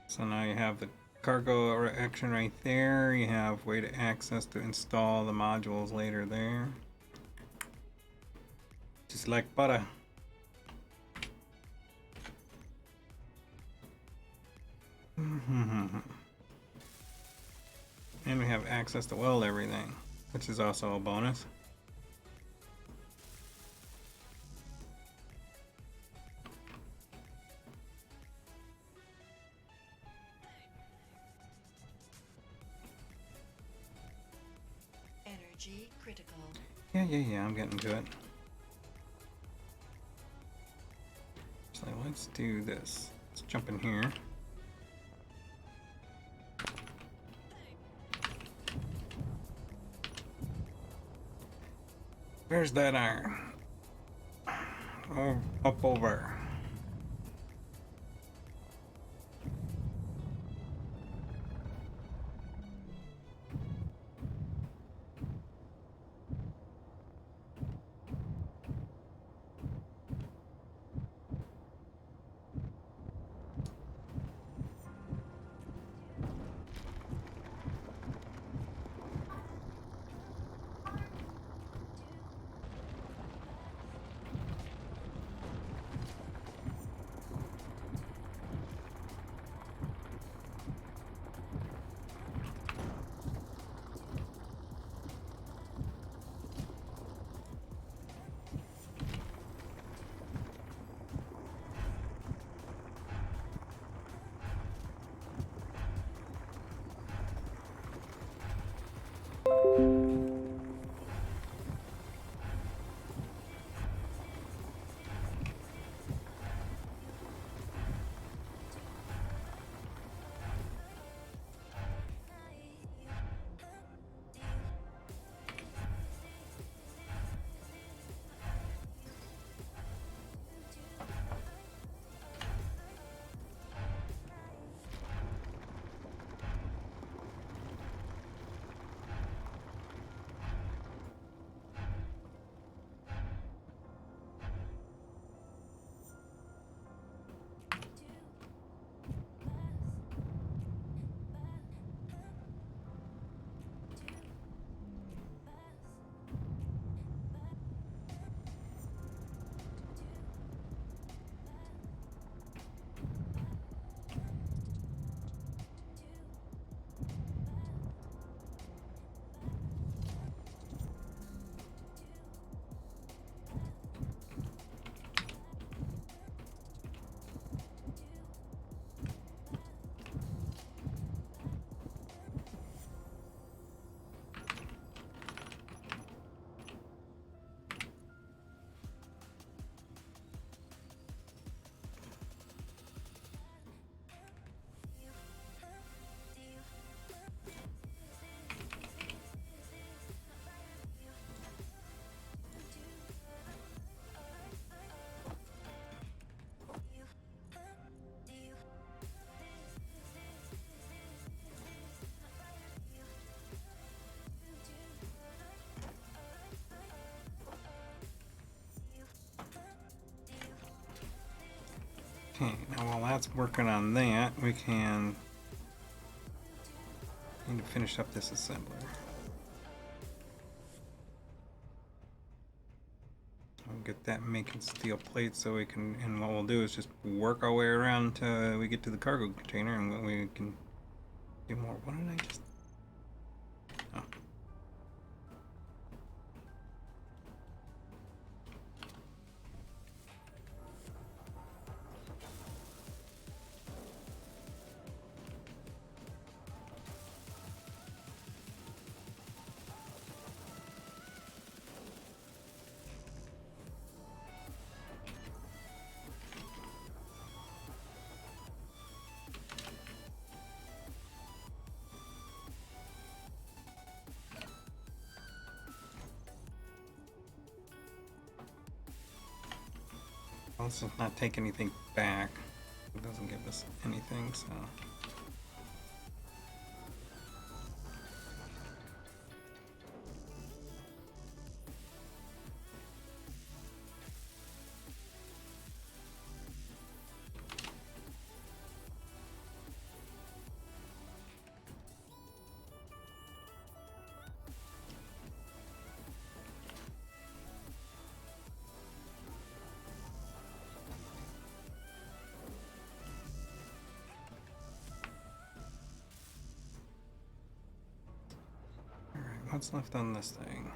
So now you have the cargo action right there. You have way to access to install the modules later there. Just like butter. And we have access to weld everything, which is also a bonus. Energy critical. Yeah, I'm getting to it. So let's do this. Let's jump in here. Where's that iron? Oh, up over. Okay, now while that's working on that, we can need to finish up this assembler. I'll get that making steel plates so we can, and what we'll do is just work our way around until we get to the cargo container and we can do more. What did I just... Oh. Let's just not take anything back. It doesn't give us anything, so... what's left on this thing?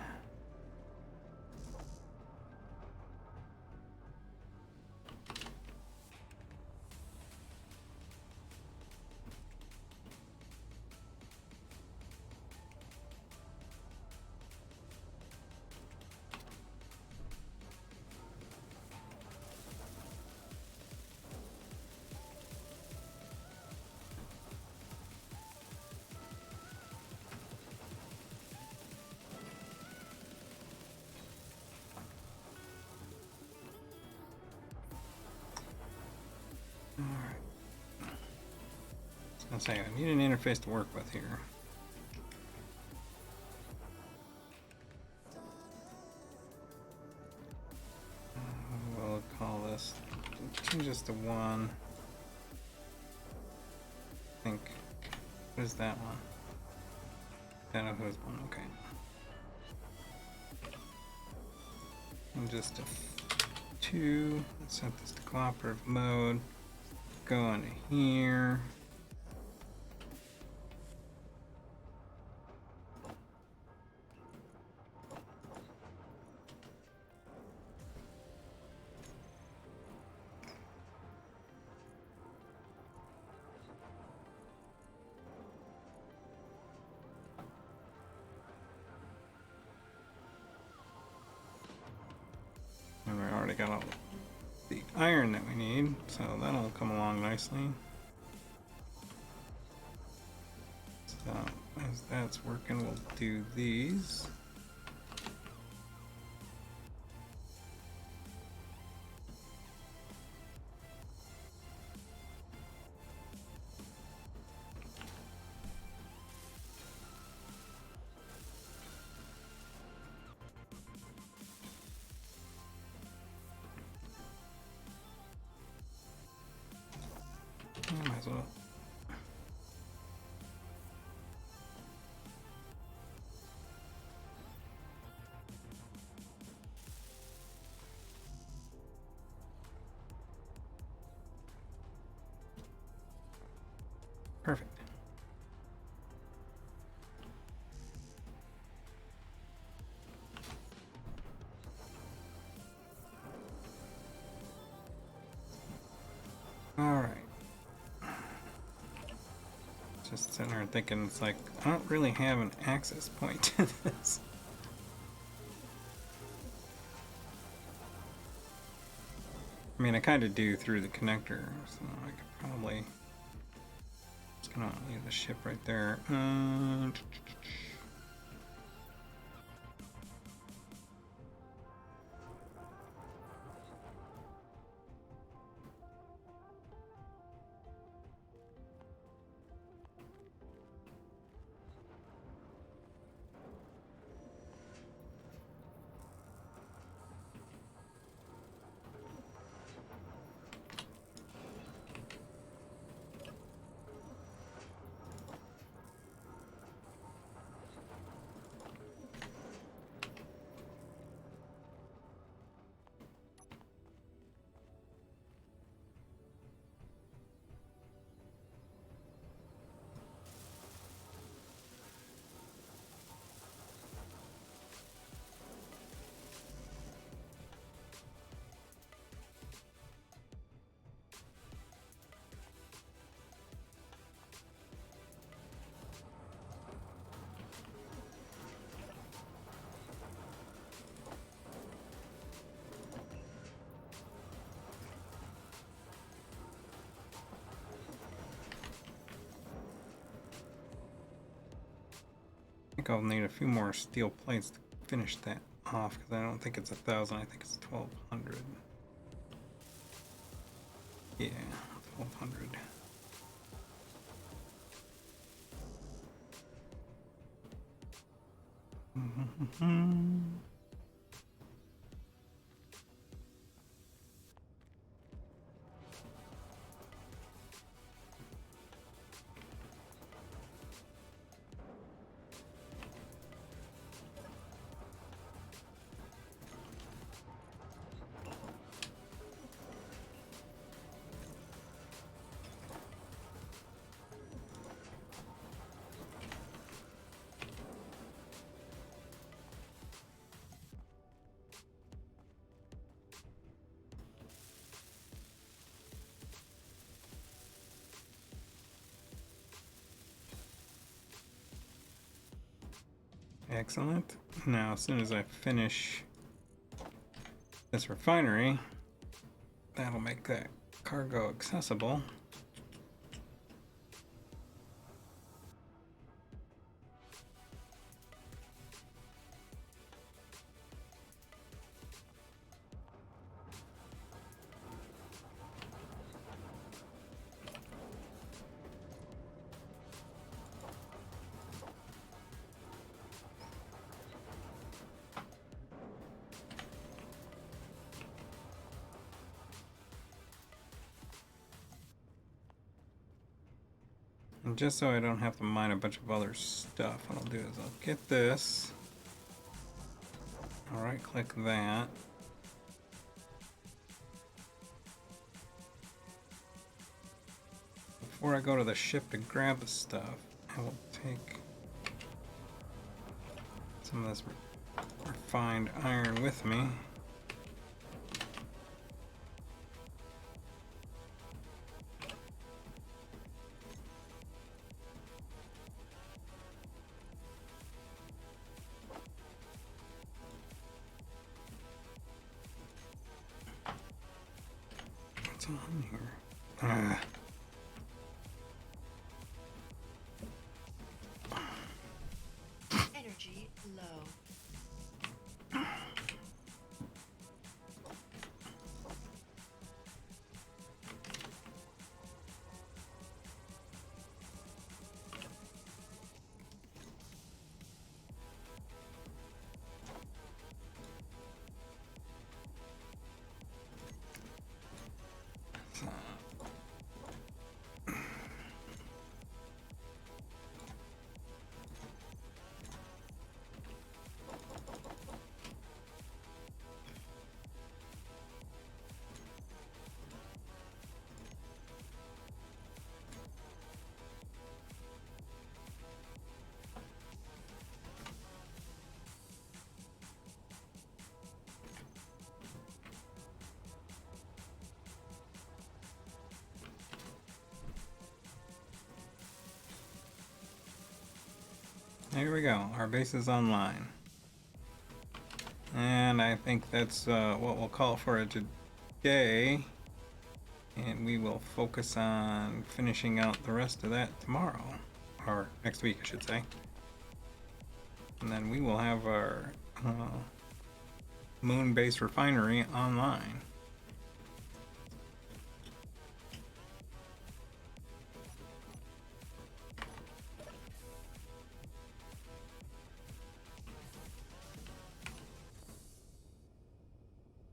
I'll say I need an interface to work with here. We'll call this, change this to 1. I think, what is that one? I don't know who's 1, okay. And just a 2, let's set this to cooperative mode. Go into here. And we already got all the iron that we need, so that'll come along nicely. So as that's working, we'll do these. Might as well. Perfect. All right. Just sitting there thinking, it's like, I don't really have an access point to this. I mean, I kind of do through the connector, so I could probably just gonna leave the ship right there. I think I'll need a few more steel plates to finish that off, because I don't think it's 1,000, I think it's 1,200. Yeah, 1,200. Excellent. Now, as soon as I finish this refinery, that'll make that cargo accessible. And just so I don't have to mine a bunch of other stuff, what I'll do is I'll get this. I'll right click that. Before I go to the ship to grab the stuff, I will take some of this refined iron with me. What's on here? Energy low. There we go, our base is online. And I think that's what we'll call for it today. And we will focus on finishing out the rest of that tomorrow. Or next week, I should say. And then we will have our moon base refinery online.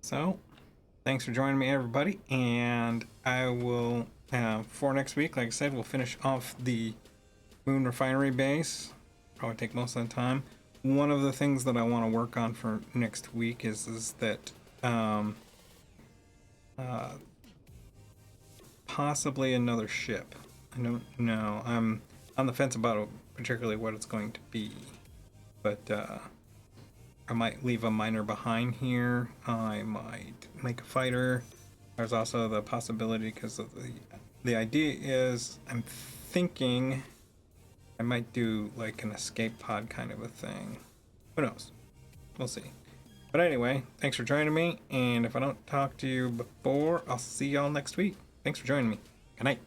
So, thanks for joining me, everybody, and I will, for next week, like I said, we'll finish off the moon refinery base. Probably take most of the time. One of the things that I want to work on for next week is that possibly another ship. I don't know. I'm on the fence about particularly what it's going to be, but I might leave a miner behind here. I might make a fighter. There's also the possibility, because of the idea is, I'm thinking I might do like an escape pod kind of a thing. Who knows? We'll see. But anyway, thanks for joining me, and if I don't talk to you before, I'll see y'all next week. Thanks for joining me. Good night.